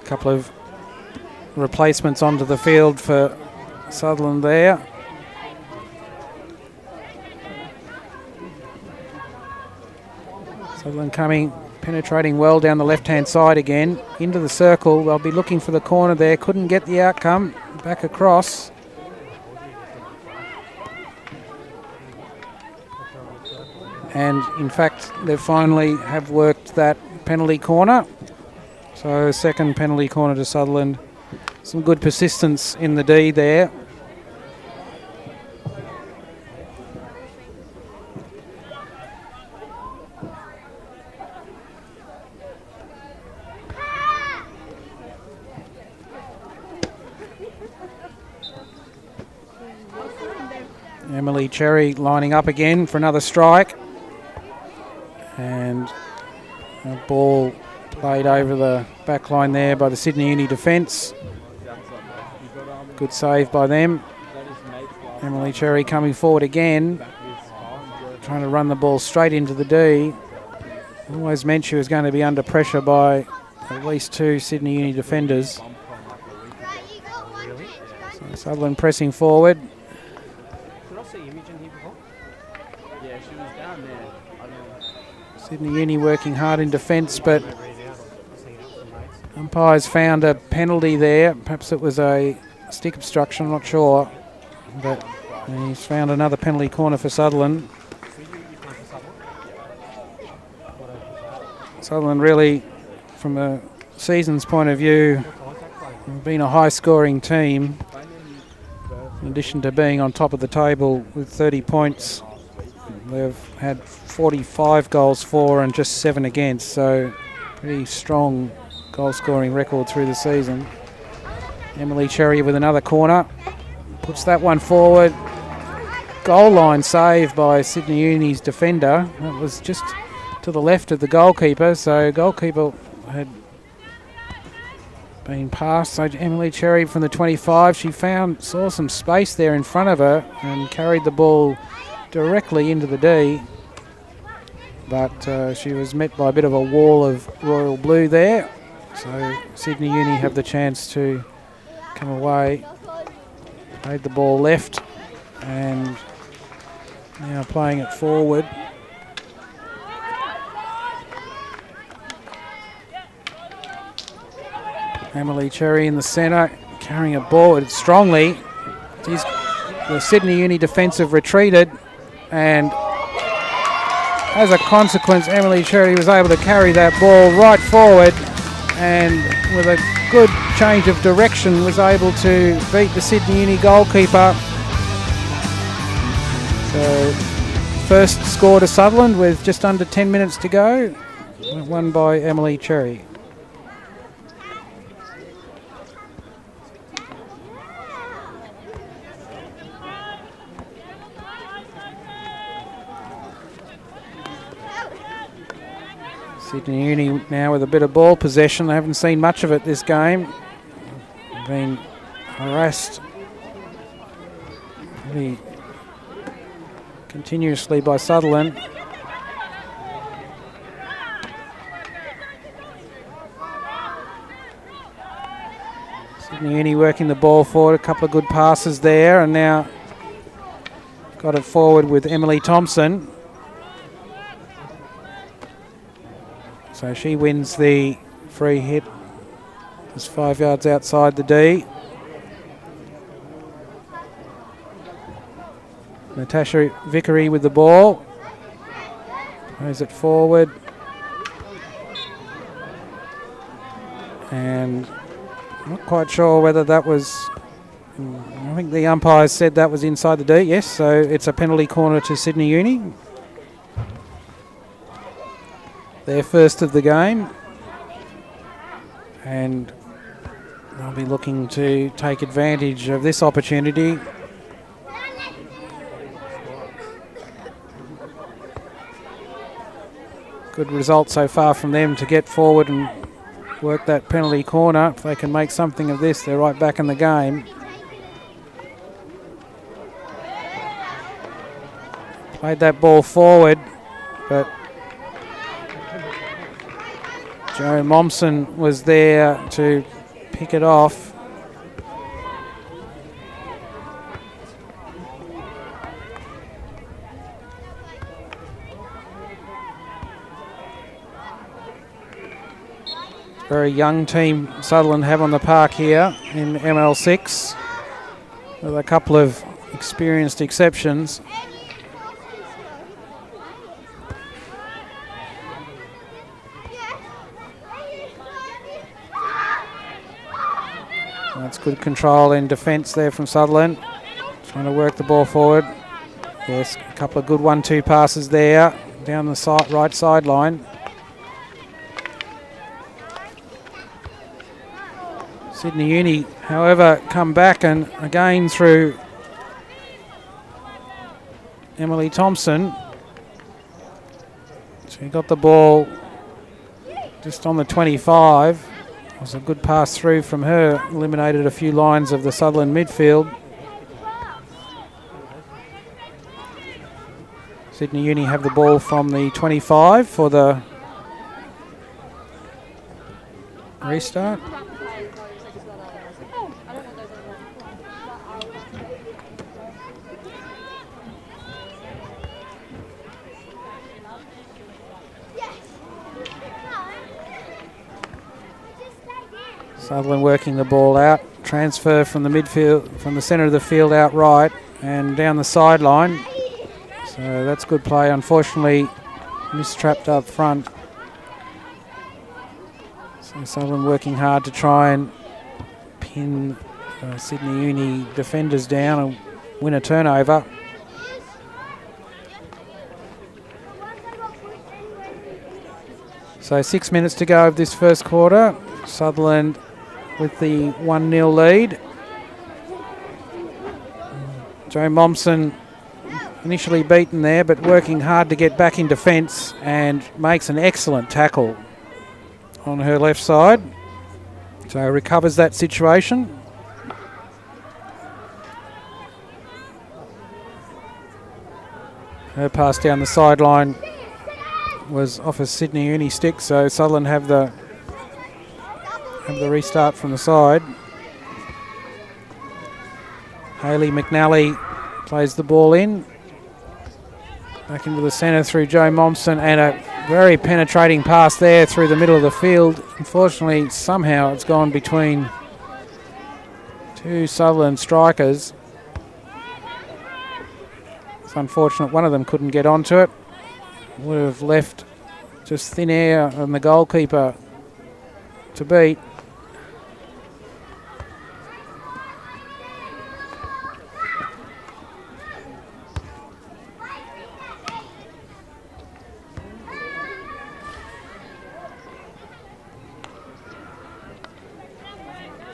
[SPEAKER 2] Couple of replacements onto the field for Sutherland there. Sutherland penetrating well down the left-hand side again, into the circle. They'll be looking for the corner there, couldn't get the outcome. Back across. And in fact, they finally have worked that penalty corner. So second penalty corner to Sutherland. Some good persistence in the D there. Emily Cherry lining up again for another strike. And a ball played over the back line there by the Sydney Uni defence. Good save by them. Emily Cherry coming forward again, trying to run the ball straight into the D. Always meant she was going to be under pressure by at least two Sydney Uni defenders. So Sutherland pressing forward. Sydney Uni working hard in defence, but umpires found a penalty there. Perhaps it was a stick obstruction, I'm not sure. But he's found another penalty corner for Sutherland. Sutherland really, from a season's point of view, have been a high-scoring team. In addition to being on top of the table with 30 points, they've had 45 goals for and just 7 against, so pretty strong goal-scoring record through the season. Emily Cherry with another corner, puts that one forward. Goal line save by Sydney Uni's defender. That was just to the left of the goalkeeper, so goalkeeper had been passed. So Emily Cherry from the 25, she saw some space there in front of her and carried the ball directly into the D, but she was met by a bit of a wall of royal blue there. So Sydney Uni have the chance to come away. Played the ball left and now playing it forward. Emily Cherry in the centre, carrying it forward strongly. The Sydney Uni defence have retreated, and as a consequence, Emily Cherry was able to carry that ball right forward, and with a good change of direction was able to beat the Sydney Uni goalkeeper. So first score to Sutherland with just under 10 minutes to go. Won by Emily Cherry. Sydney Uni now with a bit of ball possession. They haven't seen much of it this game. Been harassed pretty continuously by Sutherland. Sydney Uni working the ball forward, a couple of good passes there, and now got it forward with Emily Thompson. So she wins the free hit. It's 5 yards outside the D. Natasha Vickery with the ball. Plays it forward. And not quite sure whether that was... I think the umpires said that was inside the D. Yes, so it's a penalty corner to Sydney Uni. Their first of the game, and they'll be looking to take advantage of this opportunity. Good result so far from them to get forward and work that penalty corner. If they can make something of this, they're right back in the game. Played that ball forward, but Joe Momsen was there to pick it off. Very young team Sutherland have on the park here in ML6, with a couple of experienced exceptions. That's good control in defence there from Sutherland. Trying to work the ball forward. Yes, a couple of good 1-2 passes there down the right sideline. Sydney Uni, however, come back, and again through Emily Thompson. She got the ball just on the 25. It was a good pass through from her, eliminated a few lines of the Sutherland midfield. Sydney Uni have the ball from the 25 for the restart. Sutherland working the ball out, transfer from the midfield, from the centre of the field out right and down the sideline. So that's good play. Unfortunately, mistrapped up front. So Sutherland working hard to try and pin Sydney Uni defenders down and win a turnover. So 6 minutes to go of this first quarter. Sutherland with the 1-0 lead. Joe Momsen initially beaten there, but working hard to get back in defence and makes an excellent tackle on her left side. So recovers that situation. Her pass down the sideline was off a Sydney Uni stick, so Sutherland have the restart from the side. Hayley McNally plays the ball in. Back into the centre through Joe Momsen, and a very penetrating pass there through the middle of the field. Unfortunately, somehow it's gone between two Sutherland strikers. It's unfortunate one of them couldn't get onto it. Would have left just thin air on the goalkeeper to beat.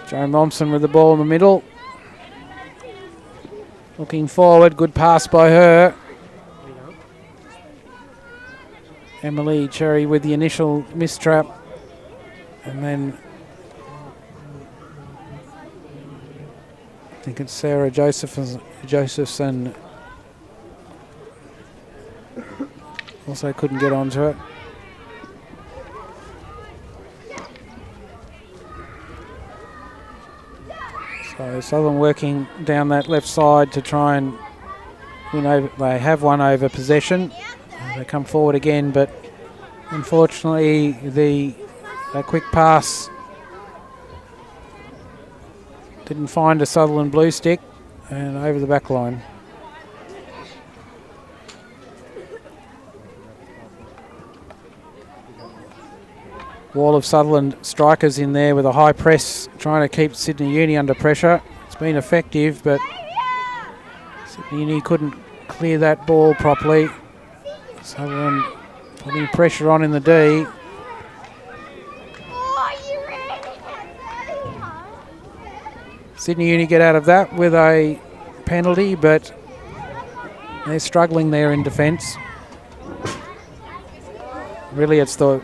[SPEAKER 2] Joe Momsen with the ball in the middle. Looking forward, good pass by her. Emily Cherry with the initial mistrap. And then I think it's Sarah Josephson also couldn't get onto it. So Sutherland working down that left side to try and win over. They have won over possession. They come forward again, but unfortunately the quick pass didn't find a Sutherland blue stick and over the back line. Wall of Sutherland strikers in there with a high press, trying to keep Sydney Uni under pressure. It's been effective, but Sydney Uni couldn't clear that ball properly. Sutherland putting pressure on in the D. Sydney Uni get out of that with a penalty, but they're struggling there in defence. Really, it's the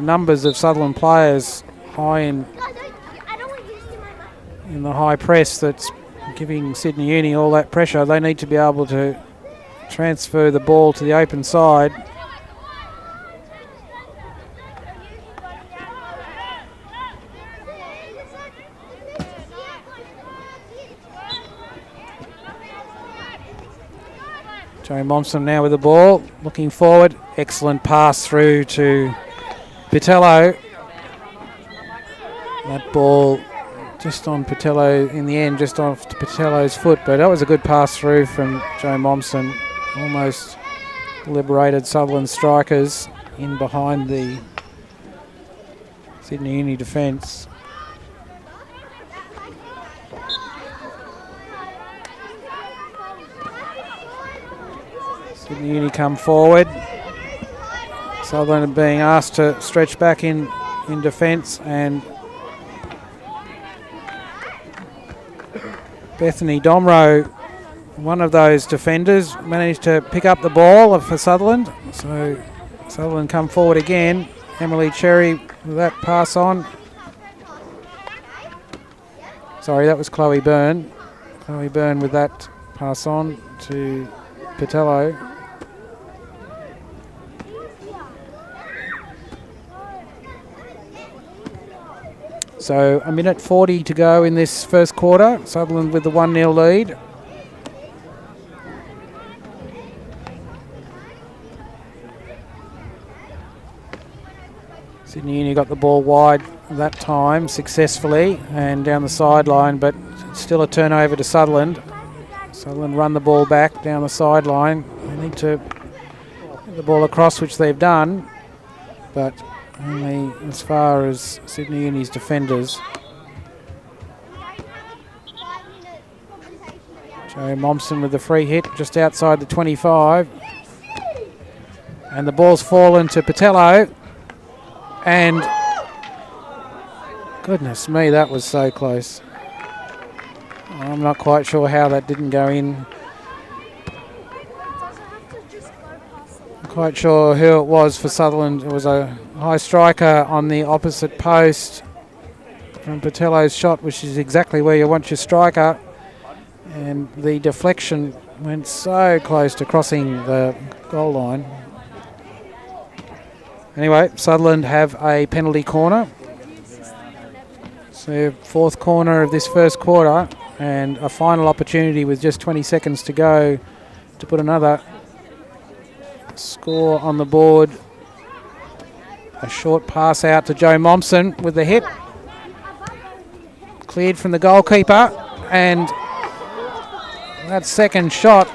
[SPEAKER 2] numbers of Sutherland players high in the high press that's giving Sydney Uni all that pressure. They need to be able to transfer the ball to the open side. Joe Momsen now with the ball, looking forward. Excellent pass through to Patello. That ball just on Patello in the end, just off to Patello's foot, but that was a good pass through from Joe Momsen. Almost liberated Sutherland strikers in behind the Sydney Uni defence. Sydney Uni come forward. Sutherland are being asked to stretch back in defence, and Bethany Domro, one of those defenders, managed to pick up the ball for Sutherland. So Sutherland come forward again. Emily Cherry with that pass on. Sorry, that was Chloe Byrne. Chloe Byrne with that pass on to Patello. So a minute 40 to go in this first quarter. Sutherland with the 1-0 lead. Sydney Uni got the ball wide that time successfully and down the sideline, but still a turnover to Sutherland. Sutherland run the ball back down the sideline. They need to get the ball across, which they've done, but only as far as Sydney Uni's defenders. Joe Momsen with the free hit just outside the 25. And the ball's fallen to Patello. And goodness me, that was so close. I'm not quite sure how that didn't go in. Quite sure who it was for Sutherland. It was a high striker on the opposite post from Patello's shot, which is exactly where you want your striker. And the deflection went so close to crossing the goal line. Anyway, Sutherland have a penalty corner. So fourth corner of this first quarter, and a final opportunity with just 20 seconds to go to put another score on the board. A short pass out to Joe Momsen with the hit. Cleared from the goalkeeper, and that second shot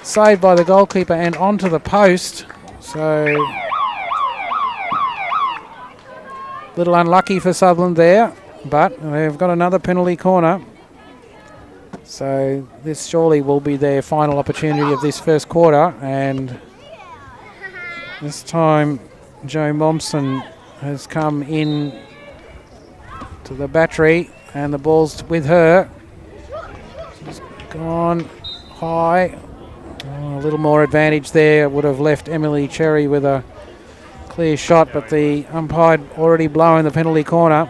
[SPEAKER 2] saved by the goalkeeper and onto the post. So a little unlucky for Sutherland there, but they've got another penalty corner. So this surely will be their final opportunity of this first quarter, and this time Joe Momsen has come in to the battery, and the ball's with her. She's gone high. Oh, a little more advantage there. Would have left Emily Cherry with a clear shot, but the umpire already blowing the penalty corner.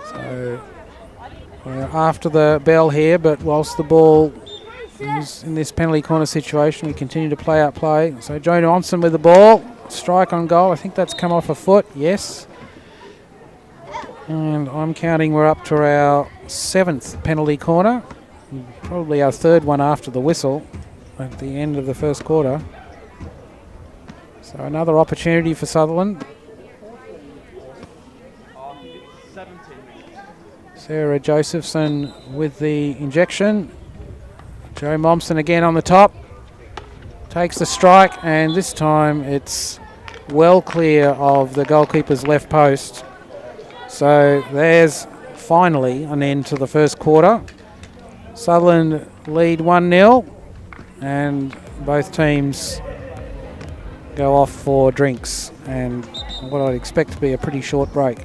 [SPEAKER 2] So we're after the bell here, but whilst the ball is in this penalty corner situation, we continue to play out play. So Joan Onson with the ball, strike on goal. I think that's come off a foot, yes. And I'm counting we're up to our 7th penalty corner. Probably our 3rd one after the whistle at the end of the first quarter. So another opportunity for Sutherland. Sarah Josephson with the injection. Joe Momsen again on the top. Takes the strike, and this time it's well clear of the goalkeeper's left post. So there's finally an end to the first quarter. Sutherland lead 1-0, and both teams go off for drinks and what I'd expect to be a pretty short break.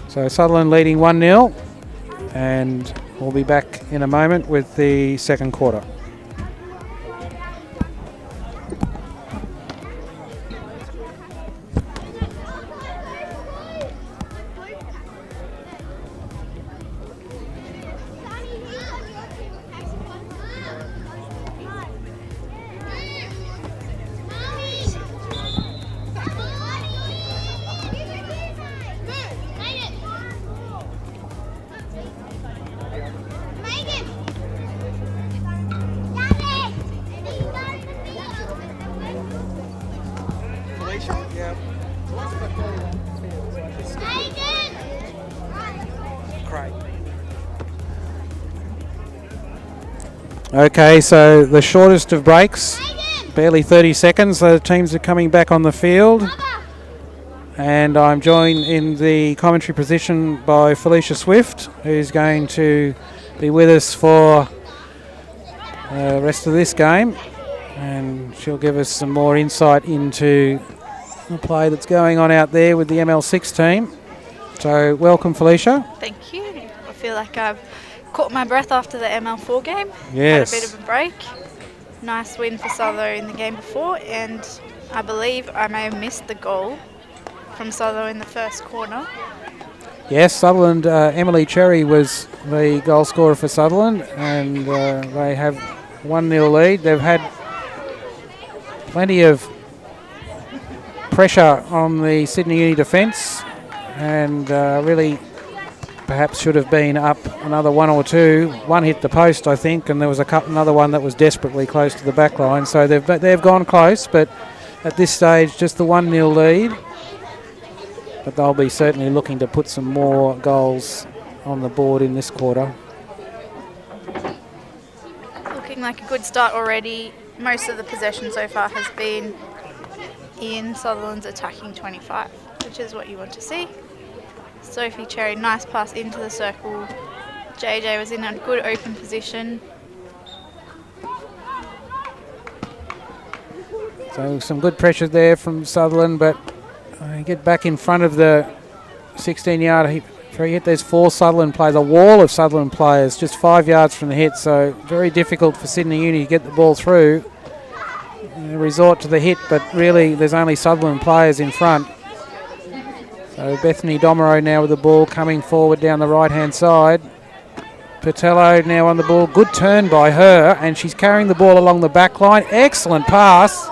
[SPEAKER 2] So Sutherland leading 1-0, and we'll be back in a moment with the second quarter. Okay, so the shortest of breaks, barely 30 seconds. The teams are coming back on the field. And I'm joined in the commentary position by Felicia Swift, who's going to be with us for the rest of this game. And she'll give us some more insight into the play that's going on out there with the ML6 team. So welcome, Felicia.
[SPEAKER 5] Thank you. I feel like I've caught my breath after the ML4 game.
[SPEAKER 2] Yes.
[SPEAKER 5] Had a bit of a break. Nice win for Sutho in the game before, and I believe I may have missed the goal from Sutho in the first corner.
[SPEAKER 2] Yes, Sutherland, Emily Cherry was the goal scorer for Sutherland, and they have 1-0 lead. They've had plenty of pressure on the Sydney Uni defence, and really perhaps should have been up another 1 or 2. One hit the post, I think, and there was another one that was desperately close to the back line. So they've gone close, but at this stage, just the 1-0 lead. But they'll be certainly looking to put some more goals on the board in this quarter.
[SPEAKER 5] Looking like a good start already. Most of the possession so far has been in Sutherland's attacking 25, which is what you want to see. Sophie Cherry, nice pass into the circle. JJ was in a good open position.
[SPEAKER 2] So some good pressure there from Sutherland, but get back in front of the 16-yard free hit. There's 4 Sutherland players, a wall of Sutherland players, just 5 yards from the hit, so very difficult for Sydney Uni to get the ball through. They resort to the hit, but really there's only Sutherland players in front. So Bethany Domero now with the ball coming forward down the right-hand side. Patello now on the ball. Good turn by her, and she's carrying the ball along the back line. Excellent pass.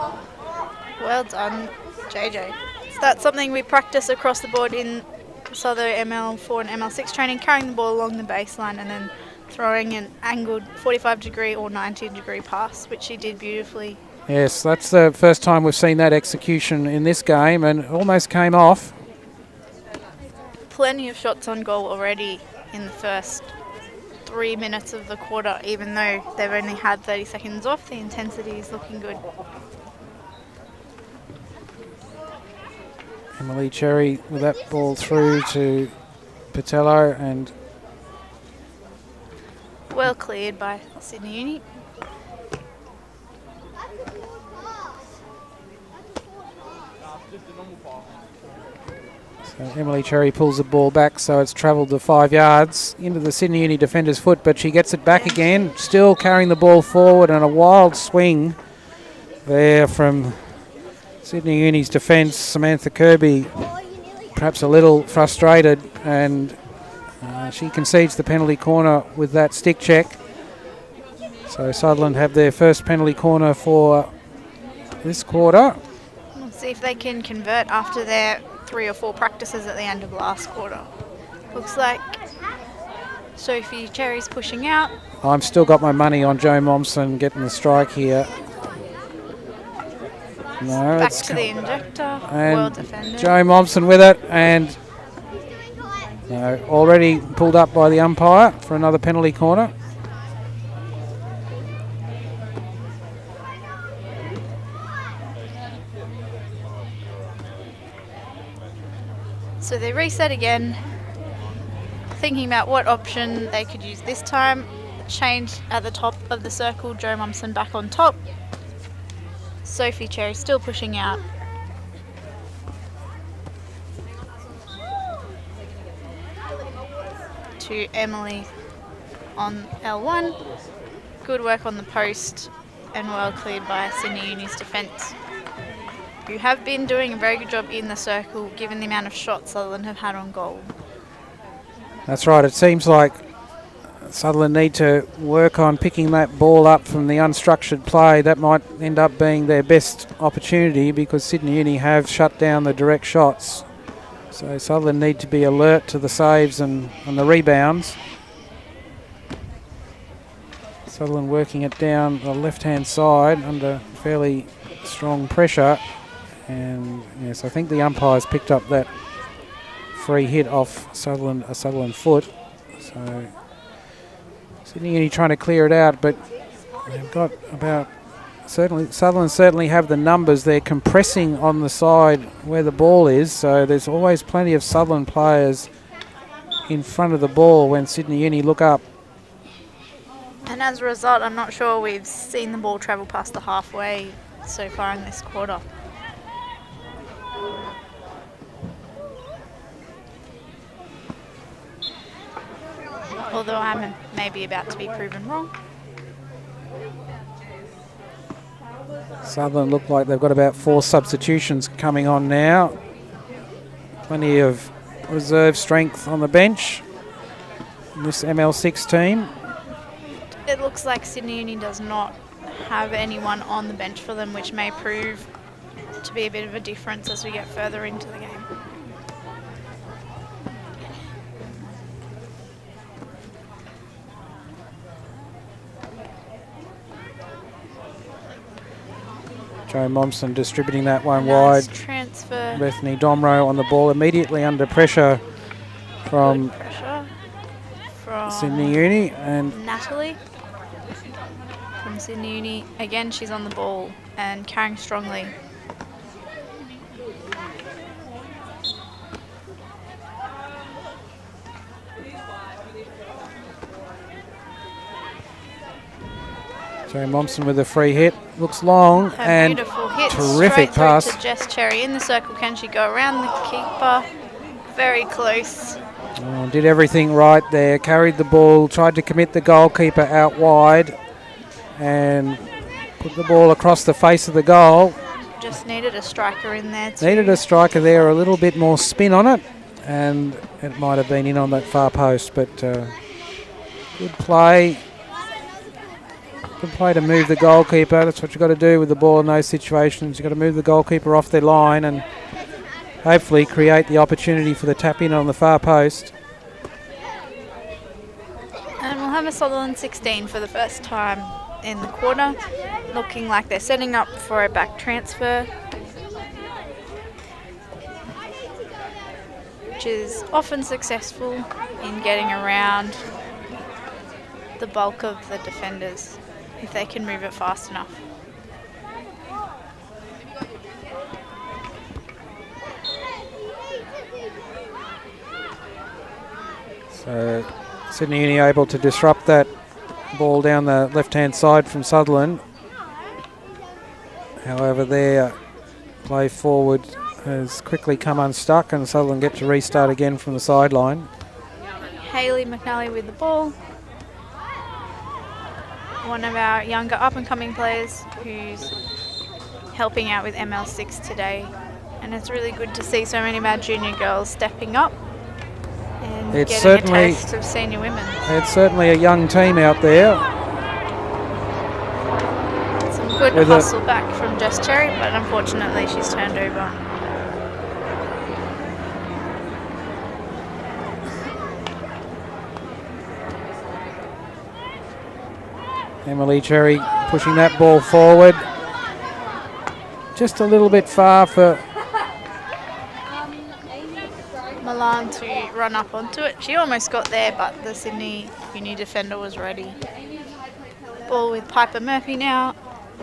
[SPEAKER 5] Well done, JJ. So that's something we practice across the board in Sutho ML4 and ML6 training, carrying the ball along the baseline and then throwing an angled 45-degree or 90-degree pass, which she did beautifully.
[SPEAKER 2] Yes, that's the first time we've seen that execution in this game, and almost came off.
[SPEAKER 5] Plenty of shots on goal already in the first 3 minutes of the quarter, even though they've only had 30 seconds off. The intensity is looking good.
[SPEAKER 2] Emily Cherry with that ball through to Patello, and
[SPEAKER 5] well cleared by Sydney Uni.
[SPEAKER 2] So Emily Cherry pulls the ball back, so it's travelled the 5 yards into the Sydney Uni defender's foot, but she gets it back again, still carrying the ball forward, and a wild swing there from Sydney Uni's defence. Samantha Kirby perhaps a little frustrated, and she concedes the penalty corner with that stick check. So Sutherland have their first penalty corner for this quarter.
[SPEAKER 5] We'll see if they can convert after their 3 or 4 practices at the end of last quarter. Looks like Sophie Cherry's pushing out.
[SPEAKER 2] I've still got my money on Joe Momsen getting the strike here. No,
[SPEAKER 5] Back to the injector. Well
[SPEAKER 2] and
[SPEAKER 5] defended.
[SPEAKER 2] Joe Momsen with it, and no, already pulled up by the umpire for another penalty corner.
[SPEAKER 5] So they reset again, thinking about what option they could use this time. Change at the top of the circle, Joe Momsen back on top. Sophie Cherry still pushing out. To Emily on L1. Good work on the post and well cleared by Sydney Uni's defence, who have been doing a very good job in the circle given the amount of shots Sutherland have had on goal.
[SPEAKER 2] That's right, it seems like Sutherland need to work on picking that ball up from the unstructured play. That might end up being their best opportunity because Sydney Uni have shut down the direct shots. So Sutherland need to be alert to the saves and the rebounds. Sutherland working it down the left-hand side under fairly strong pressure. And yes, I think the umpires picked up that free hit off a Sutherland foot. So Sydney Uni trying to clear it out, but they've got about Sutherland certainly have the numbers. They're compressing on the side where the ball is, so there's always plenty of Sutherland players in front of the ball when Sydney Uni look up.
[SPEAKER 5] And as a result, I'm not sure we've seen the ball travel past the halfway so far in this quarter. Although I'm maybe about to be proven wrong.
[SPEAKER 2] Sutherland look like they've got about 4 substitutions coming on now. Plenty of reserve strength on the bench in this ML6 team.
[SPEAKER 5] It looks like Sydney Uni does not have anyone on the bench for them, which may prove to be a bit of a difference as we get further into the game.
[SPEAKER 2] Joe Momsen distributing that one
[SPEAKER 5] Nice
[SPEAKER 2] wide.
[SPEAKER 5] transfer.
[SPEAKER 2] Bethany Domro on the ball, immediately under pressure from
[SPEAKER 5] Good pressure from
[SPEAKER 2] Sydney Uni, and
[SPEAKER 5] Natalie from Sydney Uni. Again, she's on the ball and carrying strongly.
[SPEAKER 2] Joe Momsen with a free hit. Looks long
[SPEAKER 5] Her
[SPEAKER 2] and
[SPEAKER 5] beautiful hit
[SPEAKER 2] terrific
[SPEAKER 5] straight
[SPEAKER 2] pass.
[SPEAKER 5] through to Jess Cherry in the circle. Can she go around the keeper? Very close.
[SPEAKER 2] Oh, did everything right there. Carried the ball, tried to commit the goalkeeper out wide, and put the ball across the face of the goal.
[SPEAKER 5] Just needed a striker in there too.
[SPEAKER 2] Needed a striker there, a little bit more spin on it, and it might have been in on that far post, but good play. Good play to move the goalkeeper. That's what you've got to do with the ball in those situations. You've got to move the goalkeeper off their line and hopefully create the opportunity for the tap in on the far post.
[SPEAKER 5] And we'll have a Sutherland 16 for the first time in the quarter. Looking like they're setting up for a back transfer, which is often successful in getting around the bulk of the defenders if they can move it fast enough.
[SPEAKER 2] So Sydney Uni able to disrupt that ball down the left-hand side from Sutherland. However, their play forward has quickly come unstuck, and Sutherland get to restart again from the sideline.
[SPEAKER 5] Hayley McNally with the ball. One of our younger up-and-coming players who's helping out with ML6 today. And it's really good to see so many of our junior girls stepping up and getting a taste of senior women.
[SPEAKER 2] It's certainly a young team out there.
[SPEAKER 5] Some good hustle back from Jess Cherry, but unfortunately she's turned over.
[SPEAKER 2] Emily Cherry pushing that ball forward. Just a little bit far for
[SPEAKER 5] Milan to run up onto it. She almost got there, but the Sydney Uni defender was ready. Ball with Piper Murphy now,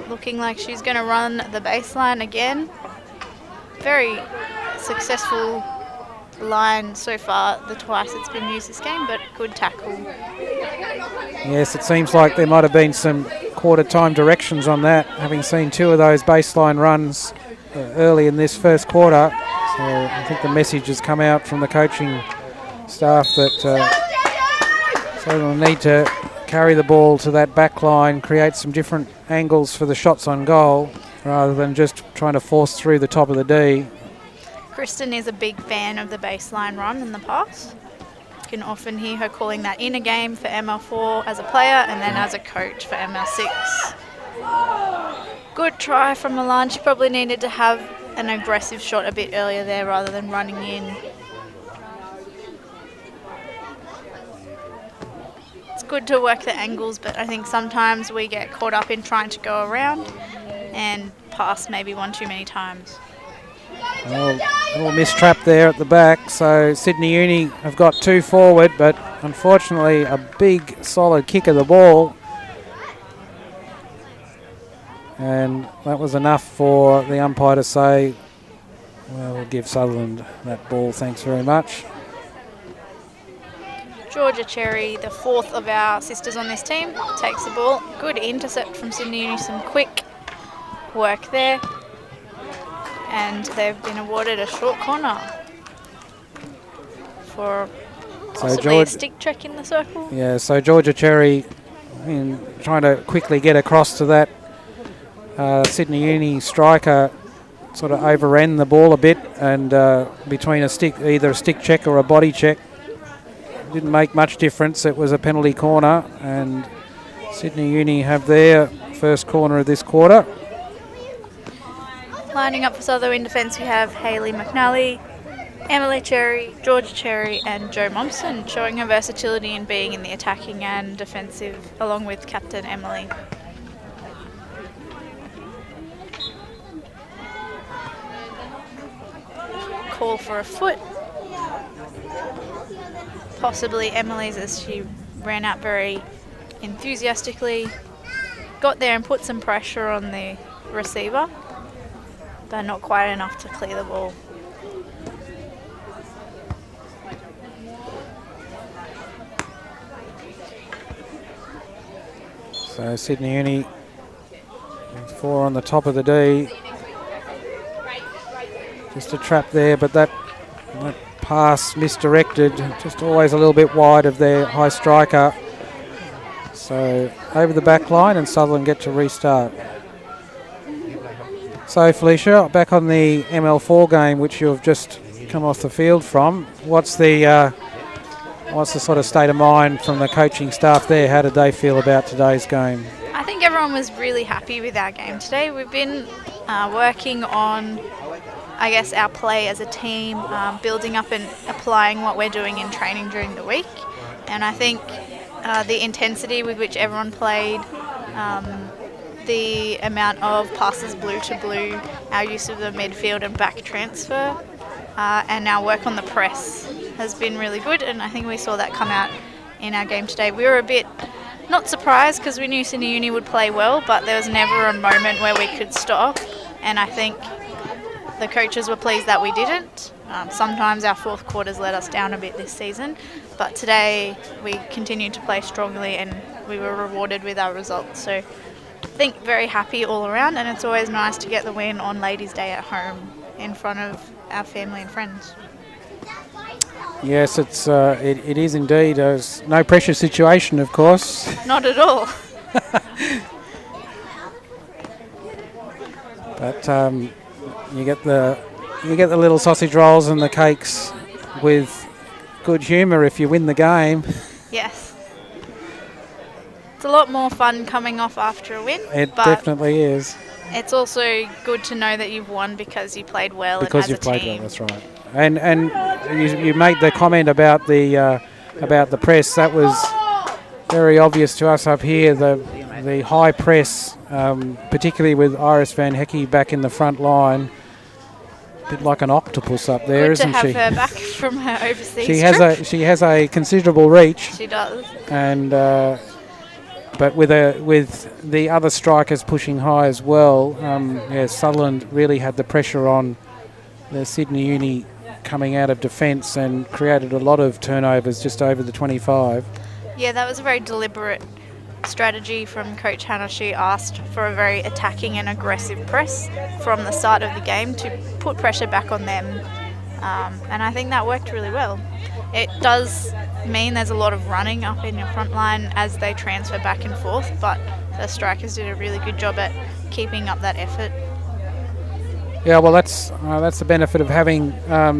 [SPEAKER 5] looking like she's going to run the baseline again. Very successful line so far, the twice it's been used this game, but good tackle.
[SPEAKER 2] Yes, it seems like there might have been some quarter time directions on that, having seen 2 of those baseline runs early in this first quarter. So I think the message has come out from the coaching staff that so they'll need to carry the ball to that back line, create some different angles for the shots on goal, rather than just trying to force through the top of the D.
[SPEAKER 5] Kristen is a big fan of the baseline run in the past. You can often hear her calling that in a game for ML4 as a player and then as a coach for ML6. Good try from Milan. She probably needed to have an aggressive shot a bit earlier there rather than running in. It's good to work the angles, but I think sometimes we get caught up in trying to go around and pass maybe one too many times.
[SPEAKER 2] Well, a little mistrap there at the back, so Sydney Uni have got 2 forward, but unfortunately a big solid kick of the ball, and that was enough for the umpire to say, well, we'll give Sutherland that ball, thanks very much.
[SPEAKER 5] Georgia Cherry, the 4th of our sisters on this team, takes the ball. Good intercept from Sydney Uni, some quick work there. And they've been awarded a short corner for possibly a stick check in the circle.
[SPEAKER 2] Yeah, so Georgia Cherry trying to quickly get across to that Sydney Uni striker, sort of overran the ball a bit, and between either a stick check or a body check, didn't make much difference. It was a penalty corner, and Sydney Uni have their first corner of this quarter.
[SPEAKER 5] Lining up for Sutho in defence, we have Hayley McNally, Emily Cherry, Georgia Cherry and Jo Momsen, showing her versatility in being in the attacking and defensive, along with captain Emily. Call for a foot. Possibly Emily's, as she ran out very enthusiastically. Got there and put some pressure on the receiver, but not quite enough to clear the ball.
[SPEAKER 2] So Sydney Uni, 4 on the top of the D. Just a trap there, but that pass misdirected, just always a little bit wide of their high striker. So over the back line, and Sutherland get to restart. So Felicia, back on the ML4 game, which you've just come off the field from, what's the sort of state of mind from the coaching staff there? How did they feel about today's game?
[SPEAKER 5] I think everyone was really happy with our game today. We've been working on, I guess, our play as a team, building up and applying what we're doing in training during the week. And I think the intensity with which everyone played, the amount of passes blue to blue, our use of the midfield and back transfer, and our work on the press has been really good, and I think we saw that come out in our game today. We were a bit not surprised because we knew Sydney Uni would play well, but there was never a moment where we could stop, and I think the coaches were pleased that we didn't. Sometimes our fourth quarters let us down a bit this season, but today we continued to play strongly and we were rewarded with our results. So I think very happy all around, and it's always nice to get the win on Ladies' Day at home in front of our family and friends.
[SPEAKER 2] Yes, it is indeed. There's no pressure situation, of course.
[SPEAKER 5] Not at all.
[SPEAKER 2] But you get the little sausage rolls and the cakes with good humour if you win the game.
[SPEAKER 5] Yes. It's a lot more fun coming off after a win.
[SPEAKER 2] It
[SPEAKER 5] but
[SPEAKER 2] definitely is.
[SPEAKER 5] It's also good to know that you've won because you played well
[SPEAKER 2] Because
[SPEAKER 5] and
[SPEAKER 2] you've
[SPEAKER 5] as a
[SPEAKER 2] played
[SPEAKER 5] team.
[SPEAKER 2] well, that's right. And you made the comment about the press. That was very obvious to us up here. The high press, particularly with Iris Van Hecke back in the front line, a bit like an octopus up there,
[SPEAKER 5] Good
[SPEAKER 2] isn't
[SPEAKER 5] to have
[SPEAKER 2] she?
[SPEAKER 5] her back from her overseas trip.
[SPEAKER 2] She has a considerable reach.
[SPEAKER 5] She does.
[SPEAKER 2] And but with the other strikers pushing high as well, Sutherland really had the pressure on the Sydney Uni coming out of defence and created a lot of turnovers just over the 25.
[SPEAKER 5] Yeah, that was a very deliberate strategy from Coach Hannah. She asked for a very attacking and aggressive press from the start of the game to put pressure back on them, and I think that worked really well. It does mean there's a lot of running up in your front line as they transfer back and forth, but the strikers did a really good job at keeping up that effort.
[SPEAKER 2] Yeah, well, that's the benefit of having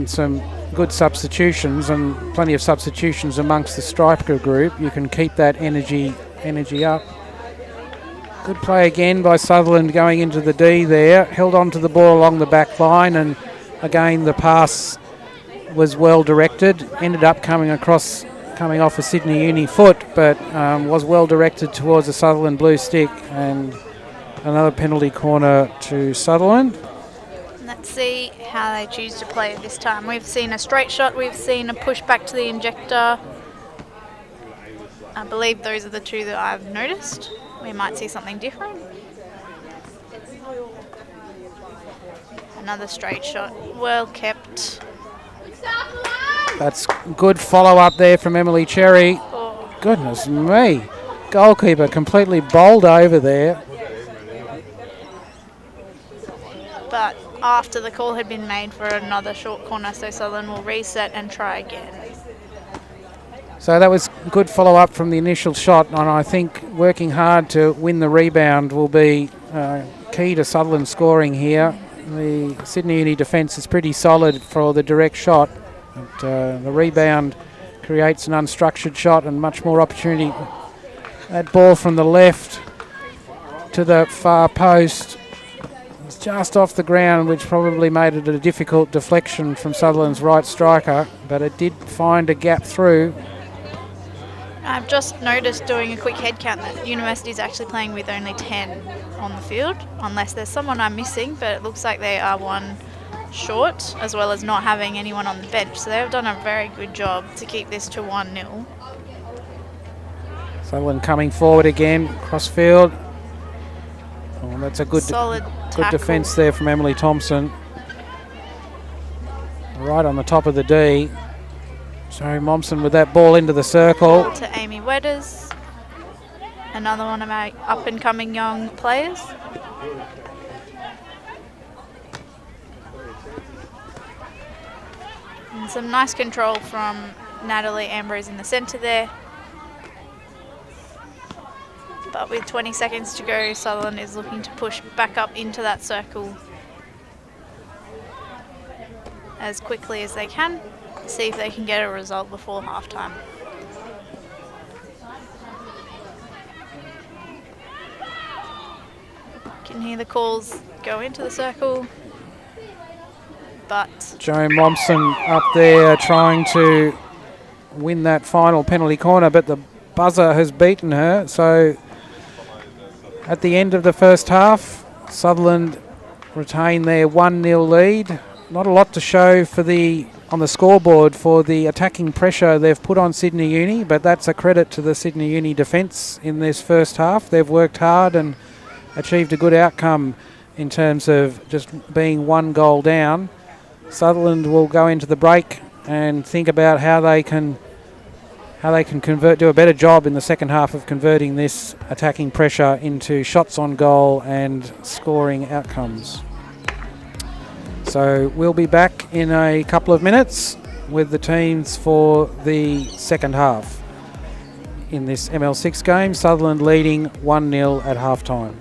[SPEAKER 2] some good substitutions and plenty of substitutions amongst the striker group. You can keep that energy up. Good play again by Sutherland going into the D there. Held on to the ball along the back line, and again the pass was well directed. Ended up coming off a Sydney Uni foot, but was well directed towards the Sutherland blue stick, and another penalty corner to Sutherland.
[SPEAKER 5] Let's see how they choose to play it this time. We've seen a straight shot, we've seen a push back to the injector. I believe those are the two that I've noticed. We might see something different. Another straight shot, well kept.
[SPEAKER 2] That's good follow-up there from Emily Cherry.
[SPEAKER 5] Oh,
[SPEAKER 2] Goodness me. Goalkeeper completely bowled over there.
[SPEAKER 5] but after the call had been made for another short corner, so Sutherland will reset and try again.
[SPEAKER 2] So that was good follow-up from the initial shot, and I think working hard to win the rebound will be key to Sutherland scoring here. The Sydney Uni defence is pretty solid for the direct shot, but the rebound creates an unstructured shot and much more opportunity. That ball from the left to the far post was just off the ground, which probably made it a difficult deflection from Sutherland's right striker, but it did find a gap through.
[SPEAKER 5] I've just noticed doing a quick head count that University is actually playing with only 10 on the field, unless there's someone I'm missing, but it looks like they are one short, as well as not having anyone on the bench. So they've done a very good job to keep this to 1-0.
[SPEAKER 2] Sutherland coming forward again, cross field. Oh, that's a good
[SPEAKER 5] Solid
[SPEAKER 2] good
[SPEAKER 5] tackle.
[SPEAKER 2] defence there from Emily Thompson. Right on the top of the D. So Momsen with that ball into the circle.
[SPEAKER 5] To Amy Wedders, another one of our up-and-coming young players. And some nice control from Natalie Ambrose in the centre there. But with 20 seconds to go, Sutherland is looking to push back up into that circle as quickly as they can. See if they can get a result before halftime. Can hear the calls go into the circle, but
[SPEAKER 2] Joe Momsen up there trying to win that final penalty corner, but the buzzer has beaten her. So at the end of the first half, Sutherland retain their 1-0 lead. Not a lot to show for on the scoreboard for the attacking pressure they've put on Sydney Uni, but that's a credit to the Sydney Uni defence in this first half. They've worked hard and achieved a good outcome in terms of just being one goal down. Sutherland will go into the break and think about how they can do a better job in the second half of converting this attacking pressure into shots on goal and scoring outcomes. So we'll be back in a couple of minutes with the teams for the second half in this ML6 game. Sutherland leading 1-0 at half-time.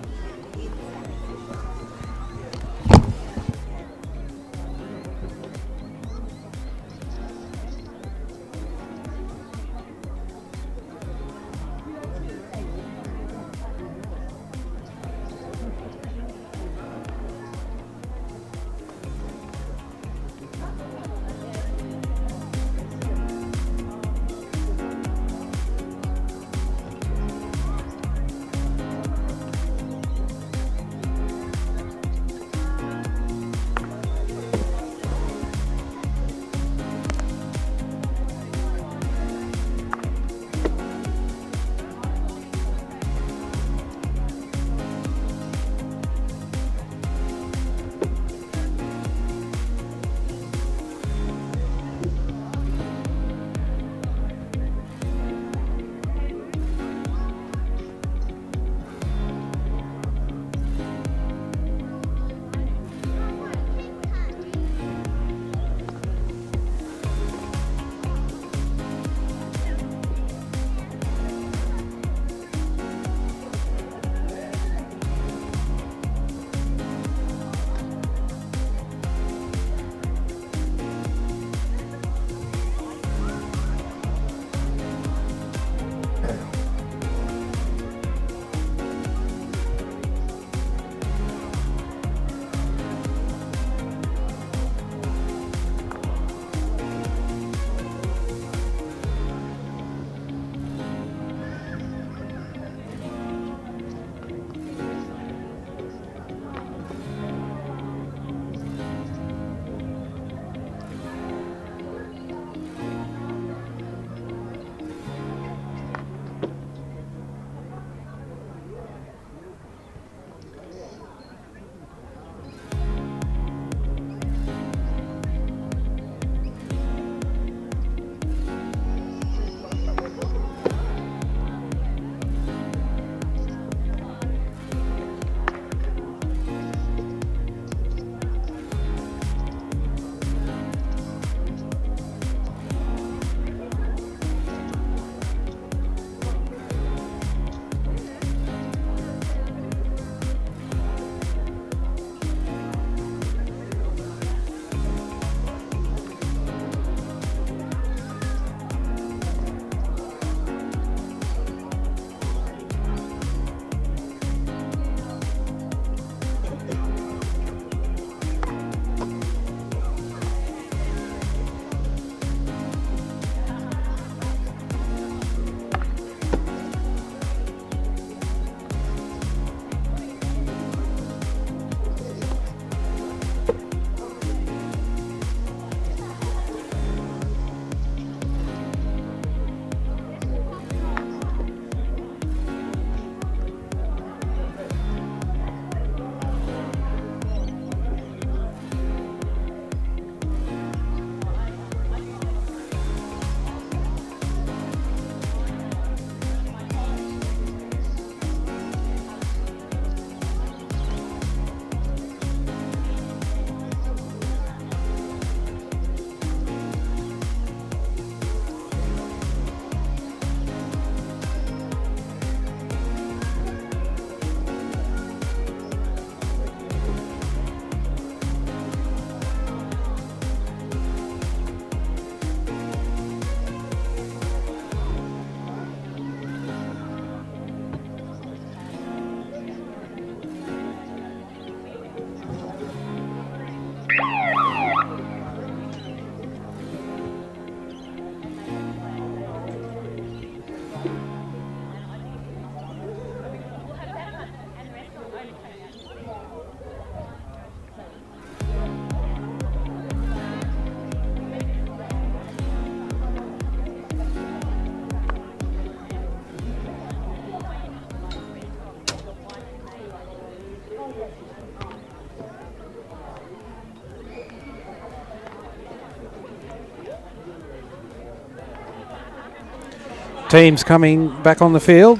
[SPEAKER 2] Teams coming back on the field.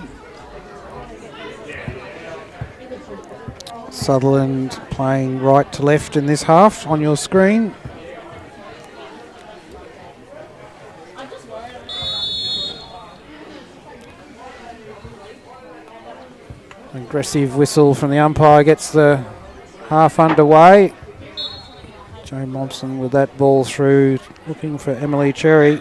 [SPEAKER 2] Sutherland playing right to left in this half on your screen. Aggressive whistle from the umpire gets the half underway. Joe Momsen with that ball through, looking for Emily Cherry.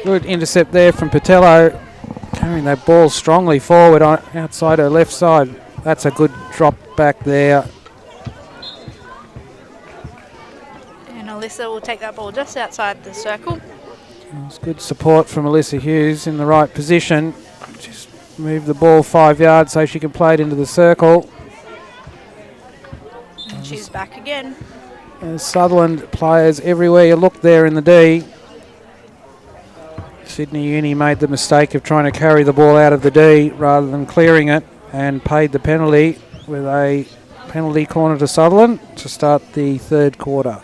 [SPEAKER 2] Good intercept there from Patello, carrying that ball strongly forward on outside her left side. That's a good drop back there.
[SPEAKER 5] And Alyssa will take that ball just outside the circle.
[SPEAKER 2] It's good support from Alyssa Hughes in the right position. Just move the ball 5 yards so she can play it into the circle.
[SPEAKER 5] And she's back again.
[SPEAKER 2] Sutherland players everywhere you look there in the D. Sydney Uni made the mistake of trying to carry the ball out of the D rather than clearing it and paid the penalty with a penalty corner to Sutherland to start the third quarter.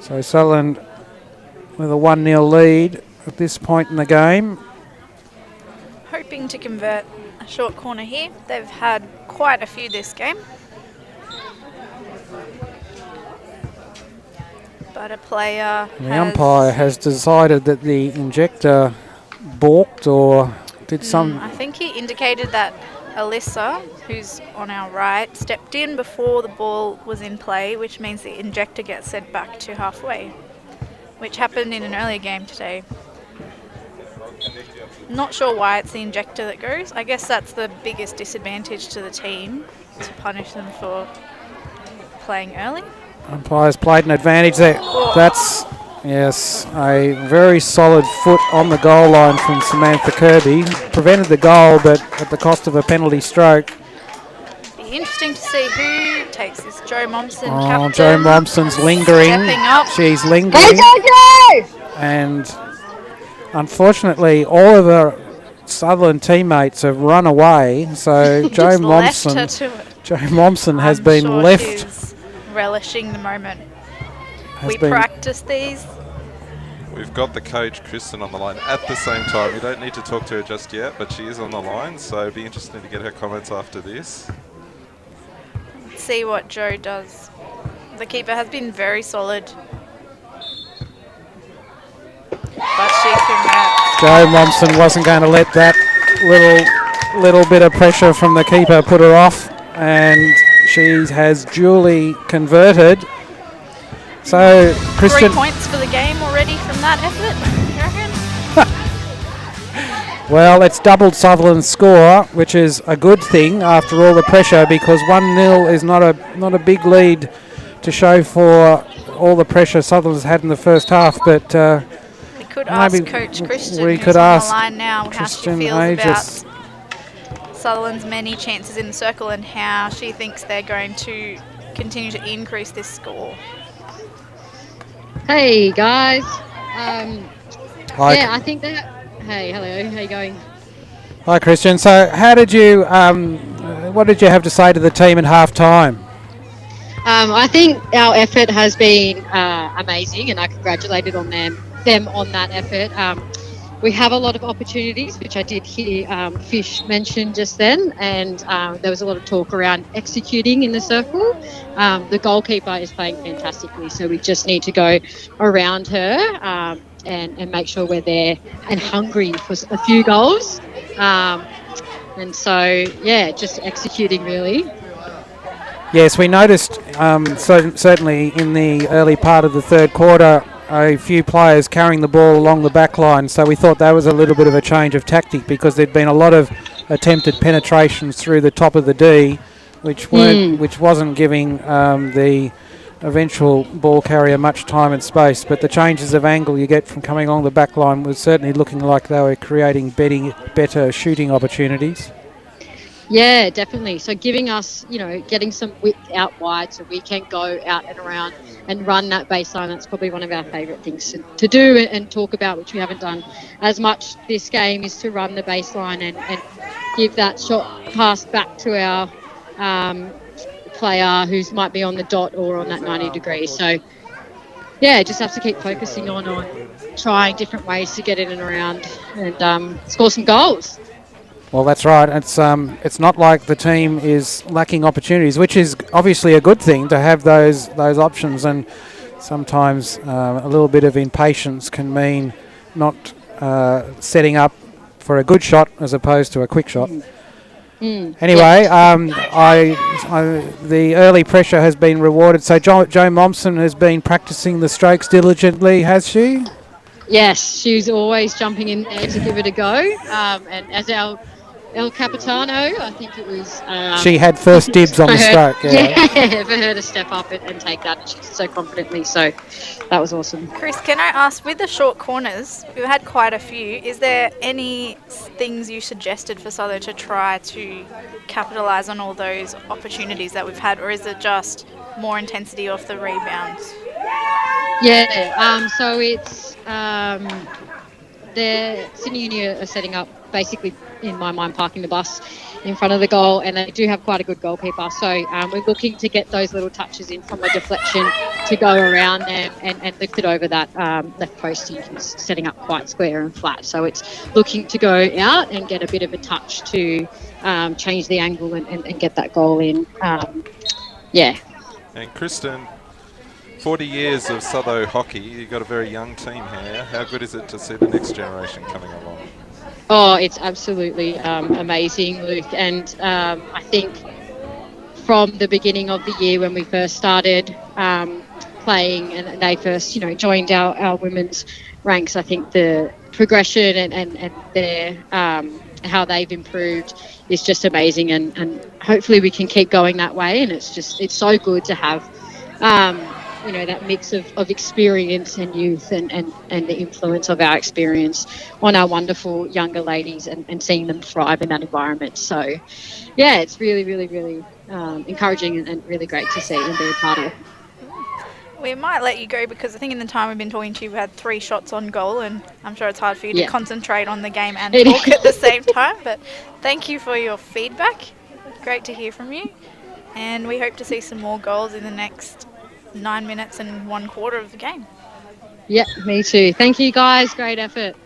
[SPEAKER 2] So Sutherland with a 1-0 lead at this point in the game.
[SPEAKER 5] Hoping to convert a short corner here. They've had quite a few this game. But a player
[SPEAKER 2] The umpire has decided that the injector balked or did some...
[SPEAKER 5] I think he indicated that Alyssa, who's on our right, stepped in before the ball was in play, which means the injector gets sent back to halfway, which happened in an earlier game today. Not sure why it's the injector that goes. I guess that's the biggest disadvantage to the team, to punish them for playing early.
[SPEAKER 2] Umpires played an advantage there. That's, yes, a very solid foot on the goal line from Samantha Kirby. Prevented the goal, but at the cost of a penalty stroke.
[SPEAKER 5] Be interesting to see who takes this. Joe Momsen,
[SPEAKER 2] Oh,
[SPEAKER 5] captain.
[SPEAKER 2] Joe Momsen's lingering.
[SPEAKER 5] Stepping up.
[SPEAKER 2] She's lingering. And unfortunately, all of her Sutherland teammates have run away. So Joe
[SPEAKER 5] Just left her to it.
[SPEAKER 2] Momsen has
[SPEAKER 5] I'm
[SPEAKER 2] been
[SPEAKER 5] sure
[SPEAKER 2] left.
[SPEAKER 5] she's relishing the moment.
[SPEAKER 2] Has
[SPEAKER 5] We
[SPEAKER 2] been-
[SPEAKER 5] practice these.
[SPEAKER 1] We've got the coach, Kristen, on the line at the same time. You don't need to talk to her just yet, but she is on the line, so it'd be interesting to get her comments after this.
[SPEAKER 5] See what Joe does. The keeper has been very solid. But she converts.
[SPEAKER 2] Joe Momsen wasn't going to let that little bit of pressure from the keeper put her off, and she has duly converted. So,
[SPEAKER 5] 3
[SPEAKER 2] Christian,
[SPEAKER 5] points for the game already from that effort, you reckon?
[SPEAKER 2] well, it's doubled Sutherland's score, which is a good thing after all the pressure, because 1-0 is not a big lead to show for all the pressure Sutherland's had in the first half. But
[SPEAKER 5] We could ask
[SPEAKER 2] maybe
[SPEAKER 5] Coach Christian,
[SPEAKER 2] we
[SPEAKER 5] who's
[SPEAKER 2] could
[SPEAKER 5] on
[SPEAKER 2] ask
[SPEAKER 5] the line now,
[SPEAKER 2] Christian
[SPEAKER 5] how she feels
[SPEAKER 2] Aegis.
[SPEAKER 5] about Sutherland's many chances in the circle and how she thinks they're going to continue to increase this score.
[SPEAKER 6] Hey guys.
[SPEAKER 2] Hi,
[SPEAKER 6] Yeah, I think that. Hey, hello. How you going?
[SPEAKER 2] hi, Christian. So, how did you? What did you have to say to the team at half time?
[SPEAKER 6] I think our effort has been amazing, and I congratulated on them on that effort. We have a lot of opportunities, which I did hear Fish mention just then, and there was a lot of talk around executing in the circle. The goalkeeper is playing fantastically, so we just need to go around her and make sure we're there and hungry for a few goals. And so, yeah, just executing really.
[SPEAKER 2] Yes, we noticed certainly in the early part of the third quarter a few players carrying the ball along the back line, so we thought that was a little bit of a change of tactic because there'd been a lot of attempted penetrations through the top of the D, which wasn't giving the eventual ball carrier much time and space. But the changes of angle you get from coming along the back line was certainly looking like they were creating better shooting opportunities.
[SPEAKER 6] Yeah, definitely. So giving us, getting some width out wide so we can go out and around and run that baseline. That's probably one of our favourite things to do and talk about, which we haven't done as much this game, is to run the baseline and give that shot pass back to our player who might be on the dot or on that 90 degrees. So yeah, just have to keep focusing on trying different ways to get in and around and score some goals.
[SPEAKER 2] Well, that's right. It's not like the team is lacking opportunities, which is obviously a good thing to have those options. And sometimes a little bit of impatience can mean not setting up for a good shot as opposed to a quick shot. Anyway, the early pressure has been rewarded. So Jo Momsen has been practicing the strokes diligently, has she?
[SPEAKER 6] Yes, she's always jumping in there to give it a go. And as our El Capitano, I think it was...
[SPEAKER 2] she had first dibs on the stroke.
[SPEAKER 6] Yeah, for her to step up and take that so confidently. So that was awesome.
[SPEAKER 5] Chris, can I ask, with the short corners, we've had quite a few. Is there any things you suggested for Sutho to try to capitalise on all those opportunities that we've had, or is it just more intensity off the rebounds?
[SPEAKER 6] Yeah, so it's the Sydney Uni are setting up basically, in my mind, parking the bus in front of the goal, and they do have quite a good goalkeeper. So we're looking to get those little touches in from a deflection to go around them and lift it over that left post. He's setting up quite square and flat. So it's looking to go out and get a bit of a touch to change the angle and get that goal in. Yeah.
[SPEAKER 1] And Kristen, 40 years of Sutho hockey, you've got a very young team here. How good is it to see the next generation coming along?
[SPEAKER 6] Oh, it's absolutely amazing, Luke. And I think from the beginning of the year when we first started playing and they first, joined our women's ranks, I think the progression and their how they've improved is just amazing. And hopefully we can keep going that way. And it's so good to have that mix of experience and youth and the influence of our experience on our wonderful younger ladies and seeing them thrive in that environment. So, yeah, it's really, really, really encouraging and really great to see and be a part of.
[SPEAKER 5] We might let you go because I think in the time we've been talking to you, we've had 3 shots on goal, and I'm sure it's hard for you to concentrate on the game and talk at the same time. But thank you for your feedback. Great to hear from you. And we hope to see some more goals in the next 9 minutes and 1/4 of the game.
[SPEAKER 6] Yeah, me too. Thank you, guys. Great effort.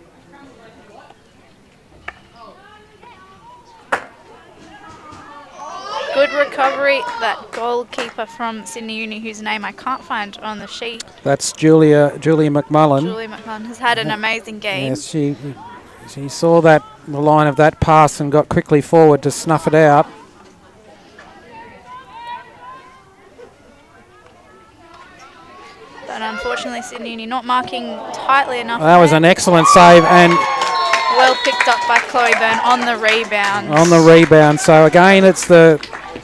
[SPEAKER 5] Good recovery. That goalkeeper from Sydney Uni, whose name I can't find on the sheet.
[SPEAKER 2] That's Julia McMullen.
[SPEAKER 5] Julia McMullen has had an amazing game.
[SPEAKER 2] Yes, she saw the line of that pass and got quickly forward to snuff it out.
[SPEAKER 5] But unfortunately, Sydney Uni not marking tightly enough.
[SPEAKER 2] That was an excellent save and
[SPEAKER 5] well picked up by Chloe Byrne on the rebound.
[SPEAKER 2] So again, it's the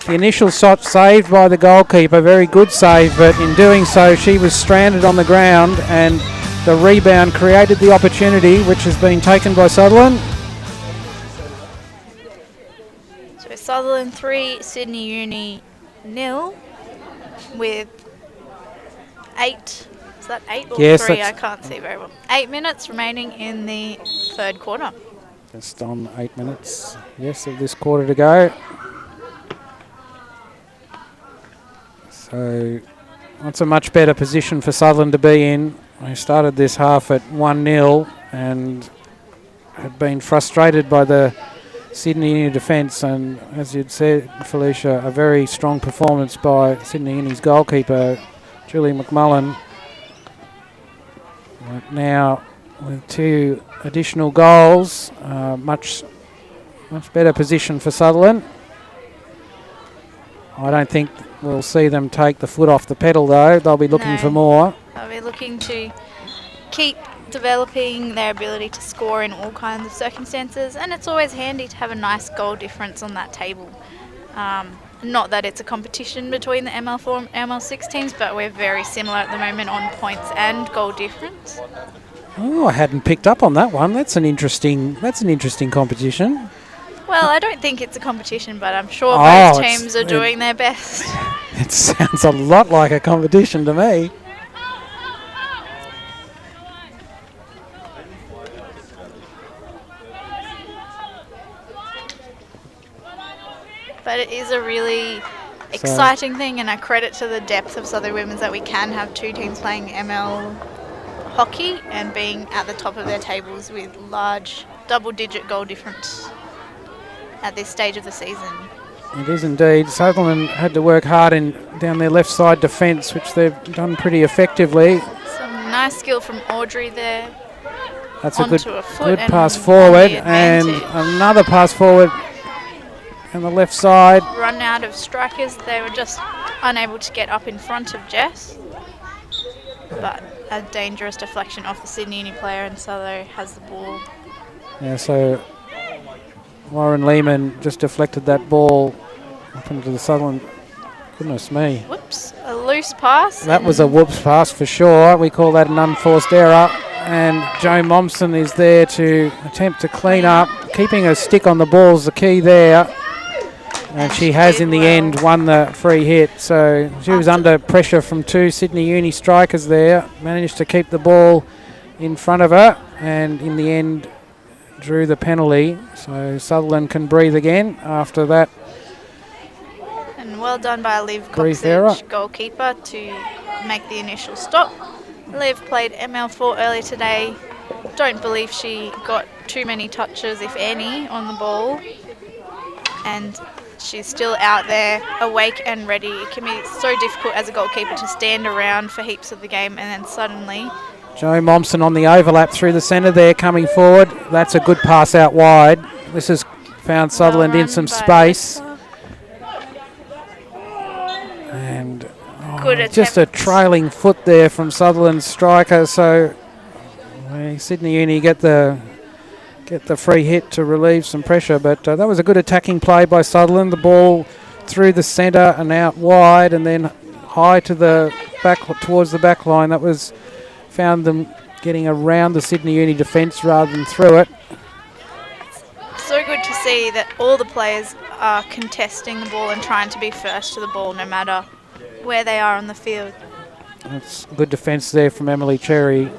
[SPEAKER 2] initial shot saved by the goalkeeper. Very good save, but in doing so, she was stranded on the ground and the rebound created the opportunity, which has been taken by Sutherland.
[SPEAKER 5] So Sutherland 3, Sydney Uni 0 with 8. Is that 8 or 3? I can't see very well. 8 minutes remaining in the 3rd quarter.
[SPEAKER 2] Just on 8 minutes, yes, of this quarter to go. So that's a much better position for Sutherland to be in. We started this half at 1-0 and had been frustrated by the Sydney Uni defence, and as you'd said, Felicia, a very strong performance by Sydney Uni's goalkeeper, Julie McMullen. But now with 2 additional goals, much better position for Sutherland. I don't think we'll see them take the foot off the pedal though. They'll be looking for more.
[SPEAKER 5] They'll be looking to keep developing their ability to score in all kinds of circumstances, and it's always handy to have a nice goal difference on that table. Not that it's a competition between the ML4 and ML6 teams, but we're very similar at the moment on points and goal difference.
[SPEAKER 2] Oh, I hadn't picked up on that one. That's an interesting competition.
[SPEAKER 5] Well, I don't think it's a competition, but I'm sure both teams are doing their best.
[SPEAKER 2] It sounds a lot like a competition to me.
[SPEAKER 5] But it is a really exciting thing and a credit to the depth of Southern Women's that we can have two teams playing ML hockey and being at the top of their tables with large double-digit goal difference at this stage of the season.
[SPEAKER 2] It is indeed. Sutherland had to work hard down their left side defence, which they've done pretty effectively.
[SPEAKER 5] Some nice skill from Audrey there.
[SPEAKER 2] That's a good
[SPEAKER 5] foot
[SPEAKER 2] pass forward, and
[SPEAKER 5] advantage.
[SPEAKER 2] another pass forward on the left side.
[SPEAKER 5] Run out of strikers. They were just unable to get up in front of Jess. But a dangerous deflection off the Sydney Uni player, and Sutho has the ball.
[SPEAKER 2] Yeah, so Lauren Lehman just deflected that ball up into the Sutherland. Goodness me.
[SPEAKER 5] Whoops, a loose pass.
[SPEAKER 2] That was a whoops pass for sure. We call that an unforced error. And Joe Momsen is there to attempt to clean up. Keeping her stick on the ball is the key there. And she has, in the end, won the free hit. So she was under pressure from two Sydney Uni strikers there. Managed to keep the ball in front of her. And in the end, drew the penalty. So Sutherland can breathe again after that.
[SPEAKER 5] And well done by Liv
[SPEAKER 2] Brief error.
[SPEAKER 5] Coxage, goalkeeper, to make the initial stop. Liv played ML4 earlier today. Don't believe she got too many touches, if any, on the ball. And she's still out there, awake and ready. It can be so difficult as a goalkeeper to stand around for heaps of the game and then suddenly...
[SPEAKER 2] Joe Momsen on the overlap through the centre there, coming forward. That's a good pass out wide. This has found Sutherland in some space. And just a trailing foot there from Sutherland's striker. So Sydney Uni get the free hit to relieve some pressure. But that was a good attacking play by Sutherland. The ball through the centre and out wide, and then high to the back towards the back line. That was found them getting around the Sydney Uni defence rather than through it.
[SPEAKER 5] So good to see that all the players are contesting the ball and trying to be first to the ball no matter where they are on the field.
[SPEAKER 2] That's good defence there from Emily Cherry.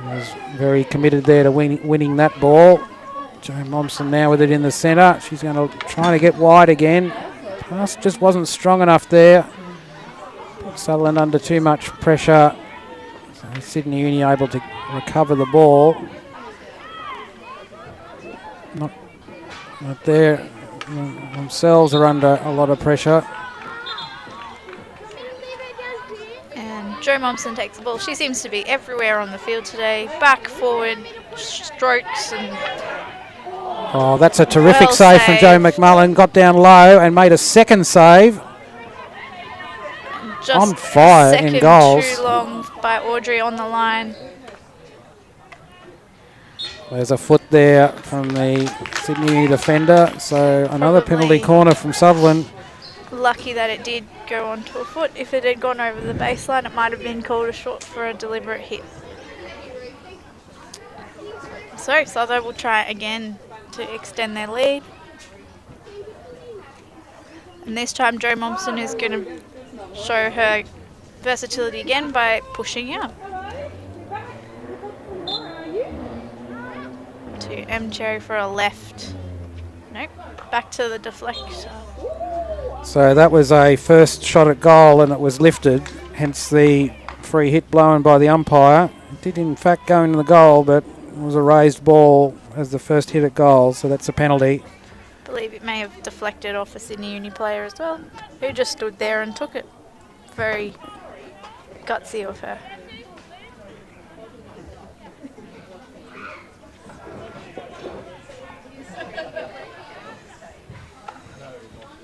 [SPEAKER 2] Was very committed there to winning that ball. Joe Momsen now with it in the centre. She's going to try to get wide again. Pass just wasn't strong enough there. Put Sutherland under too much pressure. So Sydney Uni able to recover the ball. Not there. Themselves are under a lot of pressure.
[SPEAKER 5] And Joe Momsen takes the ball. She seems to be everywhere on the field today. Back, forward, strokes and...
[SPEAKER 2] Oh, that's a terrific save from Joe McMullen. Got down low and made a second save.
[SPEAKER 5] Just
[SPEAKER 2] on fire in goals.
[SPEAKER 5] Too long by Audrey on the line.
[SPEAKER 2] There's a foot there from the Sydney defender. So another penalty corner from Sutherland.
[SPEAKER 5] Lucky that it did go onto a foot. If it had gone over the baseline, it might have been called a short for a deliberate hit. So Sutho will try again to extend their lead. And this time Joe Momsen is going to show her versatility again by pushing out. To M Cherry for a left. Nope, back to the deflector.
[SPEAKER 2] So that was a first shot at goal and it was lifted, hence the free hit blown by the umpire. It did in fact go into the goal, but it was a raised ball as the first hit at goal, so that's a penalty.
[SPEAKER 5] I believe it may have deflected off a Sydney Uni player as well, who just stood there and took it. Very gutsy of her.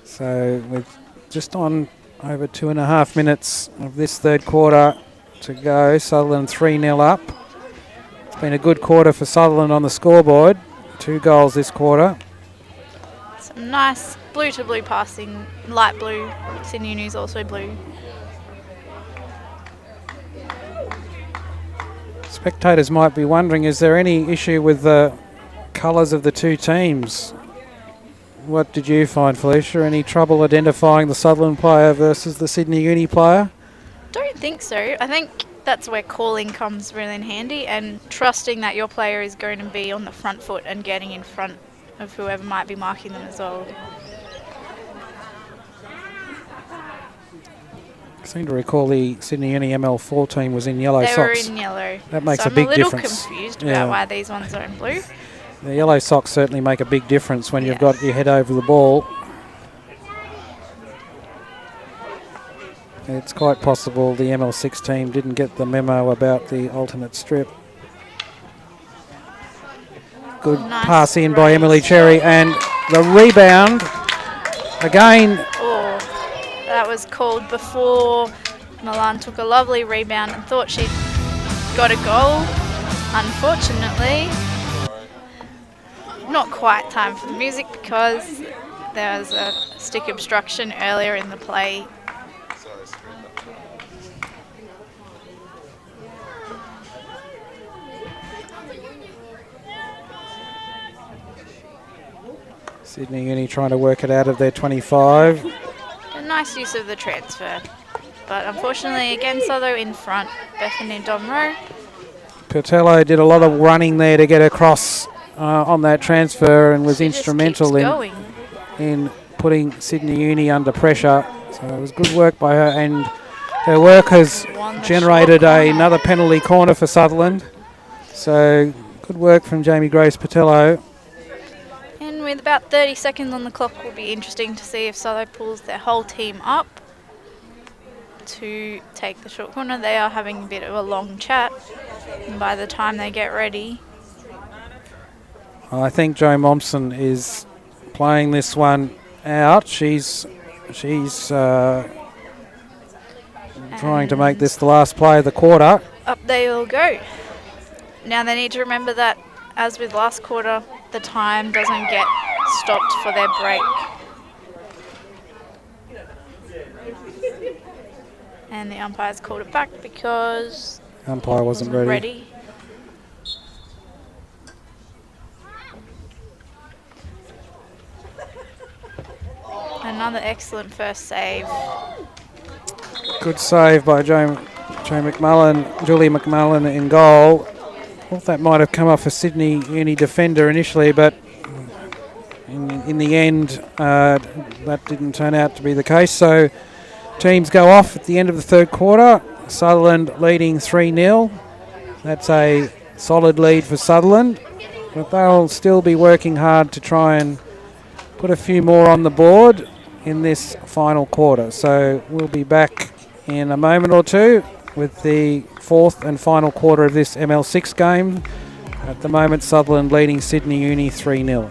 [SPEAKER 2] So with just on over 2.5 minutes of this third quarter to go, Sutherland 3-0 up. It's been a good quarter for Sutherland on the scoreboard. 2 goals this quarter.
[SPEAKER 5] Some nice blue to blue passing, light blue. Sydney Uni's also blue.
[SPEAKER 2] Spectators might be wondering, is there any issue with the colours of the two teams? What did you find, Felicia? Any trouble identifying the Sutherland player versus the Sydney Uni player?
[SPEAKER 5] Don't think so. I think that's where calling comes really in handy and trusting that your player is going to be on the front foot and getting in front of whoever might be marking them as well.
[SPEAKER 2] seem to recall the Sydney Uni ML4 team was in yellow
[SPEAKER 5] They were
[SPEAKER 2] socks.
[SPEAKER 5] in yellow.
[SPEAKER 2] That makes
[SPEAKER 5] so
[SPEAKER 2] a big
[SPEAKER 5] I'm a little
[SPEAKER 2] difference.
[SPEAKER 5] confused
[SPEAKER 2] Yeah.
[SPEAKER 5] about why these ones are in blue.
[SPEAKER 2] The yellow socks certainly make a big difference when you've
[SPEAKER 5] Yes.
[SPEAKER 2] got your head over the ball. It's quite possible the ML6 team didn't get the memo about the alternate strip. Good
[SPEAKER 5] Nice
[SPEAKER 2] pass in by
[SPEAKER 5] raise.
[SPEAKER 2] Emily Cherry, and the rebound again.
[SPEAKER 5] Oh, that was called before Milan took a lovely rebound and thought she'd got a goal. Unfortunately, not quite time for the music because there was a stick obstruction earlier in the play.
[SPEAKER 2] Sydney Uni trying to work it out of their 25.
[SPEAKER 5] A nice use of the transfer. But unfortunately, again, Sutho in front. Bethany Domro.
[SPEAKER 2] Patello did a lot of running there to get across on that transfer and was
[SPEAKER 5] She just
[SPEAKER 2] instrumental
[SPEAKER 5] keeps going.
[SPEAKER 2] in putting Sydney Uni under pressure. So it was good work by her, and her work has
[SPEAKER 5] Won the
[SPEAKER 2] generated
[SPEAKER 5] short corner.
[SPEAKER 2] another penalty corner for Sutherland. So good work from Jamie Grace Patello.
[SPEAKER 5] And with about 30 seconds on the clock, will be interesting to see if Sutho pulls their whole team up to take the short corner. They are having a bit of a long chat, and by the time they get ready,
[SPEAKER 2] I think Jo Momsen is playing this one out. She's trying to make this the last play of the quarter.
[SPEAKER 5] up they will go. Now they need to remember that, as with last quarter, the time doesn't get stopped for their break. And the umpire's called it back because
[SPEAKER 2] Umpire wasn't ready.
[SPEAKER 5] Another excellent first save.
[SPEAKER 2] Good save by Julie McMullen in goal. Thought that might have come off a Sydney Uni defender initially, but in the end, that didn't turn out to be the case. So teams go off at the end of the third quarter. Sutherland leading 3-0. That's a solid lead for Sutherland, but they'll still be working hard to try and put a few more on the board in this final quarter. So we'll be back in a moment or two with the fourth and final quarter of this ML6 game. At the moment, Sutherland leading Sydney Uni 3-0.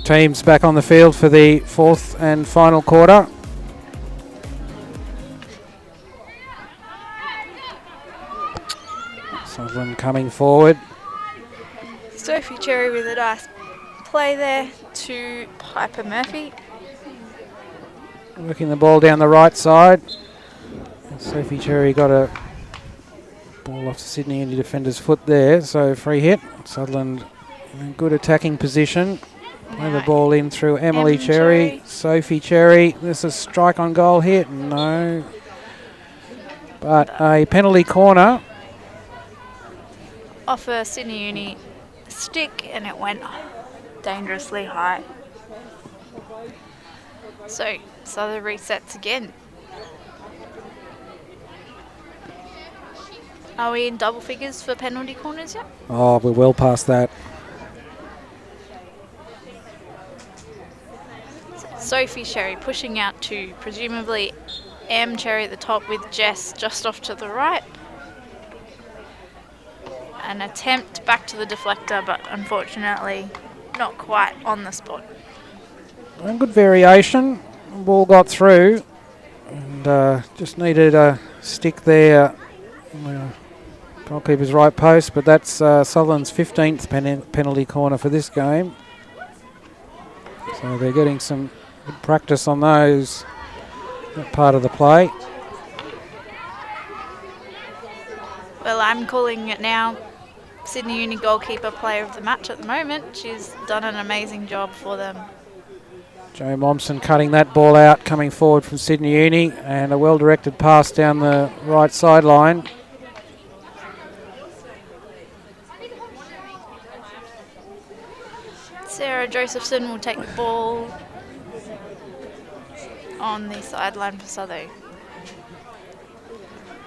[SPEAKER 2] Teams back on the field for the fourth and final quarter. Sutherland coming forward.
[SPEAKER 5] Sophie Cherry with a nice play there to Piper Murphy.
[SPEAKER 2] Working the ball down the right side. Sophie Cherry got a ball off the Sydney Uni defender's foot there, so free hit. Sutherland in a good attacking position. Play the ball in through Emily Cherry. Sophie Cherry. This is strike on goal hit. No. But a penalty corner.
[SPEAKER 5] Off a Sydney Uni stick, and it went dangerously high. So the resets again. Are we in double figures for penalty corners yet?
[SPEAKER 2] Oh, we're well past that.
[SPEAKER 5] Sophie Cherry pushing out to presumably M Cherry at the top with Jess just off to the right. An attempt back to the deflector, but unfortunately not quite on the spot.
[SPEAKER 2] And good variation. Ball got through and just needed a stick there. Goalkeeper's right post, but that's Sutherland's 15th penalty corner for this game. So they're getting some good practice on those, that part of the play.
[SPEAKER 5] Well, I'm calling it now Sydney Uni goalkeeper player of the match at the moment. She's done an amazing job for them.
[SPEAKER 2] Joe Momsen cutting that ball out, coming forward from Sydney Uni, and a well-directed pass down the right sideline.
[SPEAKER 5] Sarah Josephson will take the ball on the sideline for Sutho.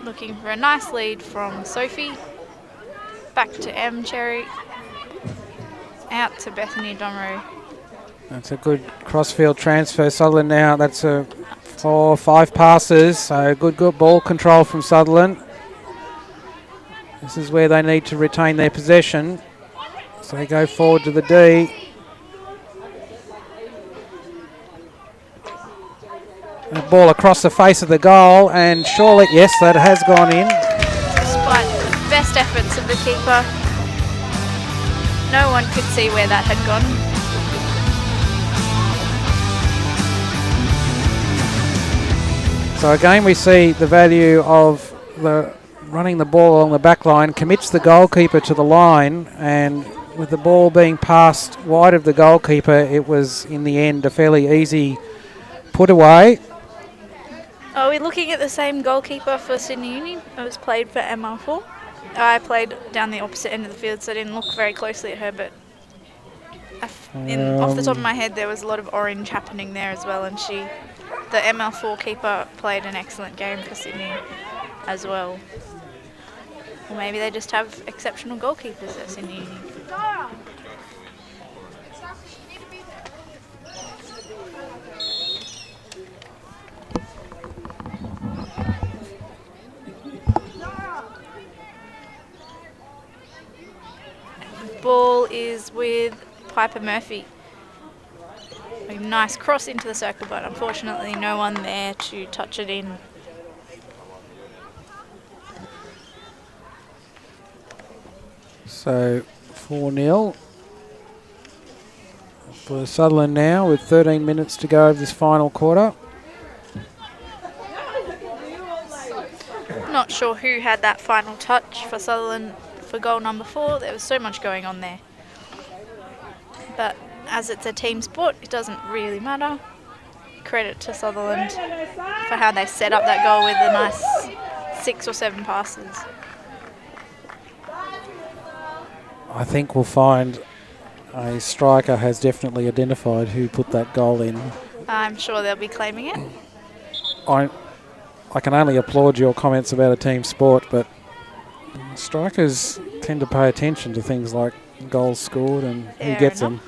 [SPEAKER 5] Looking for a nice lead from Sophie. Back to M Cherry. Out to Bethany Domro.
[SPEAKER 2] That's a good crossfield transfer. Sutherland now, that's a 4 or 5 passes. So good ball control from Sutherland. This is where they need to retain their possession. So they go forward to the D. A ball across the face of the goal, and surely, yes, that has gone in.
[SPEAKER 5] Despite the best efforts of the keeper, no one could see where that had gone.
[SPEAKER 2] So again, we see the value of the running the ball along the back line, commits the goalkeeper to the line, and with the ball being passed wide of the goalkeeper, it was in the end a fairly easy put away.
[SPEAKER 5] Are we looking at the same goalkeeper for Sydney Uni? It was played for ML4. I played down the opposite end of the field, so I didn't look very closely at her, but off the top of my head, there was a lot of orange happening there as well, and the ML4 keeper played an excellent game for Sydney as well. Or maybe they just have exceptional goalkeepers at Sydney Uni. Ball is with Piper Murphy. A nice cross into the circle, but unfortunately no one there to touch it in.
[SPEAKER 2] So 4-0 for Sutherland now with 13 minutes to go of this final quarter.
[SPEAKER 5] Not sure who had that final touch for Sutherland for goal number 4. There was so much going on there. But as it's a team sport, it doesn't really matter. Credit to Sutherland for how they set up that goal with a nice 6 or 7 passes.
[SPEAKER 2] I think we'll find a striker has definitely identified who put that goal in.
[SPEAKER 5] I'm sure they'll be claiming it.
[SPEAKER 2] I can only applaud your comments about a team sport, but strikers tend to pay attention to things like goals scored and who gets them.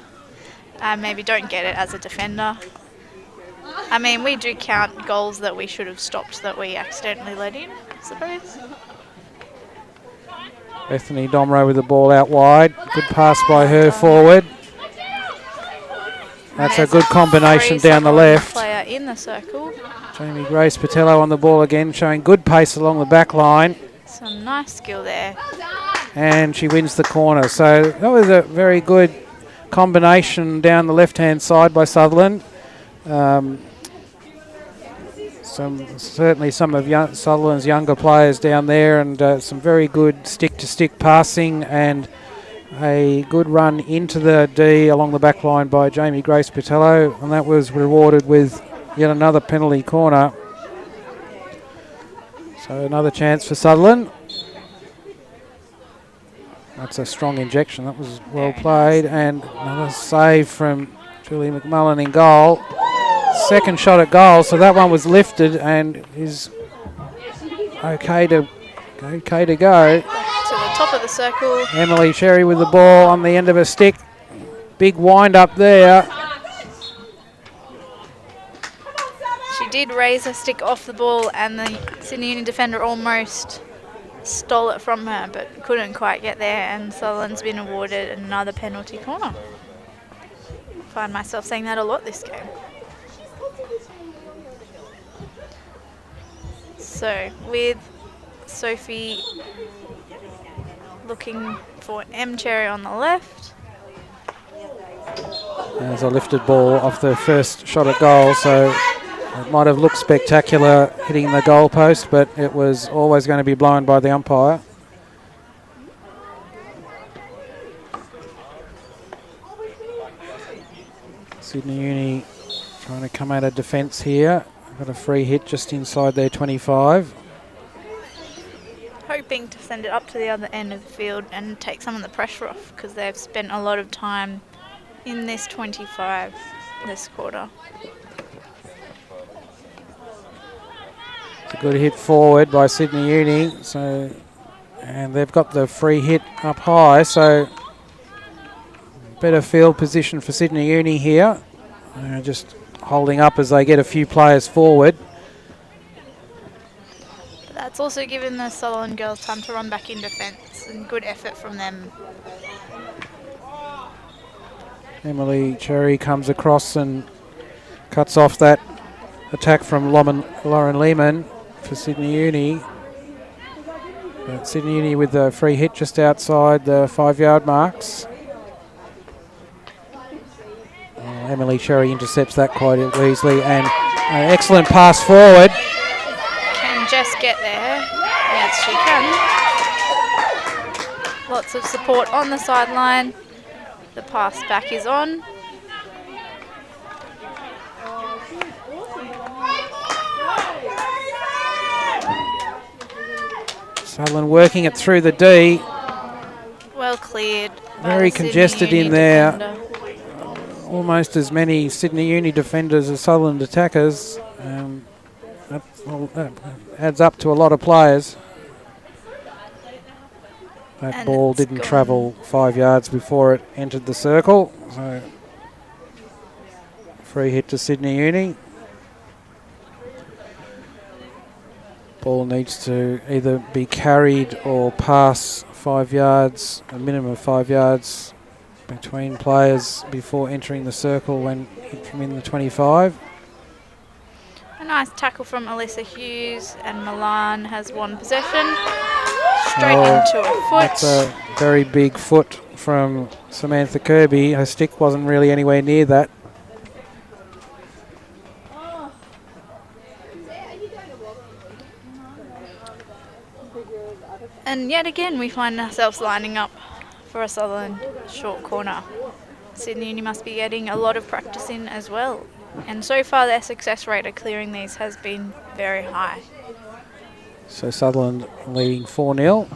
[SPEAKER 5] Maybe don't get it as a defender. I mean, we do count goals that we should have stopped that we accidentally let in, I suppose.
[SPEAKER 2] Bethany Domro with the ball out wide. Good pass by her forward. That's a good combination down the left.
[SPEAKER 5] Player in the circle.
[SPEAKER 2] Jamie Grace Patello on the ball again, showing good pace along the back line.
[SPEAKER 5] Some nice skill there.
[SPEAKER 2] And she wins the corner. So that was a very good combination down the left-hand side by Sutherland. Certainly some of Sutherland's younger players down there, and some very good stick-to-stick passing and a good run into the D along the back line by Jamie Grace Patello, and that was rewarded with yet another penalty corner. So another chance for Sutherland. That's a strong injection. That was well
[SPEAKER 5] Very
[SPEAKER 2] played.
[SPEAKER 5] nice.
[SPEAKER 2] And another save from Julie McMullen in goal. Second shot at goal, so that one was lifted and is okay to go.
[SPEAKER 5] To the top of the circle.
[SPEAKER 2] Emily Cherry with the ball on the end of her stick. Big wind up there.
[SPEAKER 5] She did raise her stick off the ball and the Sydney Uni defender almost stole it from her but couldn't quite get there, and Sutherland's been awarded another penalty corner. I find myself saying that a lot this game. So with Sophie looking for M Cherry on the left.
[SPEAKER 2] There's a lifted ball off the first shot at goal, so it might have looked spectacular hitting the goal post, but it was always going to be blown by the umpire. Sydney Uni trying to come out of defence here. Got a free hit just inside their 25.
[SPEAKER 5] Hoping to send it up to the other end of the field and take some of the pressure off, because they've spent a lot of time in this 25 this quarter.
[SPEAKER 2] It's a good hit forward by Sydney Uni, and they've got the free hit up high, so better field position for Sydney Uni here. Just holding up as they get a few players forward.
[SPEAKER 5] But that's also given the Sutherland girls time to run back in defence, and good effort from them.
[SPEAKER 2] Emily Cherry comes across and cuts off that attack from Lauren Lehman for Sydney Uni. Sydney Uni with the free hit just outside the 5-yard marks. Emily Cherry intercepts that quite easily, and an excellent pass forward.
[SPEAKER 5] Can Jess get there? Yes, she can. Lots of support on the sideline. The pass back is on.
[SPEAKER 2] Sutherland working it through the D.
[SPEAKER 5] Well cleared.
[SPEAKER 2] Very congested in there. Almost as many Sydney Uni defenders as Sutherland attackers. That adds up to a lot of players. That
[SPEAKER 5] And
[SPEAKER 2] ball
[SPEAKER 5] it's
[SPEAKER 2] didn't
[SPEAKER 5] gone.
[SPEAKER 2] travel 5 yards before it entered the circle. So free hit to Sydney Uni. Ball needs to either be carried or pass 5 yards, a minimum of 5 yards between players before entering the circle when hit from in the 25.
[SPEAKER 5] A nice tackle from Alyssa Hughes, and Milan has one possession. Straight into a foot.
[SPEAKER 2] That's a very big foot from Samantha Kirby. Her stick wasn't really anywhere near that.
[SPEAKER 5] And yet again, we find ourselves lining up for a Sutherland short corner. Sydney Uni must be getting a lot of practice in as well. And so far, their success rate of clearing these has been very high.
[SPEAKER 2] So Sutherland leading 4-0.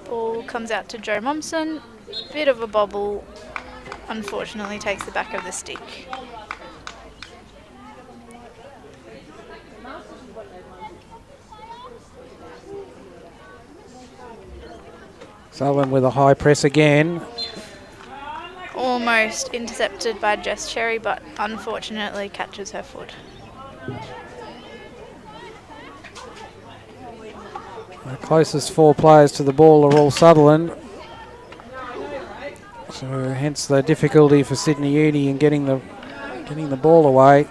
[SPEAKER 5] Ball comes out to Jo Momsen. Bit of a bobble. Unfortunately, takes the back of the stick.
[SPEAKER 2] Sutherland with a high press again.
[SPEAKER 5] Almost intercepted by Jess Cherry, but unfortunately catches her foot.
[SPEAKER 2] The closest 4 players to the ball are all Sutherland. So hence the difficulty for Sydney Uni in getting the ball away.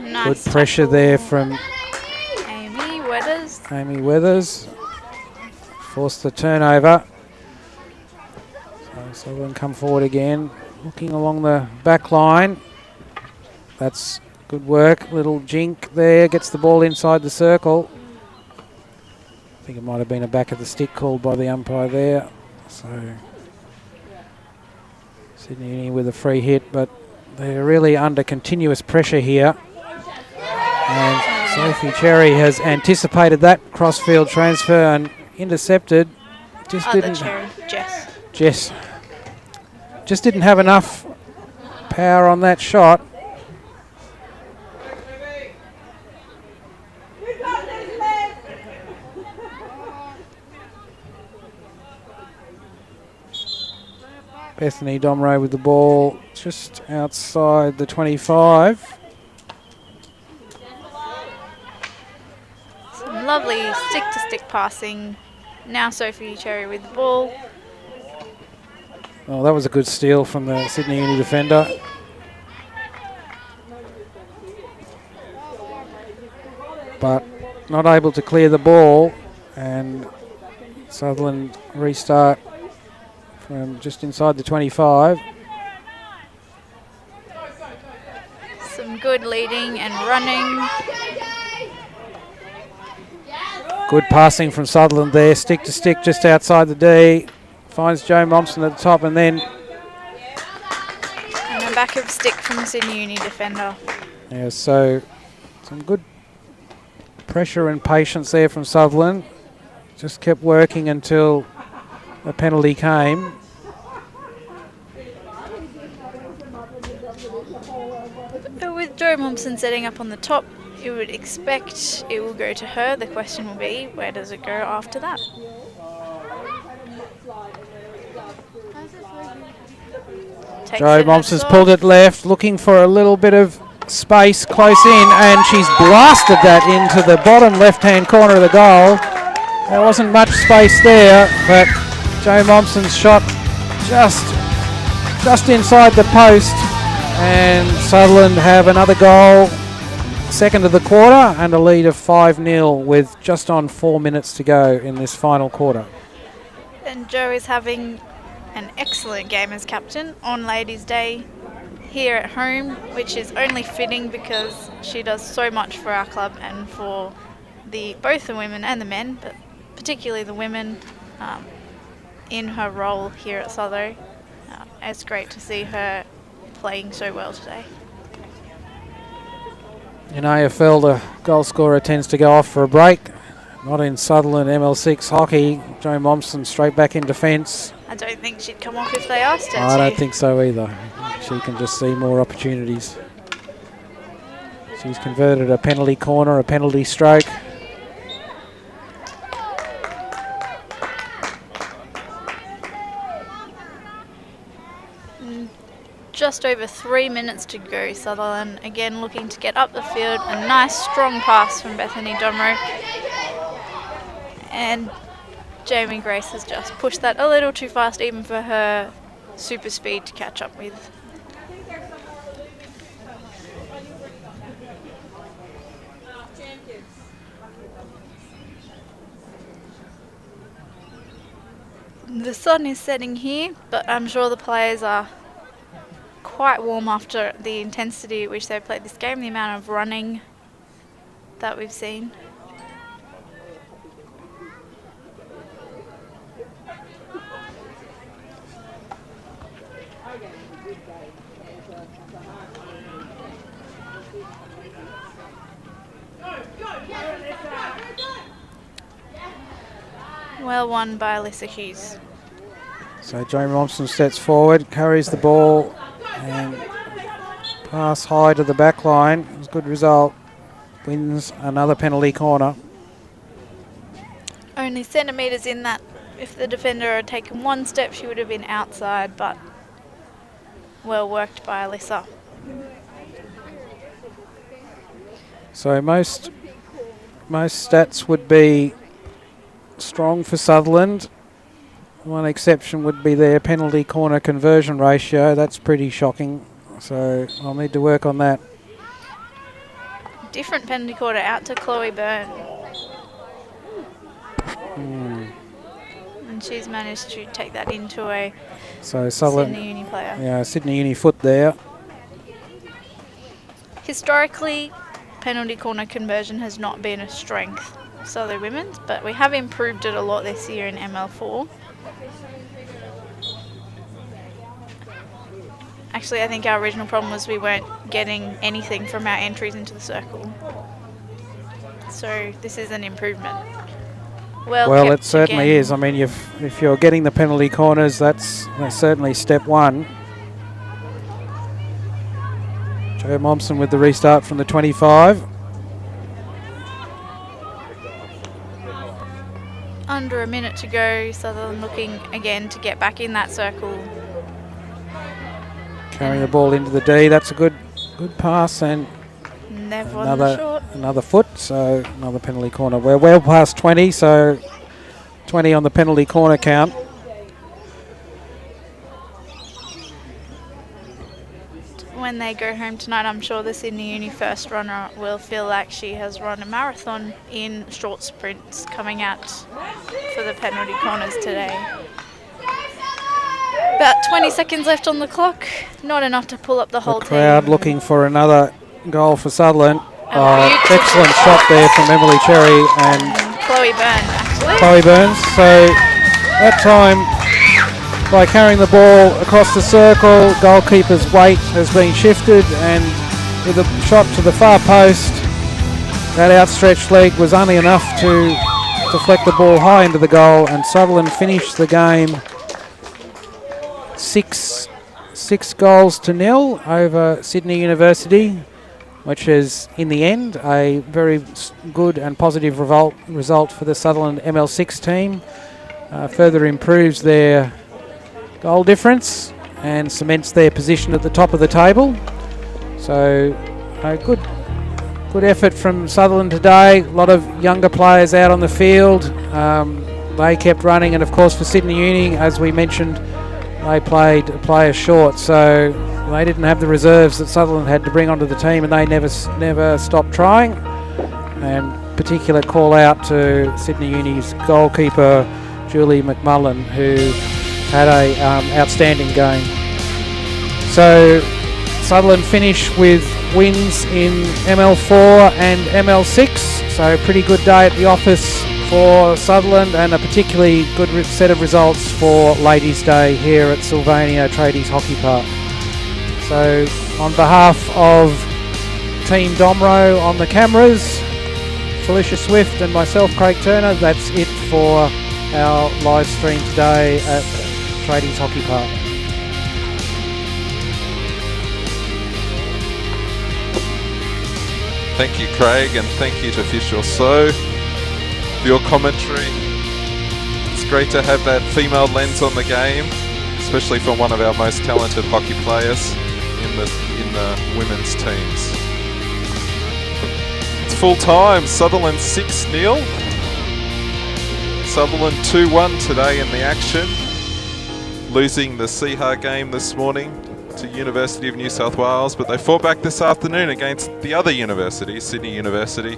[SPEAKER 5] Nice
[SPEAKER 2] Good pressure
[SPEAKER 5] tackle.
[SPEAKER 2] there from
[SPEAKER 5] Amy Weathers.
[SPEAKER 2] Amy Weathers. Forced the turnover. So Sutherland come forward again, looking along the back line. That's good work. Little jink there, gets the ball inside the circle. I think it might have been a back of the stick called by the umpire there. So Sydney Uni with a free hit, but they're really under continuous pressure here. And Sophie Cherry has anticipated that crossfield transfer and intercepted. Just
[SPEAKER 5] Other
[SPEAKER 2] didn't.
[SPEAKER 5] Cherry, Jess.
[SPEAKER 2] Jess just didn't have enough power on that shot. Bethany Domro with the ball just outside the 25.
[SPEAKER 5] Some lovely stick-to-stick passing. Now Sophie Cherry with the ball.
[SPEAKER 2] Oh, that was a good steal from the Sydney Uni defender. But not able to clear the ball, and Sutherland restart from just inside the 25.
[SPEAKER 5] Some good leading and running.
[SPEAKER 2] Good passing from Sutherland there, stick to stick just outside the D. Finds Joe Momsen at the top, and then
[SPEAKER 5] And a back of stick from the Sydney Uni defender.
[SPEAKER 2] yeah, so some good pressure and patience there from Sutherland. Just kept working until the penalty came.
[SPEAKER 5] But with Joe Momsen setting up on the top, you would expect it will go to her. The question will be, where does it go after that? Takes
[SPEAKER 2] Joe
[SPEAKER 5] it
[SPEAKER 2] Momsen's
[SPEAKER 5] off.
[SPEAKER 2] pulled it left, looking for a little bit of space close in, and she's blasted that into the bottom left-hand corner of the goal. There wasn't much space there, but Joe Momsen's shot just inside the post, and Sutherland have another goal, second of the quarter, and a lead of 5-0 with just on 4 minutes to go in this final quarter.
[SPEAKER 5] And Joe is having an excellent game as captain on Ladies' Day here at home, which is only fitting because she does so much for our club and for both the women and the men, but particularly the women in her role here at Sutho. It's great to see her playing so well today.
[SPEAKER 2] In AFL, the goal scorer tends to go off for a break. Not in Sutherland ML6 hockey. Joe Momsen straight back in defence.
[SPEAKER 5] I don't think she'd come off if they asked her
[SPEAKER 2] I
[SPEAKER 5] to.
[SPEAKER 2] don't think so either. She can just see more opportunities. She's converted a penalty corner, a penalty stroke.
[SPEAKER 5] Just over 3 minutes to go. Sutherland again looking to get up the field. A nice strong pass from Bethany Domro. And Jamie Grace has just pushed that a little too fast even for her super speed to catch up with. The sun is setting here, but I'm sure the players are quite warm after the intensity at which they played this game, the amount of running that we've seen. Well won by Alyssa Hughes.
[SPEAKER 2] So Joe Momsen steps forward, carries the ball, and pass high to the back line. It was a good result. Wins another penalty corner.
[SPEAKER 5] Only centimetres in that. If the defender had taken one step, she would have been outside, but well worked by Alyssa.
[SPEAKER 2] So most stats would be strong for Sutherland. One exception would be their penalty corner conversion ratio. That's pretty shocking. So I'll need to work on that.
[SPEAKER 5] Different penalty corner out to Chloe Byrne. And she's managed to take that into a
[SPEAKER 2] So Sutherland,
[SPEAKER 5] Sydney Uni player.
[SPEAKER 2] yeah, Sydney Uni foot there.
[SPEAKER 5] Historically, penalty corner conversion has not been a strength of Sutherland Women's, but we have improved it a lot this year in ML4. Actually, I think our original problem was we weren't getting anything from our entries into the circle. So this is an improvement. Well,
[SPEAKER 2] Well,
[SPEAKER 5] kept
[SPEAKER 2] it certainly
[SPEAKER 5] again.
[SPEAKER 2] is. I mean, if you're getting the penalty corners, that's certainly step one. Joe Momsen with the restart from the 25.
[SPEAKER 5] Under a minute to go. Sutherland looking again to get back in that circle.
[SPEAKER 2] Carrying the ball into the D. That's a good pass, and
[SPEAKER 5] Never on the short.
[SPEAKER 2] another foot, so another penalty corner. We're well past 20, so 20 on the penalty corner count.
[SPEAKER 5] When they go home tonight, I'm sure the Sydney Uni first runner will feel like she has run a marathon in short sprints coming out for the penalty corners today. About 20 seconds left on the clock. Not enough to pull up the whole
[SPEAKER 2] The crowd
[SPEAKER 5] team.
[SPEAKER 2] looking for another goal for Sutherland.
[SPEAKER 5] beautiful
[SPEAKER 2] Excellent shot there from Emily Cherry and
[SPEAKER 5] Chloe Byrne, actually.
[SPEAKER 2] Chloe Burns. So that time, by carrying the ball across the circle, goalkeeper's weight has been shifted, and with a shot to the far post, that outstretched leg was only enough to deflect the ball high into the goal, and Sutherland finished the game 6-0 over Sydney University, which is in the end a very good and positive result for the Sutherland ML6 team. Further improves their goal difference and cements their position at the top of the table. So a good effort from Sutherland today. A lot of younger players out on the field. They kept running, and of course for Sydney Uni, as we mentioned, they played a player short, so they didn't have the reserves that Sutherland had to bring onto the team, and they never stopped trying. And particular call out to Sydney Uni's goalkeeper Julie McMullen, who had a outstanding game. So Sutherland finished with wins in ML4 and ML6, so pretty good day at the office for Sutherland, and a particularly good set of results for Ladies' Day here at Sylvania Tradies Hockey Park. So on behalf of Team Domro on the cameras, Felicia Swift and myself, Craig Turner, that's it for our live stream today at Tradies Hockey Park.
[SPEAKER 1] Thank you, Craig, and thank you to Fish or So for your commentary. It's great to have that female lens on the game, especially from one of our most talented hockey players in the women's teams. It's full time. Sutherland 6-0. Sutherland 2-1 today in the action, losing the Seahar game this morning to University of New South Wales, but they fought back this afternoon against the other university, Sydney University,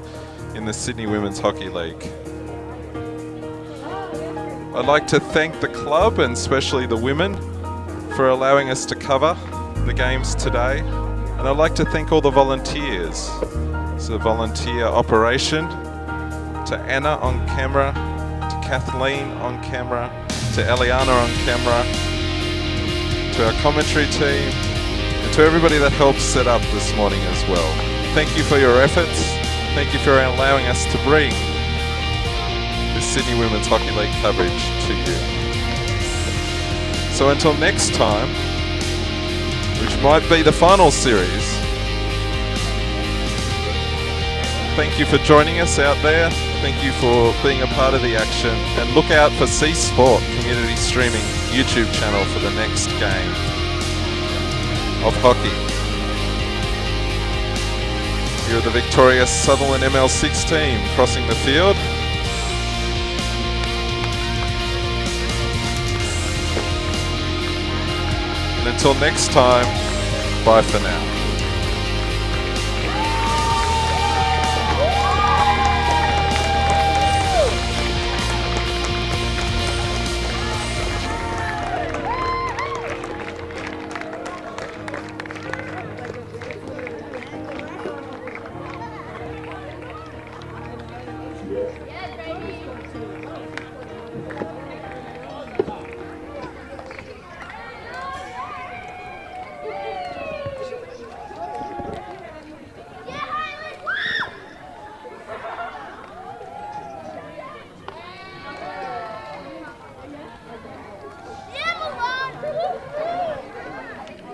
[SPEAKER 1] in the Sydney Women's Hockey League. I'd like to thank the club, and especially the women, for allowing us to cover the games today. And I'd like to thank all the volunteers. It's a volunteer operation. To Anna on camera, to Kathleen on camera, to Eliana on camera, to our commentary team, and to everybody that helped set up this morning as well. Thank you for your efforts. Thank you for allowing us to bring the Sydney Women's Hockey League coverage to you. So until next time, which might be the final series, thank you for joining us out there. Thank you for being a part of the action, and look out for C Sport Community Streaming YouTube channel for the next game of hockey. Here are the victorious Sutherland ML6 team crossing the field. And until next time, bye for now.